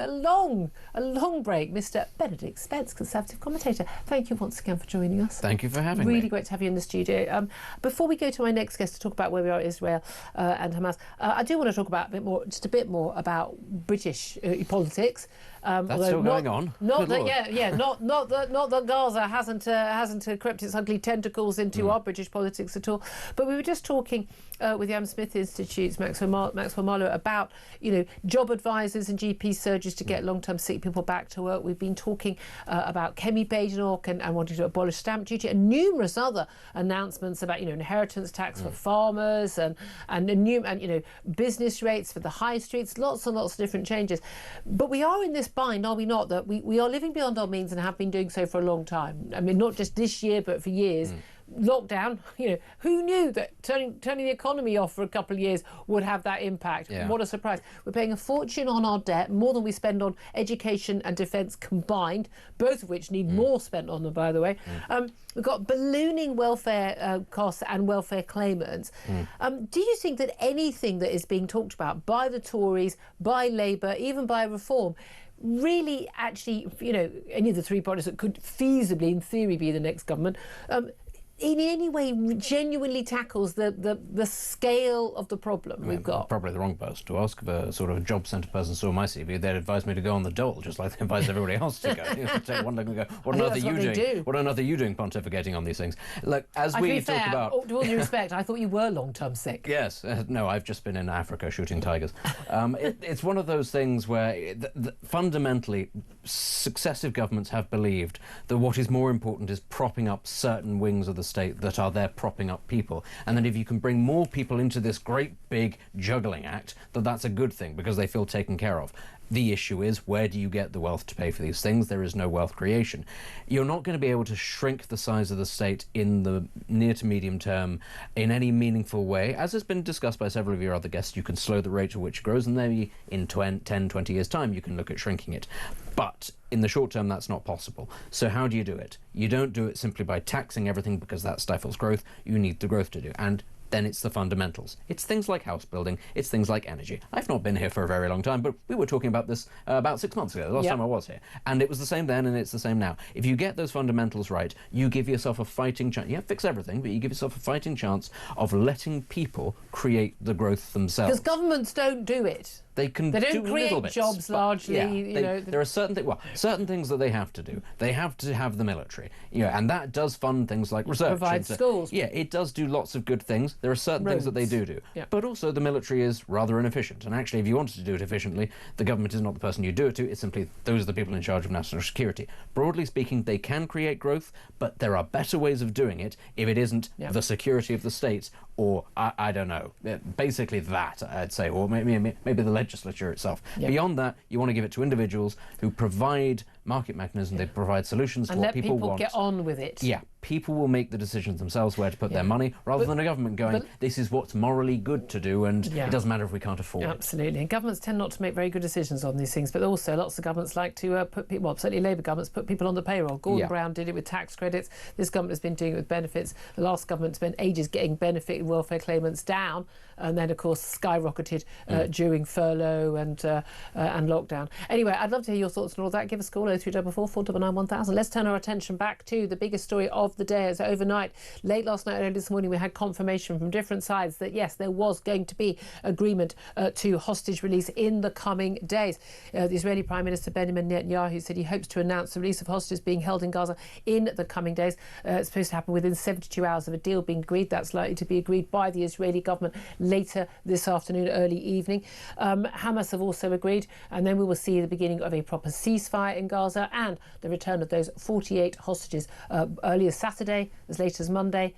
break, Mr. Benedict Spence, Conservative commentator. Thank you once again for joining us. Thank you for having me. Really great to have you in the studio. Before we go to my next guest to talk about where we are, Israel and Hamas, I do want to talk about a bit more about British politics. That's still going on. Not that Gaza hasn't crept its ugly tentacles into our British politics at all. But we were just talking with the Adam Smith Institute's Maxwell Marlowe about, job advisors and GP surgeries to get long-term sick people back to work. We've been talking about Kemi Badenoch and wanting to abolish stamp duty and numerous other announcements about, inheritance tax for farmers and business rates for the high streets, lots and lots of different changes. But we are in this bind, are we not, that we are living beyond our means and have been doing so for a long time. I mean, not just this year, but for years. Lockdown, who knew that turning the economy off for a couple of years would have that impact? Yeah. What a surprise. We're paying a fortune on our debt, more than we spend on education and defence combined, both of which need more spent on them, by the way. We've got ballooning welfare costs and welfare claimants. Do you think that anything that is being talked about by the Tories, by Labour, even by Reform, really actually, any of the 3 parties that could feasibly, in theory, be the next government, in any way genuinely tackles the scale of the problem we've got? Probably the wrong person to ask. If a sort of a job centre person saw my CV, they'd advise me to go on the dole, just like they advise everybody else to go. Take one look and go, what on earth are you doing? What on earth are you doing pontificating on these things? Look, as we talk about... With all due respect, I thought you were long-term sick. Yes. No, I've just been in Africa shooting tigers. It's one of those things where fundamentally successive governments have believed that what is more important is propping up certain wings of the state that are there propping up people, and then if you can bring more people into this great big juggling act, that's a good thing because they feel taken care of. The issue is, where do you get the wealth to pay for these things? There is no wealth creation. You're not going to be able to shrink the size of the state in the near to medium term in any meaningful way. As has been discussed by several of your other guests, you can slow the rate at which it grows, and maybe in 10, 20 years' time you can look at shrinking it. But in the short term, that's not possible. So how do you do it? You don't do it simply by taxing everything, because that stifles growth. You need the growth to do. And then it's the fundamentals. It's things like house building, it's things like energy. I've not been here for a very long time, but we were talking about this about 6 months ago, the last time I was here. And it was the same then and it's the same now. If you get those fundamentals right, you give yourself a fighting chance. You have to fix everything, but you give yourself a fighting chance of letting people create the growth themselves. Because governments don't do it. They don't create jobs largely. There are certain things that they have to do. They have to have the military, and that does fund things like research. Provide schools. Yeah, it does do lots of good things. there are certain things that they do. Yeah. But also the military is rather inefficient. And actually, if you wanted to do it efficiently, the government is not the person you do it to. It's simply those are the people in charge of national security. Broadly speaking, they can create growth, but there are better ways of doing it if it isn't the security of the states or, I don't know, basically that, I'd say, or maybe the legislature itself. Yeah. Beyond that, you want to give it to individuals who provide market mechanisms, they provide solutions to and what let people want. get on with it. Yeah, people will make the decisions themselves where to put their money, rather than a government going, this is what's morally good to do, and it doesn't matter if we can't afford it. Absolutely. And governments tend not to make very good decisions on these things, but also lots of governments like to put people, well, certainly Labour governments, put people on the payroll. Gordon Brown did it with tax credits. This government has been doing it with benefits. The last government spent ages getting benefit and welfare claimants down, and then, of course, skyrocketed during furlough and lockdown. Anyway, I'd love to hear your thoughts on all that. Give us a call, 0344 499 1000. Let's turn our attention back to the biggest story of the day. As overnight, late last night, early this morning, we had confirmation from different sides that, yes, there was going to be agreement to hostage release in the coming days. The Israeli Prime Minister Benjamin Netanyahu said he hopes to announce the release of hostages being held in Gaza in the coming days. It's supposed to happen within 72 hours of a deal being agreed. That's likely to be agreed by the Israeli government later this afternoon, early evening. Hamas have also agreed, and then we will see the beginning of a proper ceasefire in Gaza and the return of those 48 hostages earlier Saturday, as late as Monday,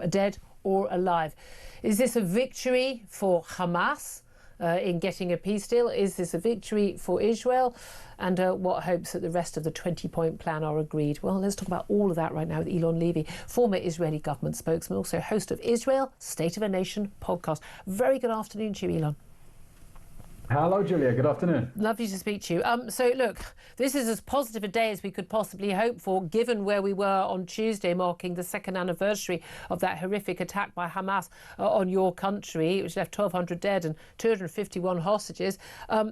dead or alive. Is this a victory for Hamas in getting a peace deal? Is this a victory for Israel? And what hopes that the rest of the 20-point plan are agreed? Well, let's talk about all of that right now with Elon Levy, former Israeli government spokesman, also host of Israel State of a Nation podcast. Very good afternoon to you, Elon. Hello, Julia. Good afternoon. Lovely to speak to you. So, look, this is as positive a day as we could possibly hope for, given where we were on Tuesday, marking the second anniversary of that horrific attack by Hamas on your country, which left 1,200 dead and 251 hostages.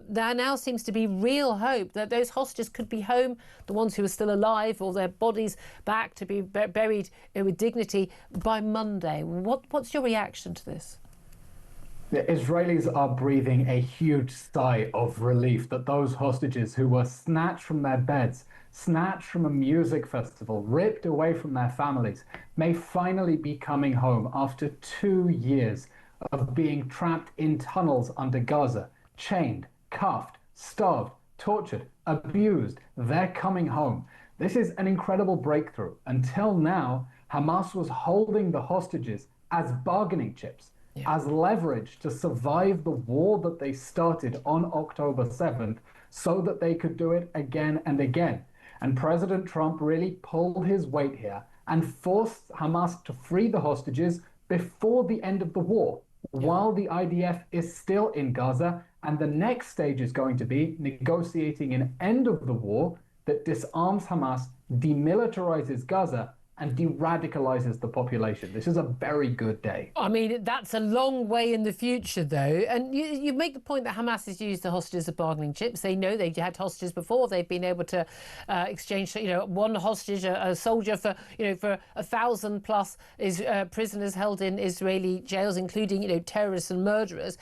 There now seems to be real hope that those hostages could be home, the ones who are still alive, or their bodies back to be buried with dignity by Monday. What's your reaction to this? The Israelis are breathing a huge sigh of relief that those hostages who were snatched from their beds, snatched from a music festival, ripped away from their families, may finally be coming home after 2 years of being trapped in tunnels under Gaza, chained, cuffed, starved, tortured, abused. They're coming home. This is an incredible breakthrough. Until now, Hamas was holding the hostages as bargaining chips, as leverage to survive the war that they started on October 7th so that they could do it again and again. And President Trump really pulled his weight here and forced Hamas to free the hostages before the end of the war, while the IDF is still in Gaza. And the next stage is going to be negotiating an end of the war that disarms Hamas, demilitarizes Gaza, and de-radicalizes the population. This is a very good day. I mean, that's a long way in the future, though. And you make the point that Hamas has used the hostages as bargaining chips. They know they've had hostages before. They've been able to exchange, one hostage, a soldier for 1,000 plus prisoners held in Israeli jails, including, terrorists and murderers.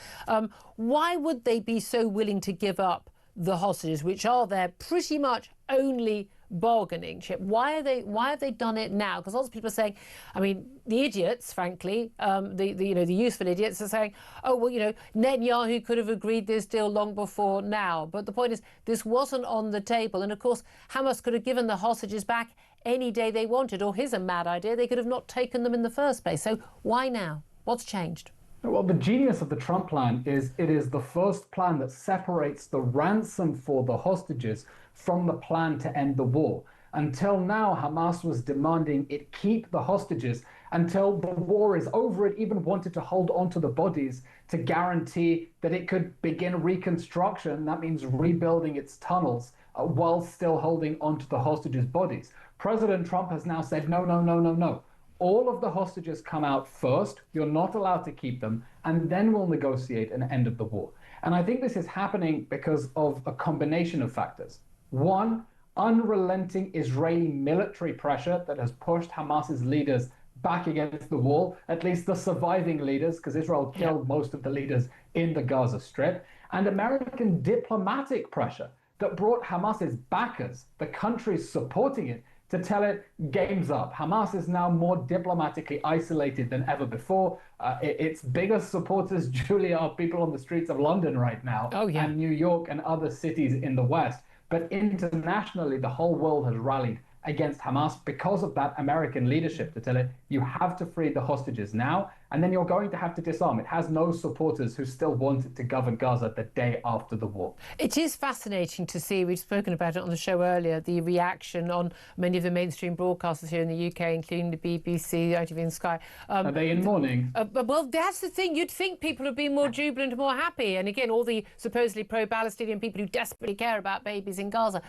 Why would they be so willing to give up the hostages, which are their pretty much only bargaining chip? Why have they done it now? Because lots of people are saying, I mean, the idiots, frankly, the useful idiots are saying, oh, well, Netanyahu could have agreed this deal long before now. But the point is, this wasn't on the table. And of course, Hamas could have given the hostages back any day they wanted, or here's a mad idea, they could have not taken them in the first place. So why now? What's changed? Well, the genius of the Trump plan is it is the first plan that separates the ransom for the hostages from the plan to end the war. Until now, Hamas was demanding it keep the hostages until the war is over. It even wanted to hold on to the bodies to guarantee that it could begin reconstruction. That means rebuilding its tunnels while still holding onto the hostages' bodies. President Trump has now said, no, no, no, no, no. All of the hostages come out first. You're not allowed to keep them, and then we'll negotiate an end of the war. And I think this is happening because of a combination of factors. One, unrelenting Israeli military pressure that has pushed Hamas's leaders back against the wall, at least the surviving leaders, because Israel killed most of the leaders in the Gaza Strip, and American diplomatic pressure that brought Hamas's backers, the countries supporting it, to tell it, game's up. Hamas is now more diplomatically isolated than ever before. Its biggest supporters, Julia, are people on the streets of London right now, and New York and other cities in the West. But internationally, the whole world has rallied against Hamas because of that American leadership to tell it, you have to free the hostages now, and then you're going to have to disarm. It has no supporters who still wanted to govern Gaza the day after the war. It is fascinating to see, we've spoken about it on the show earlier, the reaction on many of the mainstream broadcasters here in the UK, including the BBC, ITV and Sky. Are they in mourning? Well, that's the thing. You'd think people would be more jubilant, more happy. And again, all the supposedly pro-Palestinian people who desperately care about babies in Gaza.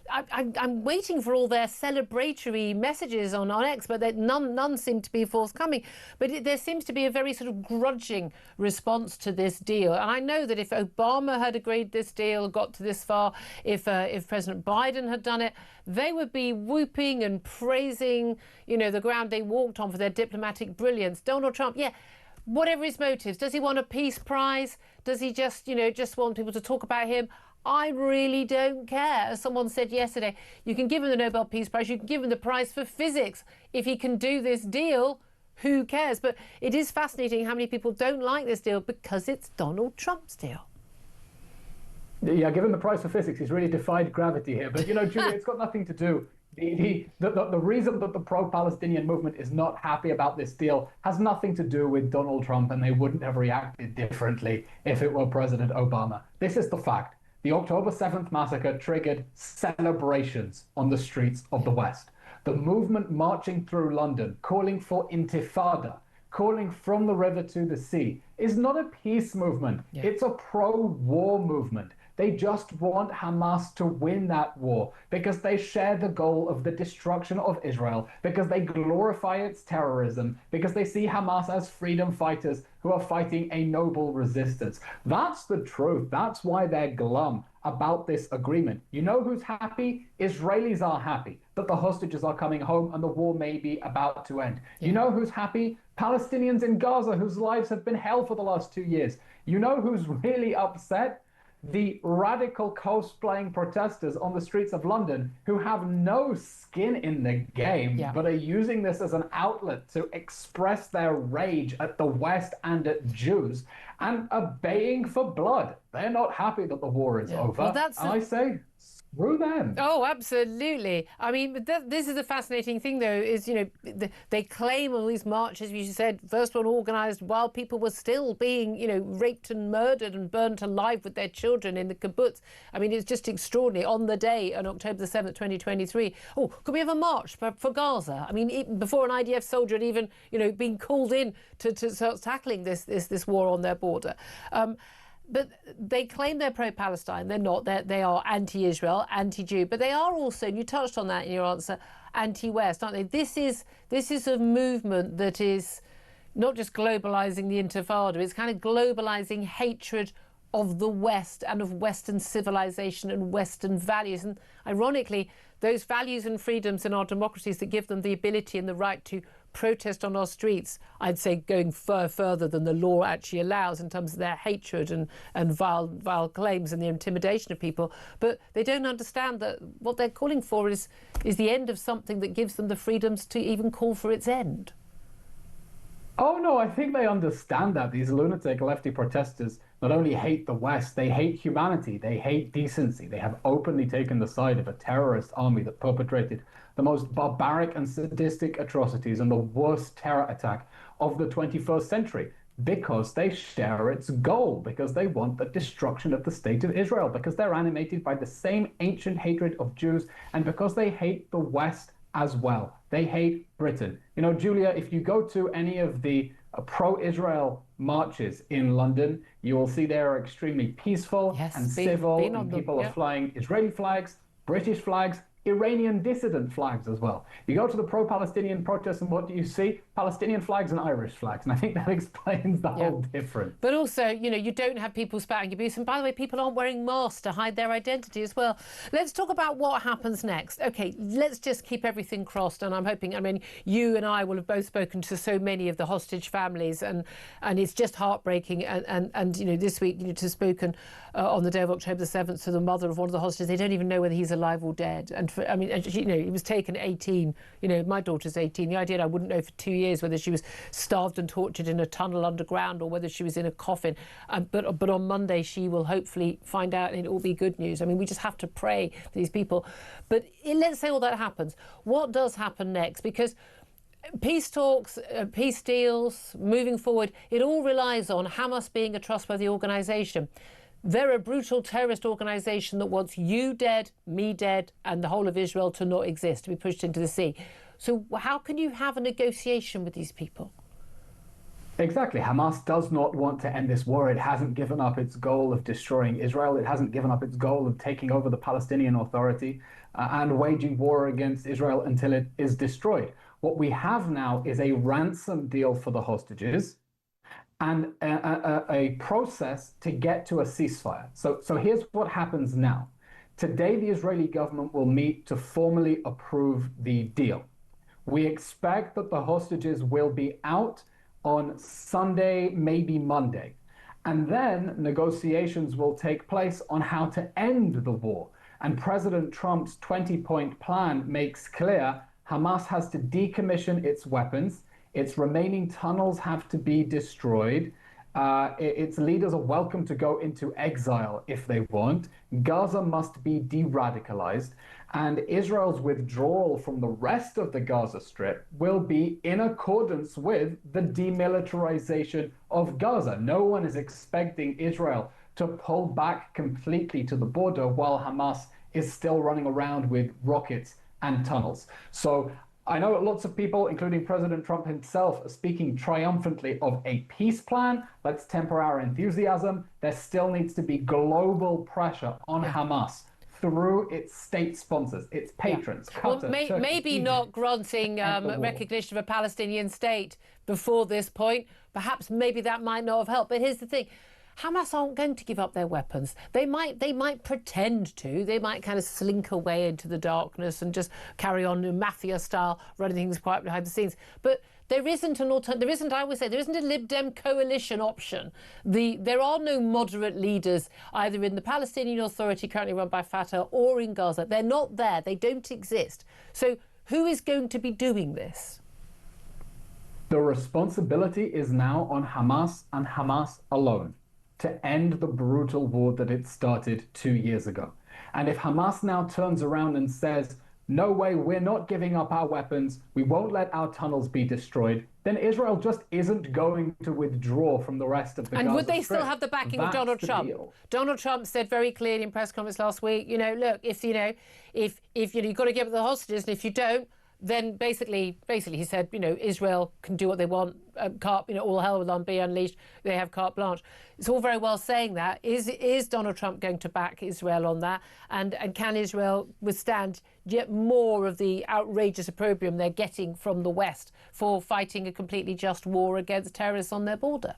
I'm waiting for all their celebratory messages on X, but none seem to be forthcoming. But there seems to be a very sort of grudging response to this deal. And I know that if Obama had agreed this deal, got to this far, if President Biden had done it, they would be whooping and praising, you know, the ground they walked on for their diplomatic brilliance. Donald Trump, whatever his motives, does he want a peace prize? Does he just want people to talk about him? I really don't care. As someone said yesterday, you can give him the Nobel Peace Prize, you can give him the prize for physics. If he can do this deal, who cares? But it is fascinating how many people don't like this deal because it's Donald Trump's deal. Yeah, given the prize for physics, he's really defied gravity here. But, you know, Julia, it's got nothing to do. The reason that the pro-Palestinian movement is not happy about this deal has nothing to do with Donald Trump, and they wouldn't have reacted differently if it were President Obama. This is the fact. The October 7th massacre triggered celebrations on the streets of the West. The movement marching through London, calling for intifada, calling from the river to the sea, is not a peace movement. It's a pro-war movement. They just want Hamas to win that war because they share the goal of the destruction of Israel, because they glorify its terrorism, because they see Hamas as freedom fighters who are fighting a noble resistance. That's the truth. That's why they're glum about this agreement. You know who's happy? Israelis are happy that the hostages are coming home and the war may be about to end. You know who's happy? Palestinians in Gaza whose lives have been hell for the last 2 years. You know who's really upset? The radical cosplaying protesters on the streets of London who have no skin in the game, but are using this as an outlet to express their rage at the West and at Jews and are baying for blood. They're not happy that the war is over. Well, I say, screw them. Oh, absolutely. I mean, this is the fascinating thing, though, is, you know, they claim all these marches, you said, first one organised while people were still being, you know, raped and murdered and burnt alive with their children in the kibbutz. I mean, it's just extraordinary. On the day, on October the 7th, 2023, oh, could we have a march for Gaza? I mean, even before an IDF soldier had even, you know, been called in to start tackling this war on their border. But they claim they're pro-Palestine. They're not. They are anti-Israel, anti-Jew. But they are also, and you touched on that in your answer, anti-West, aren't they? This is a movement that is not just globalising the Intifada. It's kind of globalising hatred of the West and of Western civilization and Western values. And ironically, those values and freedoms in our democracies that give them the ability and the right to protest on our streets, I'd say going further than the law actually allows in terms of their hatred and vile claims and the intimidation of people. But they don't understand that what they're calling for is the end of something that gives them the freedoms to even call for its end. Oh, no, I think they understand that. These lunatic lefty protesters not only hate the West, they hate humanity, they hate decency. They have openly taken the side of a terrorist army that perpetrated the most barbaric and sadistic atrocities and the worst terror attack of the 21st century because they share its goal, because they want the destruction of the state of Israel, because they're animated by the same ancient hatred of Jews, and because they hate the West as well. They hate Britain. You know, Julia, if you go to any of the pro-Israel marches in London, you will see they are extremely peaceful and civil, and people are flying Israeli flags, British flags, Iranian dissident flags as well. You go to the pro-Palestinian protests and what do you see? Palestinian flags and Irish flags. And I think that explains the whole difference. But also, you know, you don't have people spouting abuse. And by the way, people aren't wearing masks to hide their identity as well. Let's talk about what happens next. OK, let's just keep everything crossed. And I'm hoping, I mean, you and I will have both spoken to so many of the hostage families and it's just heartbreaking. And you know, this week, you know, to have spoken on the day of October the 7th to the mother of one of the hostages. They don't even know whether he's alive or dead. And for, I mean, you know, he was taken at 18. You know, my daughter's 18. The idea I wouldn't know for 2 years whether she was starved and tortured in a tunnel underground or whether she was in a coffin. But on Monday she will hopefully find out, and it will be good news. I mean, we just have to pray for these people. But let's say all that happens. What does happen next? Because peace talks, peace deals, moving forward, it all relies on Hamas being a trustworthy organisation. They're a brutal terrorist organisation that wants you dead, me dead, and the whole of Israel to not exist, to be pushed into the sea. So how can you have a negotiation with these people? Exactly. Hamas does not want to end this war. It hasn't given up its goal of destroying Israel. It hasn't given up its goal of taking over the Palestinian Authority and waging war against Israel until it is destroyed. What we have now is a ransom deal for the hostages and a process to get to a ceasefire. So here's what happens now. Today, the Israeli government will meet to formally approve the deal. We expect that the hostages will be out on Sunday, maybe Monday. And then negotiations will take place on how to end the war. And President Trump's 20-point plan makes clear Hamas has to decommission its weapons, its remaining tunnels have to be destroyed, its leaders are welcome to go into exile if they want, Gaza must be de-radicalized, and Israel's withdrawal from the rest of the Gaza Strip will be in accordance with the demilitarization of Gaza. No one is expecting Israel to pull back completely to the border while Hamas is still running around with rockets and tunnels. So I know lots of people, including President Trump himself, are speaking triumphantly of a peace plan. Let's temper our enthusiasm. There still needs to be global pressure on Hamas through its state sponsors, its patrons. Qatar, Turkey, maybe Egypt, not granting recognition of a Palestinian state before this point. Perhaps maybe that might not have helped. But here's the thing. Hamas aren't going to give up their weapons. They might pretend to. They might kind of slink away into the darkness and just carry on mafia style, running things quiet behind the scenes. But there isn't an alternative. There isn't, I would say, there isn't a Lib Dem coalition option. There are no moderate leaders either in the Palestinian Authority currently run by Fatah or in Gaza. They're not there. They don't exist. So who is going to be doing this? The responsibility is now on Hamas and Hamas alone to end the brutal war that it started 2 years ago. And if Hamas now turns around and says, no way, we're not giving up our weapons, we won't let our tunnels be destroyed, then Israel just isn't going to withdraw from the rest of the Gaza Strip. And would they still have the backing of Donald Trump? Donald Trump said very clearly in press conference last week, you know, look, if you've got to give up the hostages, and if you don't, then basically he said, you know, Israel can do what they want, all hell will be unleashed, they have carte blanche. It's all very well saying that. Is Donald Trump going to back Israel on that? And can Israel withstand yet more of the outrageous opprobrium they're getting from the West for fighting a completely just war against terrorists on their border?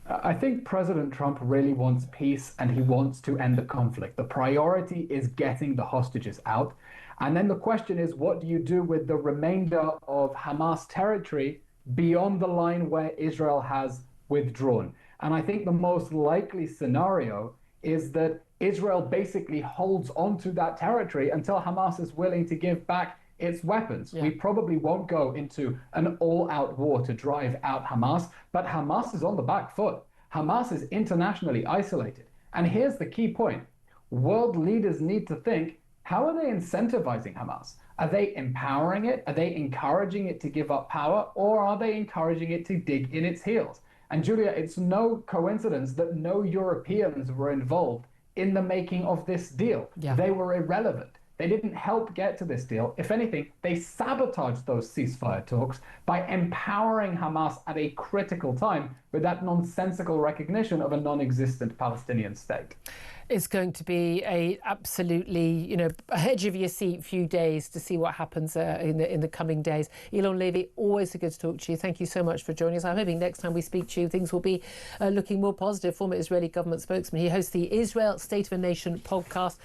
I think President Trump really wants peace and he wants to end the conflict. The priority is getting the hostages out. And then the question is, what do you do with the remainder of Hamas territory beyond the line where Israel has withdrawn? And I think the most likely scenario is that Israel basically holds onto that territory until Hamas is willing to give back its weapons. We probably won't go into an all-out war to drive out Hamas, but Hamas is on the back foot. Hamas is internationally isolated. And here's the key point. World leaders need to think, how are they incentivizing Hamas? Are they empowering it? Are they encouraging it to give up power? Or are they encouraging it to dig in its heels? And Julia, it's no coincidence that no Europeans were involved in the making of this deal. They were irrelevant. They didn't help get to this deal. If anything, they sabotaged those ceasefire talks by empowering Hamas at a critical time with that nonsensical recognition of a non-existent Palestinian state. It's going to be a absolutely, you know, a hedge of your seat few days to see what happens in the coming days. Elon Levy, always a good to talk to you. Thank you so much for joining us. I'm hoping next time we speak to you, things will be looking more positive. Former Israeli government spokesman. He hosts the Israel State of a Nation podcast.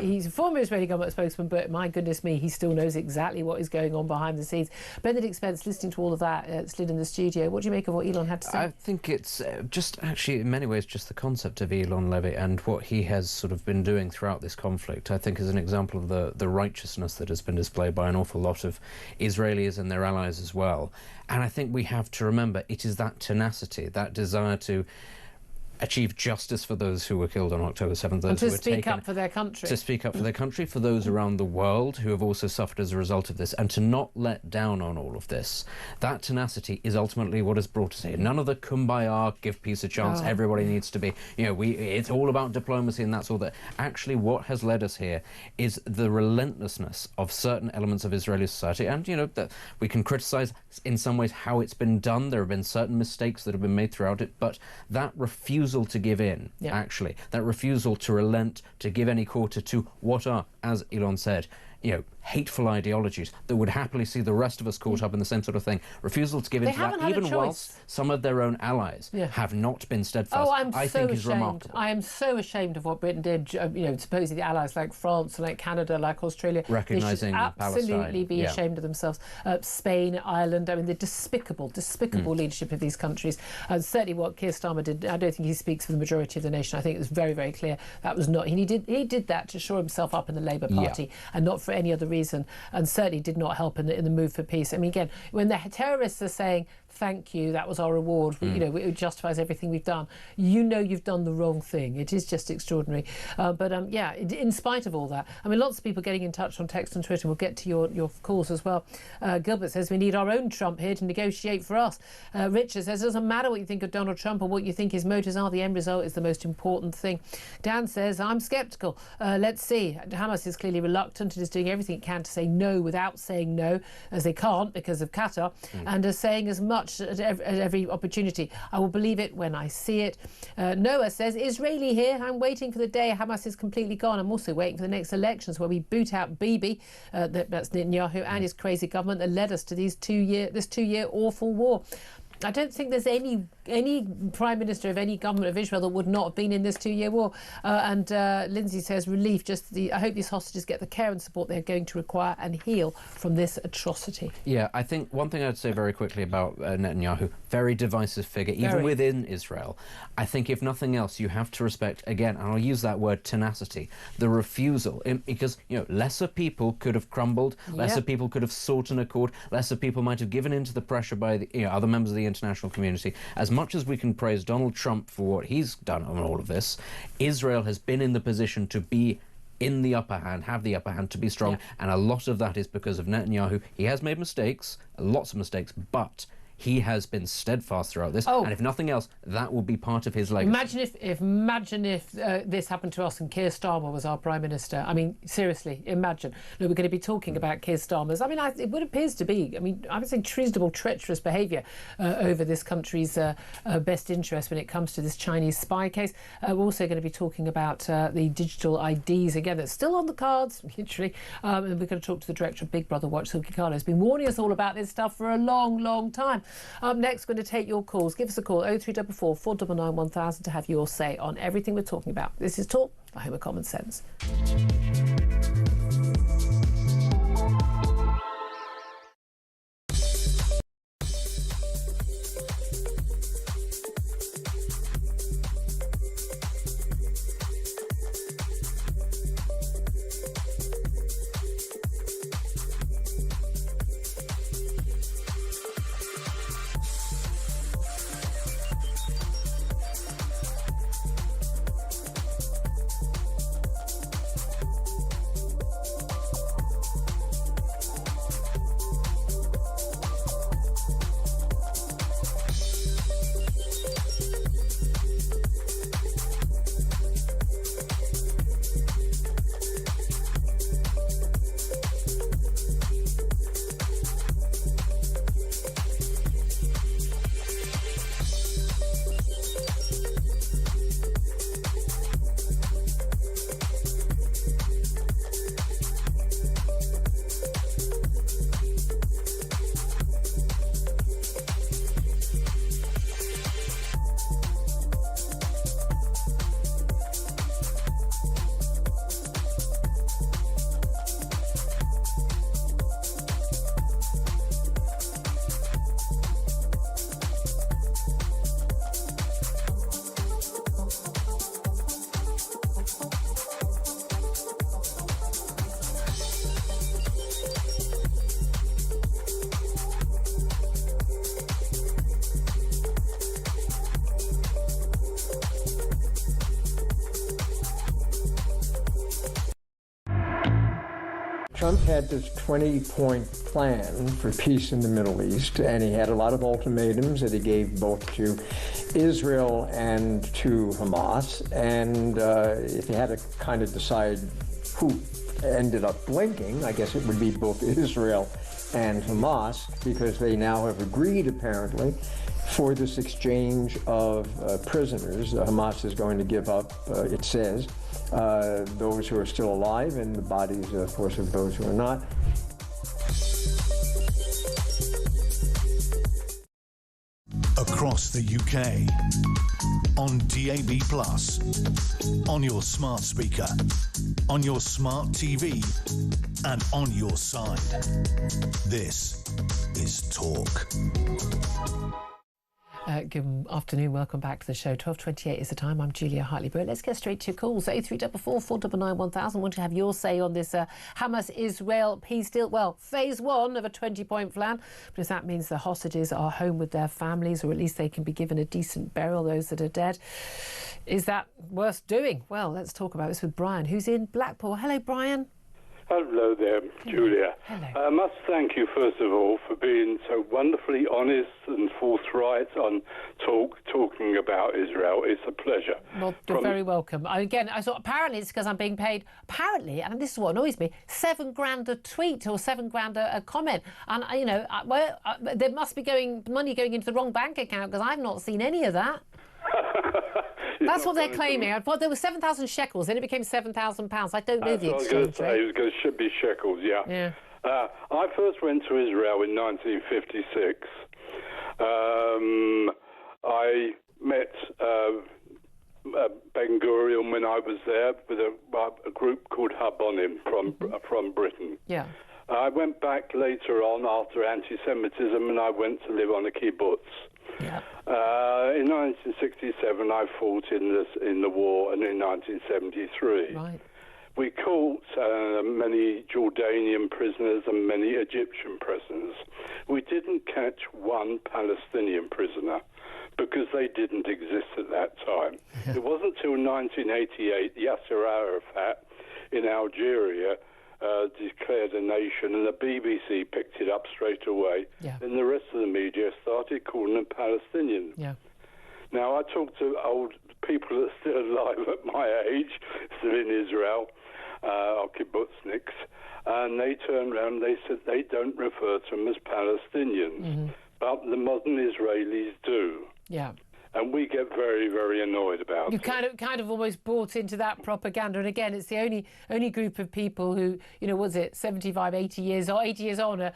He's a former Israeli government spokesman, but my goodness me, he still knows exactly what is going on behind the scenes. Benedict Spence, listening to all of that, slid in the studio. What do you make of what Elon had to say? I think think it's just actually, in many ways, just the concept of Elon Levy and what he has sort of been doing throughout this conflict, I think is an example of the righteousness that has been displayed by an awful lot of Israelis and their allies as well. And I think we have to remember it is that tenacity, that desire to achieve justice for those who were killed on October 7th. Those and to who were speak up for their country. To speak up for their country, for those around the world who have also suffered as a result of this, and to not let down on all of this. That tenacity is ultimately what has brought us here. None of the kumbaya, give peace a chance, everybody needs to be, it's all about diplomacy and that's all that. Actually, what has led us here is the relentlessness of certain elements of Israeli society, and, that we can criticize in some ways how it's been done. There have been certain mistakes that have been made throughout it, but that refusal to give in, actually, that refusal to relent, to give any quarter to what are, as Elon said, hateful ideologies that would happily see the rest of us caught up in the same sort of thing. Refusal to give in to that, even whilst some of their own allies have not been steadfast, I think is remarkable. I am so ashamed of what Britain did, supposedly the allies like France, like Canada, like Australia. Recognising Palestine. Absolutely Palestine. be ashamed of themselves. Spain, Ireland, the despicable leadership of these countries. And certainly what Keir Starmer did, I don't think he speaks for the majority of the nation. I think it was very, very clear that was not, he did that to shore himself up in the Labour Party and not for any other reason, and certainly did not help in the move for peace. I mean, again, when the terrorists are saying, thank you, that was our reward, it justifies everything we've done, you've done the wrong thing. It is just extraordinary. In spite of all that, I mean, lots of people getting in touch on text and Twitter. We'll get to your calls as well. Gilbert says, we need our own Trump here to negotiate for us. Richard says, it doesn't matter what you think of Donald Trump or what you think his motives are, the end result is the most important thing. Dan says, I'm sceptical. Let's see. Hamas is clearly reluctant and is doing everything it can to say no without saying no, as they can't because of Qatar, and is saying as much at every opportunity. I will believe it when I see it. Noah says, Israeli here. I'm waiting for the day Hamas is completely gone. I'm also waiting for the next elections where we boot out Bibi, that's Netanyahu, and his crazy government that led us to this two-year awful war. I don't think there's any Prime Minister of any government of Israel that would not have been in this 2-year war. And Lindsay says, relief, I hope these hostages get the care and support they're going to require and heal from this atrocity. Yeah, I think one thing I'd say very quickly about Netanyahu, very divisive figure, even within Israel. I think if nothing else, you have to respect, again, and I'll use that word, tenacity, the refusal, because, lesser people could have crumbled, lesser people could have sought an accord, lesser people might have given in to the pressure by the, other members of the international community. As much as we can praise Donald Trump for what he's done on all of this, Israel has been in the position to be in the upper hand, have the upper hand, to be strong, and a lot of that is because of Netanyahu. He has made mistakes, lots of mistakes, but he has been steadfast throughout this, and if nothing else, that will be part of his legacy. Imagine if this happened to us and Keir Starmer was our Prime Minister. I mean, seriously, imagine. We're going to be talking about Keir Starmer's, it would appears to be, I would say treasonable, treacherous behaviour over this country's best interest when it comes to this Chinese spy case. We're also going to be talking about the digital IDs again. That's still on the cards, literally. And we're going to talk to the director of Big Brother Watch, Silke Carlo, who's been warning us all about this stuff for a long, long time. Up next, we're going to take your calls. Give us a call, 0344 499 1000, to have your say on everything we're talking about. This is Talk, the home of common sense. Trump had this 20-point plan for peace in the Middle East, and he had a lot of ultimatums that he gave both to Israel and to Hamas. And if he had to kind of decide who ended up blinking, I guess it would be both Israel and Hamas, because they now have agreed, apparently, for this exchange of prisoners. Hamas is going to give up, it says, those who are still alive and the bodies, of course, of those who are not. Across the UK, on DAB+, on your smart speaker, on your smart TV, and on your side. This is Talk. Good afternoon, welcome back to the show. 12:28 is the time. I'm Julia Hartley-Brewer. Let's get straight to your calls. 0344 499 1000. Want to have your say on this Hamas-Israel peace deal? Well, phase one of a 20-point plan, because that means the hostages are home with their families, or at least they can be given a decent burial, those that are dead. Is that worth doing? Well, let's talk about this with Brian, who's in Blackpool. Hello, Brian. Hello there, Julia. Hello. I must thank you, first of all, for being so wonderfully honest and forthright on talking about Israel. It's a pleasure. Well, you're very welcome. I thought apparently it's because I'm being paid, apparently, and this is what annoys me, $7,000 a tweet or $7,000 a comment. And, there must be money going into the wrong bank account, because I've not seen any of that. That's what they're claiming. I thought there were 7,000 shekels, then it became £7,000. I don't know the exchange rate. It should be shekels, yeah. I first went to Israel in 1956. I met Ben Gurion when I was there with a group called Habonim from Britain. Yeah. I went back later on after anti-Semitism, and I went to live on a kibbutz. Yeah. In 1967, I fought in the war, and in 1973, right. We caught many Jordanian prisoners and many Egyptian prisoners. We didn't catch one Palestinian prisoner because they didn't exist at that time. It wasn't until 1988, Yasser Arafat in Algeria declared a nation, and the BBC picked it up straight away. Yeah. Then the rest of the media started calling them Palestinians. Yeah. Now, I talk to old people that are still alive at my age, still in Israel, kibbutzniks, and they turned around and they said they don't refer to them as Palestinians, but the modern Israelis do. Yeah. And we get very, very annoyed about You it. kind of almost bought into that propaganda. And again, it's the only group of people who, 80 years on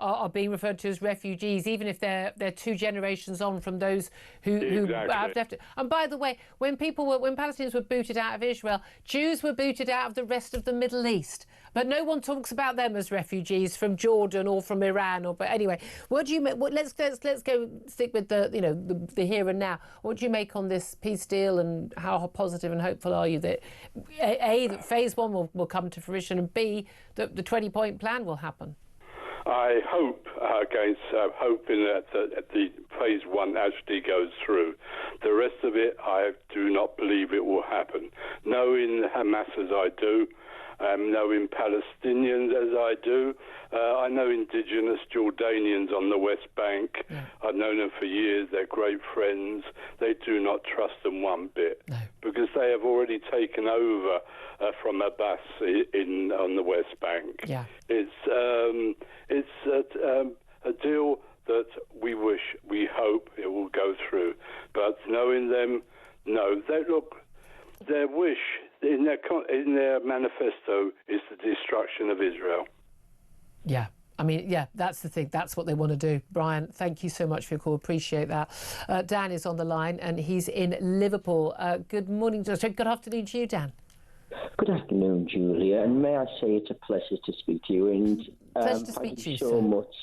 are being referred to as refugees, even if they're 2 generations on from those who have left it. And by the way, when Palestinians were booted out of Israel, Jews were booted out of the rest of the Middle East. But no one talks about them as refugees from Jordan or from Iran. But anyway, what do you make? Let's go stick with the here and now. What do you make on this peace deal, and how positive and hopeful are you that that phase one will come to fruition, and B, that the 20-point plan will happen? I hope hoping that the phase one actually goes through. The rest of it, I do not believe it will happen. Knowing Hamas as I do, knowing Palestinians as I do, I know indigenous Jordanians on the West Bank. Yeah. I've known them for years. They're great friends. They do not trust them one bit, because they have already taken over from Abbas on the West Bank. Yeah. It's a deal that we hope it will go through. But knowing them, no, their wish in their manifesto is the destruction of Israel. Yeah. I mean, yeah, that's the thing. That's what they want to do. Brian, thank you so much for your call. Appreciate that. Dan is on the line, and he's in Liverpool. Good morning. Good afternoon to you, Dan. Good afternoon, Julia. And may I say it's a pleasure to speak to you. And pleasure to speak to you so much.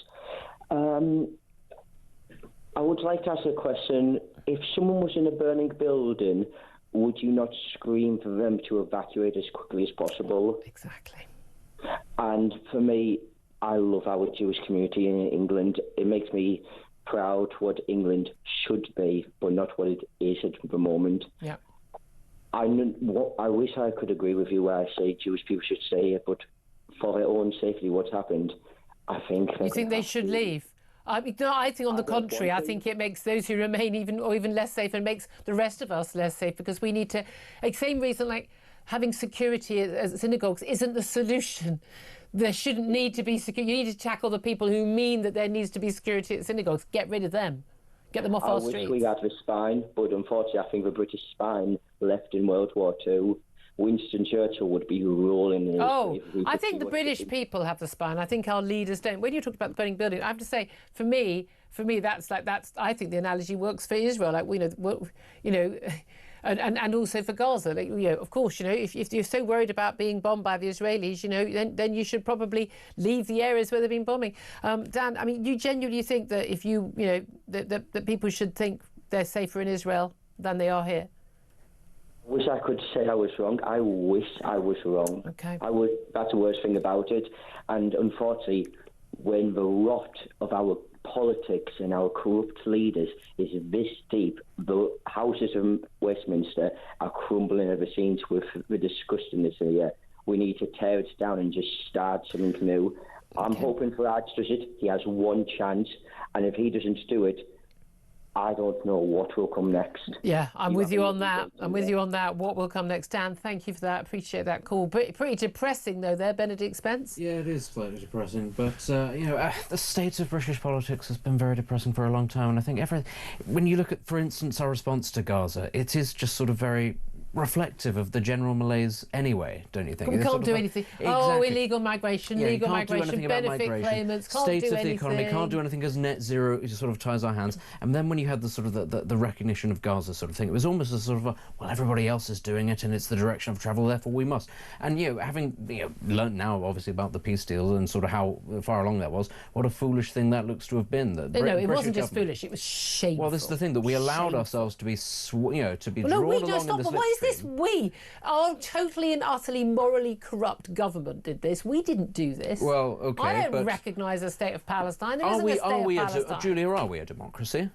I would like to ask a question. If someone was in a burning building, would you not scream for them to evacuate as quickly as possible? Exactly. And for me, I love our Jewish community in England. It makes me proud what England should be, but not what it is at the moment. Yeah. I wish I could agree with you where I say Jewish people should stay here, but for their own safety, what's happened, I think... You think they should leave? I think on the contrary, I think it makes those who remain even less safe and makes the rest of us less safe, because we need to... Same reason, like, having security at synagogues isn't the solution. There shouldn't need to be security. You need to tackle the people who mean that there needs to be security at synagogues. Get rid of them. Get them off our streets. I wish we had the spine, but unfortunately I think the British spine left in World War II. Winston Churchill would be rolling in his I think the British people have the spine. I think our leaders don't. When you talked about the burning building, I have to say, for me, that's I think the analogy works for Israel. Like, and also for Gaza. Like, of course, if you're so worried about being bombed by the Israelis, then you should probably leave the areas where they've been bombing. Dan, I mean, you genuinely think that if that people should think they're safer in Israel than they are here? I wish I could say I was wrong. I wish I was wrong. Okay. That's the worst thing about it. And unfortunately, when the rot of our politics and our corrupt leaders is this deep, the houses of Westminster are crumbling at the seams with the disgustingness here. We need to tear it down and just start something new. Okay. I'm hoping Farage does it. He has one chance. And if he doesn't do it, I don't know what will come next. Yeah, I'm with you on that. I'm with you on that. What will come next? Dan, thank you for that. Appreciate that call. Pretty depressing, though, there, Benedict Spence. Yeah, it is slightly depressing. But, the state of British politics has been very depressing for a long time. And I think when you look at, for instance, our response to Gaza, it is just sort of very reflective of the general malaise anyway, don't you think? We can't do anything. Exactly. Oh, illegal migration, legal migration, benefit claimants, can't do anything. State of the economy, can't do anything as net zero. It just sort of ties our hands. And then when you had the sort of the recognition of Gaza sort of thing, it was almost a sort of everybody else is doing it and it's the direction of travel, therefore we must. And having learnt now obviously about the peace deal and sort of how far along that was, what a foolish thing that looks to have been. That it wasn't just foolish; it was shameful. Well, this is the thing, that we allowed ourselves to be drawn along in this slipstream. Why is this we? Our totally and utterly morally corrupt government did this. We didn't do this. Well, okay, I don't recognise a state of Palestine. There isn't a state of Palestine. Julia, are we a democracy?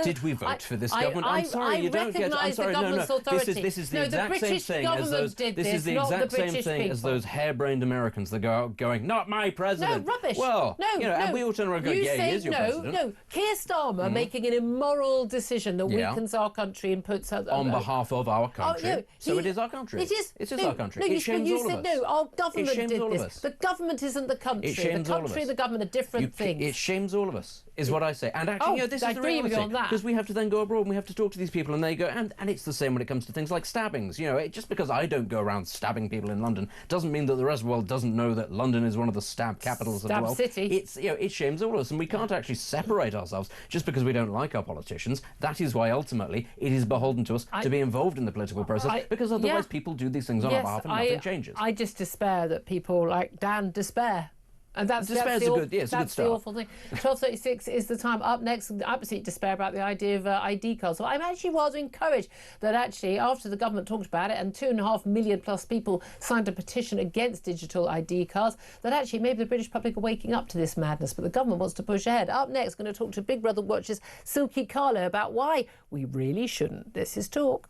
Did we vote for this government? I'm sorry, you don't get. I'm sorry, no. This is the exact same thing as those. This is the exact same thing as those harebrained Americans that go out going, "Not my president." No, rubbish. Well, no, and we all turn around and go, "Yeah, he is your president." No, Keir Starmer making an immoral decision that weakens our country and puts us on behalf of our country. So it is our country. It is. It is our country. No, it shames all of us. No, our government did all this. Of us. The government isn't the country. The country and the government are different things. It shames all of us, is what I say. And actually, this is the reality. Because we have to then go abroad and we have to talk to these people and they go, and it's the same when it comes to things like stabbings. Just because I don't go around stabbing people in London doesn't mean that the rest of the world doesn't know that London is one of the stab capitals of the world. City. It shames all of us, and we can't actually separate ourselves just because we don't like our politicians. That is why ultimately it is beholden to us to be involved in the political process, because otherwise people do these things on our behalf and nothing changes. I just despair that people like Dan despair. And that's the awful thing. 12:36 is the time. Up next, absolute despair about the idea of ID cards. So I'm actually rather encouraged that actually after the government talked about it and 2.5 million plus people signed a petition against digital ID cards, that actually maybe the British public are waking up to this madness, but the government wants to push ahead. Up next, going to talk to Big Brother Watch's Silky Carlo about why we really shouldn't. This is Talk.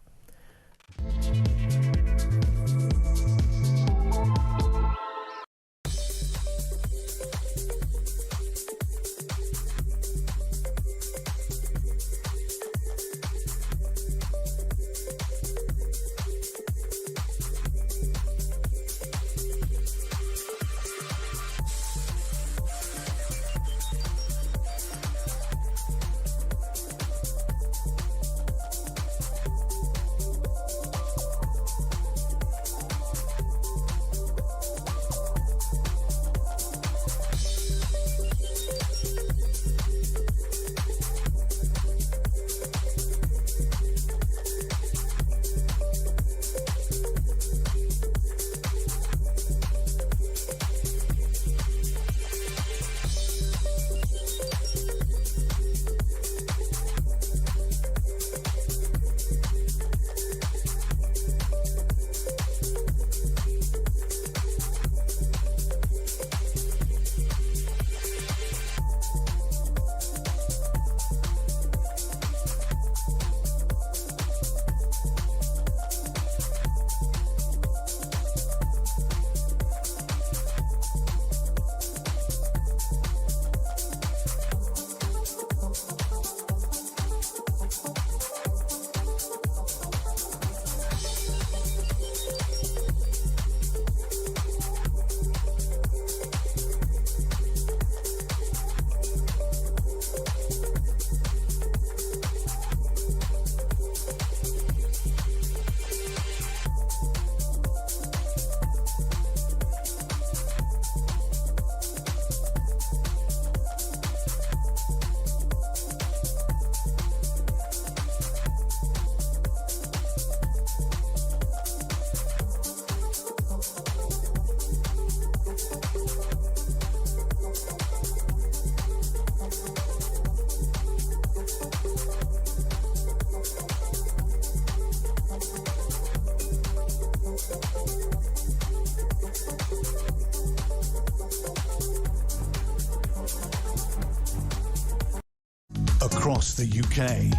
across the UK,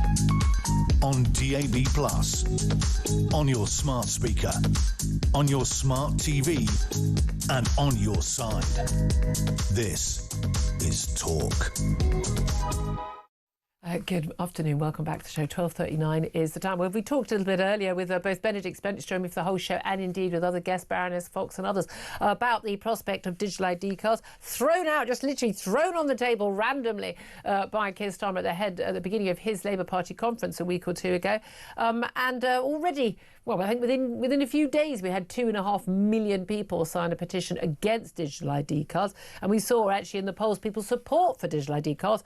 on DAB+, on your smart speaker, on your smart TV, and on your side. This is Talk. Good afternoon, welcome back to the show. 12:39 is the time. Well, we talked a little bit earlier with both Benedict Spencer for the whole show and indeed with other guests, Baroness Fox and others, about the prospect of digital ID cards thrown out, just literally thrown on the table randomly by Keir Starmer at the beginning of his Labour Party conference a week or two ago. Already, well, I think within a few days we had 2.5 million people sign a petition against digital ID cards, and we saw actually in the polls people's support for digital ID cards,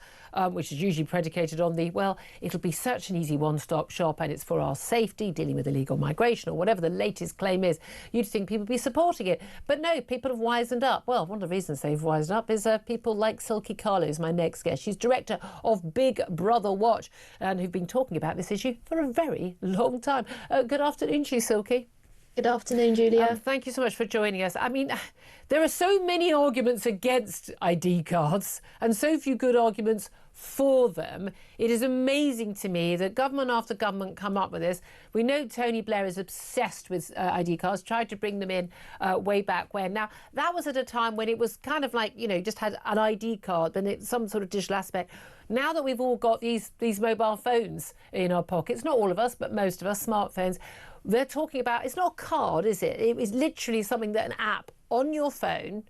which is usually predicated on the, well, it'll be such an easy one-stop shop and it's for our safety, dealing with illegal migration or whatever the latest claim is. You'd think people would be supporting it. But no, people have wisened up. Well, one of the reasons they've wisened up is people like Silky Carlo, who's my next guest. She's director of Big Brother Watch and who've been talking about this issue for a very long time. Good afternoon to you, Silky. Good afternoon, Julia. Thank you so much for joining us. I mean, there are so many arguments against ID cards and so few good arguments for them. It is amazing to me that government after government come up with this. We know Tony Blair is obsessed with ID cards, tried to bring them in way back when. Now, that was at a time when it was kind of like, you know, just had an ID card, then it's some sort of digital aspect. Now that we've all got these mobile phones in our pockets, not all of us, but most of us, smartphones, they're talking about, it's not a card, is it? It is literally something that an app on your phone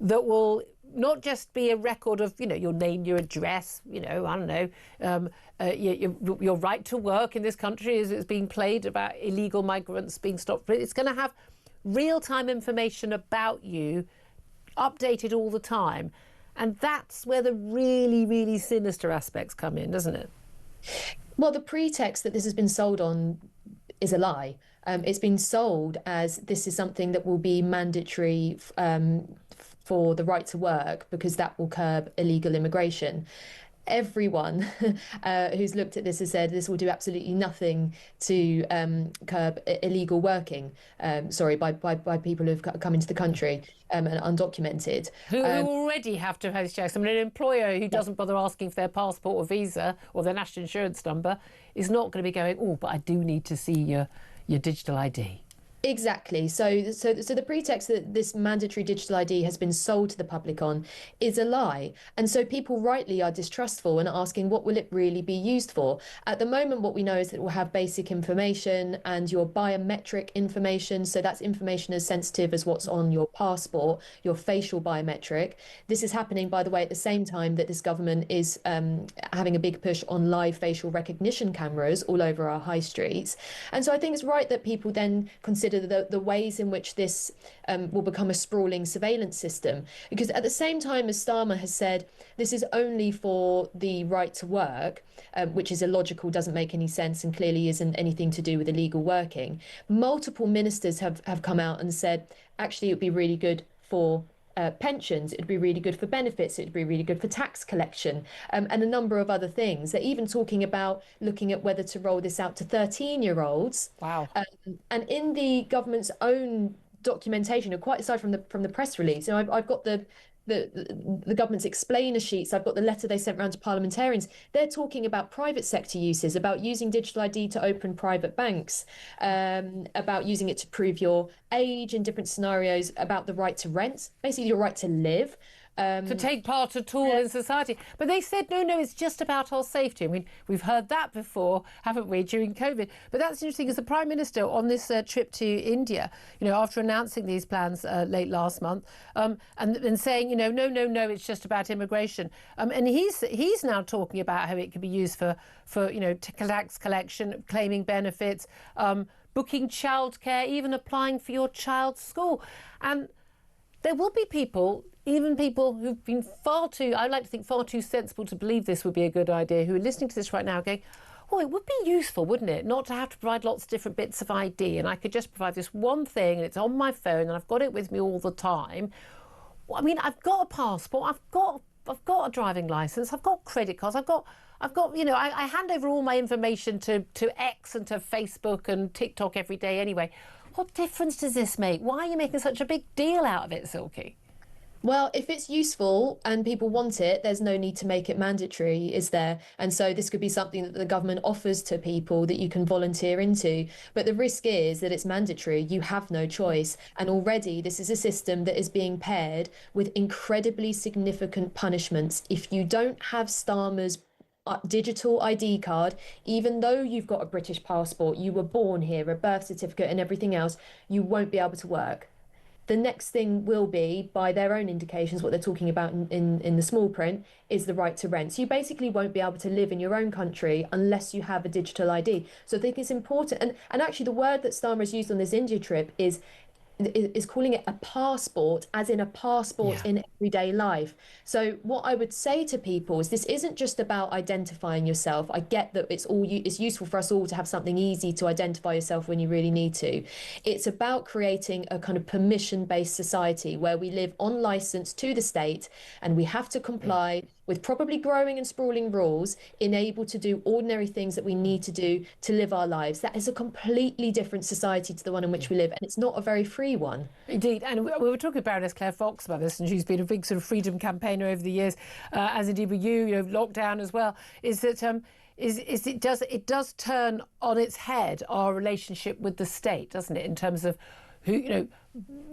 that will not just be a record of, you know, your name, your address, you know, I don't know, your right to work in this country as it's being played about illegal migrants being stopped. But it's going to have real-time information about you updated all the time. And that's where the really, really sinister aspects come in, doesn't it? Well, the pretext that this has been sold on is a lie. It's been sold as this is something that will be mandatory for the right to work because that will curb illegal immigration. Everyone who's looked at this has said this will do absolutely nothing to curb illegal working. By people who've come into the country and undocumented. Who already have to have checks. I mean, an employer who doesn't bother asking for their passport or visa or their national insurance number is not going to be going, oh, but I do need to see your digital ID. Exactly. So the pretext that this mandatory digital ID has been sold to the public on is a lie. And so people rightly are distrustful and asking, what will it really be used for? At the moment, what we know is that it will have basic information and your biometric information. So that's information as sensitive as what's on your passport, your facial biometric. This is happening, by the way, at the same time that this government is having a big push on live facial recognition cameras all over our high streets. And so I think it's right that people then consider the ways in which this will become a sprawling surveillance system. Because at the same time as Starmer has said, this is only for the right to work, which is illogical, doesn't make any sense, and clearly isn't anything to do with illegal working. Multiple ministers have come out and said, actually, it would be really good for pensions, it'd be really good for benefits, it'd be really good for tax collection, and a number of other things. They're even talking about looking at whether to roll this out to 13-year-olds. Wow. And in the government's own documentation, quite aside from the press release, and I've got the government's explainer sheets, I've got the letter they sent round to parliamentarians. They're talking about private sector uses, about using digital ID to open private banks, about using it to prove your age in different scenarios, about the right to rent, basically your right to live. To take part at all in society. But they said, no, it's just about our safety. I mean, we've heard that before, haven't we, during COVID? But that's interesting, as the Prime Minister on this trip to India, you know, after announcing these plans late last month, and saying, you know, no, it's just about immigration. And he's now talking about how it could be used for you know, tax collection, claiming benefits, booking childcare, even applying for your child's school. And there will be people, even people who've been I'd like to think far too sensible to believe this would be a good idea, who are listening to this right now going, oh, it would be useful, wouldn't it, not to have to provide lots of different bits of ID, and I could just provide this one thing and it's on my phone and I've got it with me all the time. Well, I mean, I've got a passport, I've got a driving licence, I've got credit cards, I've got, you know, I hand over all my information to X and to Facebook and TikTok every day anyway. What difference does this make? Why are you making such a big deal out of it, Silky? Well, if it's useful and people want it, there's no need to make it mandatory, is there? And so this could be something that the government offers to people that you can volunteer into. But the risk is that it's mandatory. You have no choice. And already this is a system that is being paired with incredibly significant punishments. If you don't have Starmer's digital ID card, even though you've got a British passport, you were born here, a birth certificate and everything else, you won't be able to work. The next thing will be, by their own indications, what they're talking about in the small print, is the right to rent. So you basically won't be able to live in your own country unless you have a digital ID. So I think it's important. And actually the word that Starmer has used on this India trip is calling it a passport, as in a passport in everyday life. So what I would say to people is this isn't just about identifying yourself. I get that it's useful for us all to have something easy to identify yourself when you really need to. It's about creating a kind of permission-based society where we live on license to the state and we have to comply with probably growing and sprawling rules, enabled to do ordinary things that we need to do to live our lives. That is a completely different society to the one in which we live, and it's not a very free one. Indeed, and we were talking to Baroness Claire Fox about this, and she's been a big sort of freedom campaigner over the years, as indeed were you know, lockdown as well, is that it does turn on its head our relationship with the state, doesn't it, in terms of who, you know,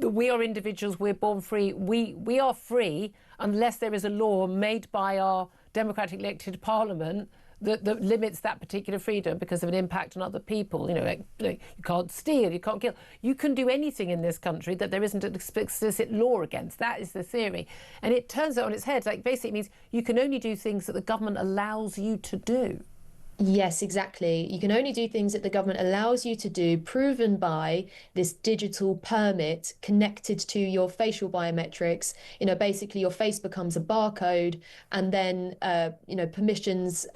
we are individuals, we're born free, we are free unless there is a law made by our democratic elected parliament that limits that particular freedom because of an impact on other people. You know, you can't steal, you can't kill. You can do anything in this country that there isn't an explicit law against. That is the theory. And it turns it on its head. Like, basically it means you can only do things that the government allows you to do. Yes, exactly. You can only do things that the government allows you to do, proven by this digital permit connected to your facial biometrics. You know, basically your face becomes a barcode, and then you know, permissions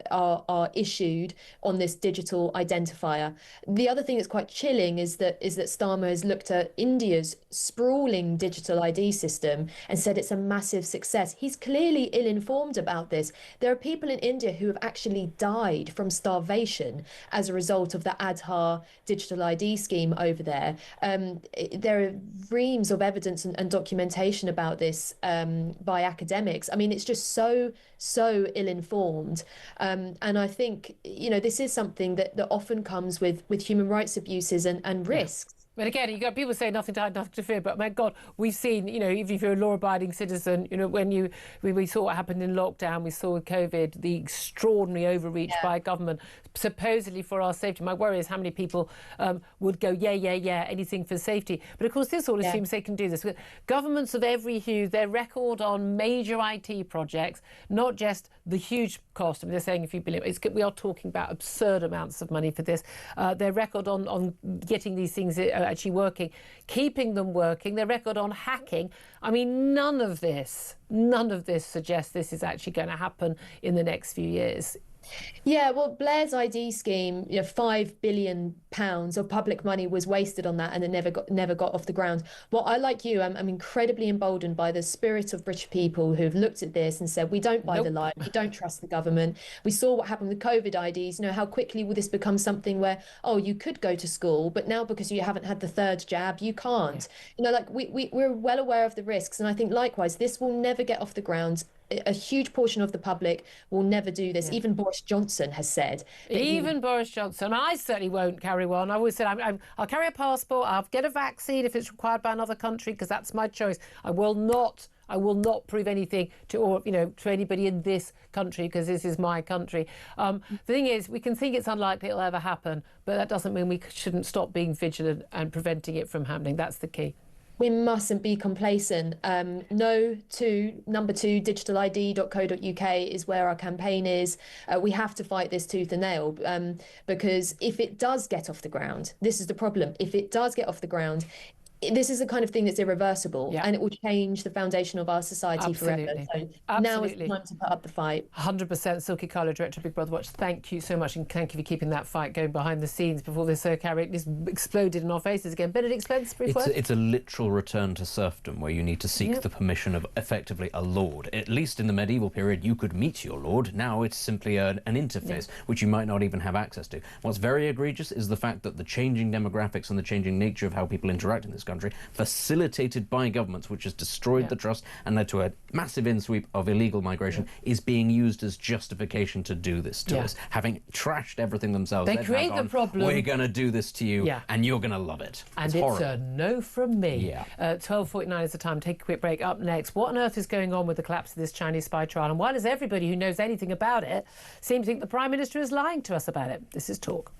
are issued on this digital identifier. The other thing that's quite chilling is that Starmer has looked at India's sprawling digital ID system and said it's a massive success. He's clearly ill-informed about this. There are people in India who have actually died from starvation as a result of the Aadhaar digital ID scheme over there. There are reams of evidence and documentation about this by academics. I mean, it's just so ill-informed. And I think, you know, this is something that often comes with human rights abuses and risks. But again, you got people say nothing to hide, nothing to fear. But my God, we've seen, you know, even if you're a law-abiding citizen, you know, when we saw what happened in lockdown, we saw with COVID, the extraordinary overreach by government, supposedly for our safety. My worry is how many people would go, yeah, anything for safety. But of course, this all assumes they can do this. Governments of every hue, their record on major IT projects, not just the huge cost. I mean, they're saying a few billion. We are talking about absurd amounts of money for this. Their record on getting these things actually working, keeping them working, their record on hacking. I mean, none of this suggests this is actually going to happen in the next few years. Yeah, well, Blair's ID scheme, you know, £5 billion of public money was wasted on that, and it never got off the ground. Well, I, like you, I'm incredibly emboldened by the spirit of British people who've looked at this and said, we don't buy the lie, we don't trust the government. We saw what happened with COVID IDs. You know, how quickly will this become something where, oh, you could go to school, but now because you haven't had the third jab, you can't. You know, like we're well aware of the risks, and I think likewise, this will never get off the ground. A huge portion of the public will never do this. Even Boris Johnson has said. Boris Johnson. I certainly won't carry one. I always said I'll carry a passport. I'll get a vaccine if it's required by another country, because that's my choice. I will not prove anything to anybody in this country, because this is my country. The thing is, we can think it's unlikely it'll ever happen, but that doesn't mean we shouldn't stop being vigilant and preventing it from happening. That's the key. We mustn't be complacent. No to digitalid.co.uk is where our campaign is. We have to fight this tooth and nail, because if it does get off the ground, this is the problem. If it does get off the ground, this is the kind of thing that's irreversible, and it will change the foundation of our society forever. So now is the time to put up the fight. 100%. Silky Carlo, Director of Big Brother Watch, thank you so much, and thank you for keeping that fight going behind the scenes before this exploded in our faces again. Benedict Spence, brief word? It's a literal return to serfdom, where you need to seek the permission of effectively a lord. At least in the medieval period, you could meet your lord. Now it's simply an interface, which you might not even have access to. What's very egregious is the fact that the changing demographics and the changing nature of how people interact in this country, facilitated by governments, which has destroyed the trust and led to a massive insweep of illegal migration, is being used as justification to do this to us, having trashed everything themselves. They create the problem. We're going to do this to you, and you're going to love it. And it's a no from me. 12:49 is the time. Take a quick break. Up next, what on earth is going on with the collapse of this Chinese spy trial, and why does everybody who knows anything about it seem to think the Prime Minister is lying to us about it? This is Talk.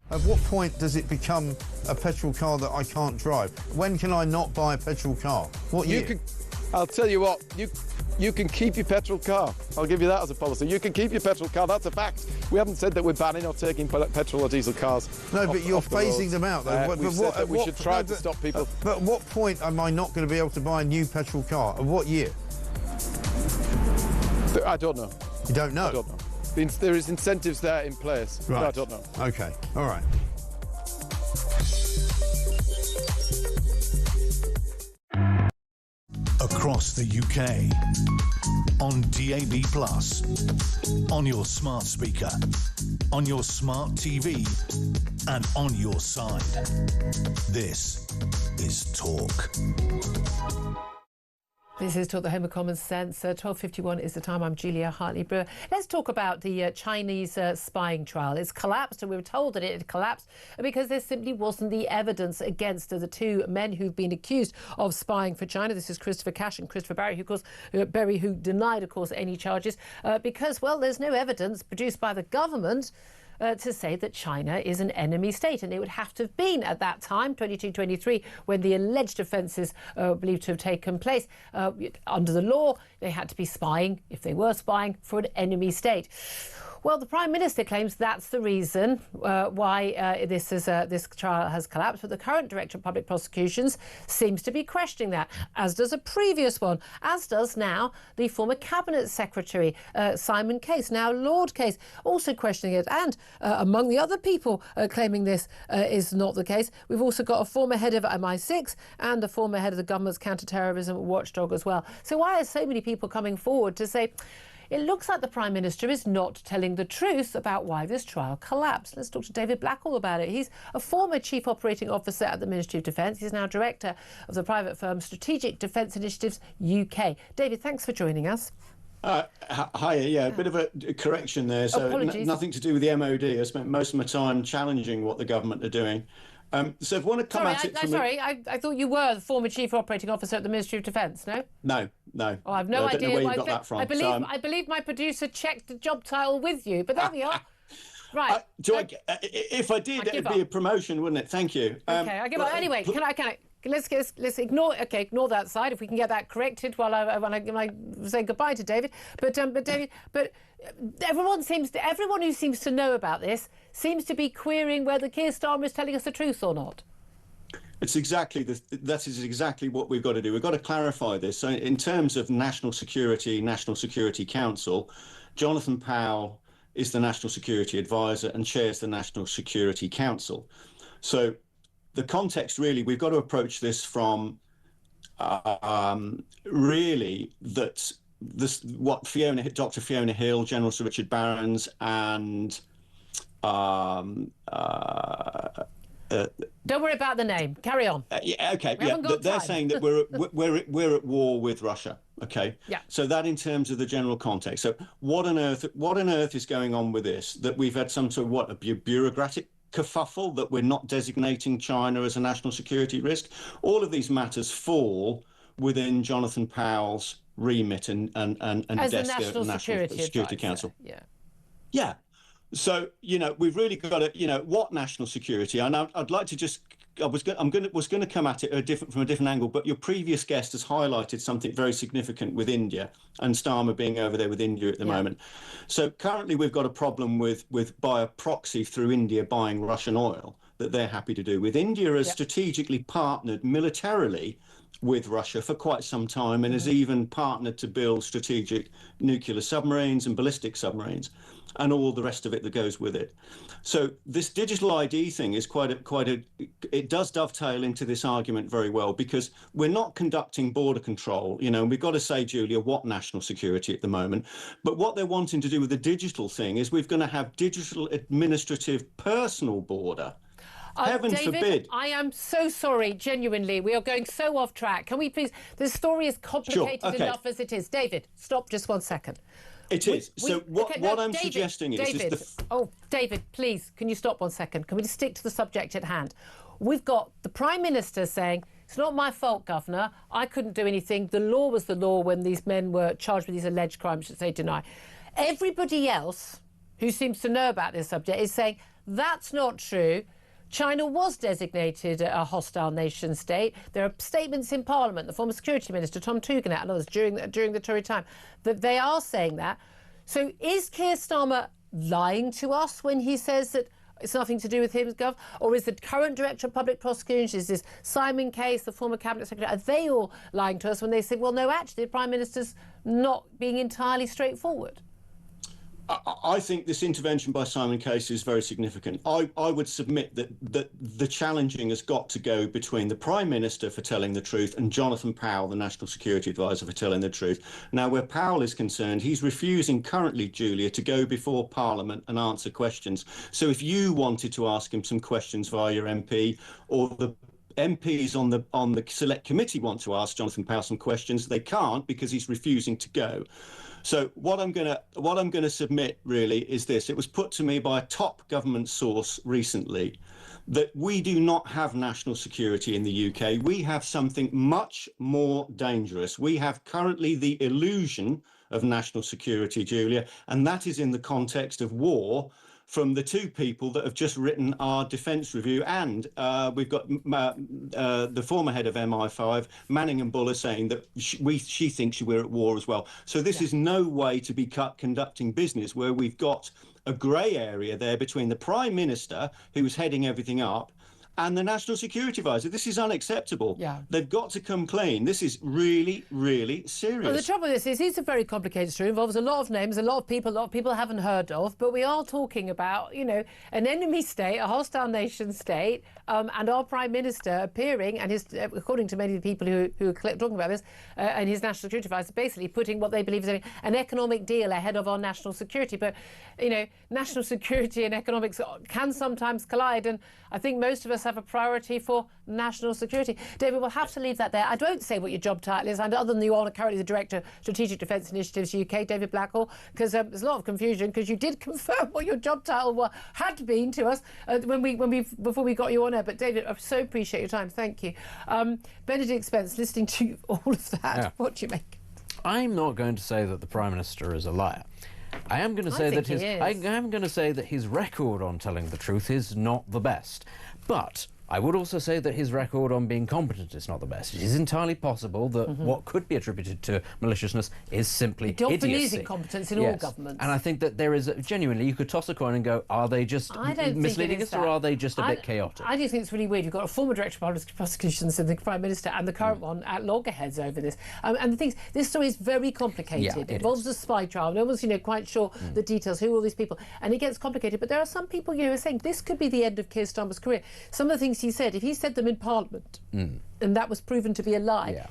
At what point does it become a petrol car that I can't drive? When can I not buy a petrol car? What year? I'll tell you what, you can keep your petrol car. I'll give you that as a policy. You can keep your petrol car, that's a fact. We haven't said that we're banning or taking petrol or diesel cars. No, but you're phasing them out, though. We've said that we should try to stop people. But at what point am I not going to be able to buy a new petrol car? At what year? I don't know. You don't know? I don't know. There is incentives there in place. Right. I don't know. OK, all right. Across the UK, on DAB+, on your smart speaker, on your smart TV, and on your side. This is Talk. This is Talk, the home of common sense. 12:51 is the time. I'm Julia Hartley-Brewer. Let's talk about the Chinese spying trial. It's collapsed, and we were told that it had collapsed because there simply wasn't the evidence against the two men who've been accused of spying for China. This is Christopher Cash and Christopher Barry, who denied, of course, any charges because, well, there's no evidence produced by the government to say that China is an enemy state. And it would have to have been at that time, 22-23, when the alleged offences believed to have taken place. Under the law, they had to be spying, if they were spying, for an enemy state. Well, the Prime Minister claims that's the reason why this trial has collapsed, but the current Director of Public Prosecutions seems to be questioning that, as does a previous one, as does now the former Cabinet Secretary, Simon Case, now Lord Case, also questioning it. And among the other people claiming this is not the case, we've also got a former head of MI6 and a former head of the government's counter-terrorism watchdog as well. So why are so many people coming forward to say, it looks like the Prime Minister is not telling the truth about why this trial collapsed? Let's talk to David Blackall about it. He's a former Chief Operating Officer at the Ministry of Defence. He's now Director of the private firm Strategic Defence Initiatives UK. David, thanks for joining us. Hi, yeah, a bit of a correction there. So nothing to do with the MOD. I spent most of my time challenging what the government are doing. So if you want to come at it from... I thought you were the former Chief Operating Officer at the Ministry of Defence, no? No. Oh, I've no idea. I don't know where you got that from. I believe my producer checked the job title with you, but there we are. Right. If I did, it'd be a promotion, wouldn't it? Thank you. Okay, I give up. Anyway, can I? Let's ignore that side if we can get that corrected when I say goodbye to David. But everyone who seems to know about this seems to be querying whether Keir Starmer is telling us the truth or not. It's exactly that is exactly what we've got to do. We've got to clarify this. So in terms of National Security Council, Jonathan Powell is the National Security Advisor and chairs the National Security Council. So the context, really, we've got to approach this from really that what Dr. Fiona Hill, General Sir Richard Barrons, and don't worry about the name. Carry on. They're saying that we're at war with Russia. Okay. Yeah. So that in terms of the general context. So what on earth is going on with this? That we've had some sort of a bureaucratic kerfuffle that we're not designating China as a national security risk. All of these matters fall within Jonathan Powell's remit and as desk the National Security Council. Yeah. Yeah. So, we've really got to, what national security? And I'd like to just, was going to come at it from a different angle, but your previous guest has highlighted something very significant with India and Starmer being over there with India at the moment. So currently we've got a problem with by a proxy through India buying Russian oil that they're happy to do. With India has strategically partnered militarily with Russia for quite some time and has even partnered to build strategic nuclear submarines and ballistic submarines and all the rest of it that goes with it. So this digital ID thing is it does dovetail into this argument very well, because we're not conducting border control, and we've got to say, Julia, what national security at the moment. But what they're wanting to do with the digital thing is we're going to have digital administrative personal border. Heaven David, forbid. I am so sorry, genuinely. We are going so off track. Can we please... The story is complicated enough as it is. David, stop just 1 second. It is. What I'm suggesting is... David, please, can you stop 1 second? Can we just stick to the subject at hand? We've got the Prime Minister saying, it's not my fault, Governor. I couldn't do anything. The law was the law when these men were charged with these alleged crimes, which they deny. Everybody else who seems to know about this subject is saying, that's not true. China was designated a hostile nation state. There are statements in Parliament, the former Security Minister, Tom Tugendhat, and others during the Tory time, that they are saying that. So is Keir Starmer lying to us when he says that it's nothing to do with him, Gov? Or is the current Director of Public Prosecutions, is this Simon Case, the former Cabinet Secretary, are they all lying to us when they say, well, no, actually, the Prime Minister's not being entirely straightforward? I think this intervention by Simon Case is very significant. I would submit that the challenging has got to go between the Prime Minister for telling the truth and Jonathan Powell, the National Security Advisor, for telling the truth. Now, where Powell is concerned, he's refusing currently, Julia, to go before Parliament and answer questions. So if you wanted to ask him some questions via your MP, or the MPs on the Select Committee want to ask Jonathan Powell some questions, they can't because he's refusing to go. So what I'm going to submit really is this. It was put to me by a top government source recently that we do not have national security in the UK. We have something much more dangerous. We have currently the illusion of national security, Julia, and that is in the context of war, from the two people that have just written our defence review. And we've got the former head of MI5, Manning and Buller, saying that she thinks we're at war as well. So this is no way to be conducting business where we've got a grey area there between the Prime Minister, who's heading everything up, and the National Security Advisor. This is unacceptable. Yeah. They've got to come clean. This is really, really serious. Well, the trouble with this is it's a very complicated story. It involves a lot of names, a lot of people haven't heard of, but we are talking about, an enemy state, a hostile nation state, and our Prime Minister appearing, and according to many of the people who are talking about this, and his National Security Advisor basically putting what they believe is an economic deal ahead of our national security. But, national security and economics can sometimes collide, and I think most of us have a priority for national security. David, we'll have to leave that there. I won't say what your job title is, other than you are currently the Director of Strategic Defence Initiatives UK, David Blackhall, because there's a lot of confusion, because you did confirm what your job title had been to us before we got you on air. But David, I so appreciate your time. Thank you. Benedict Spence, listening to all of that, what do you make? I'm not going to say that the Prime Minister is a liar. I am going to say that his record on telling the truth is not the best. But I would also say that his record on being competent is not the best. It is entirely possible that what could be attributed to maliciousness is simply Often idiocy. is incompetence in all governments. And I think that there is genuinely, you could toss a coin and go, are they just misleading us, or are they just a bit chaotic? I do think it's really weird. You've got a former director of public prosecutions and the Prime Minister and the current one at loggerheads over this. And the thing is, this story is very complicated. It involves a spy trial. No one's quite sure the details, who are all these people. And it gets complicated. But there are some people who are saying this could be the end of Keir Starmer's career. Some of the things he said, if he said them in Parliament, and that was proven to be a lie,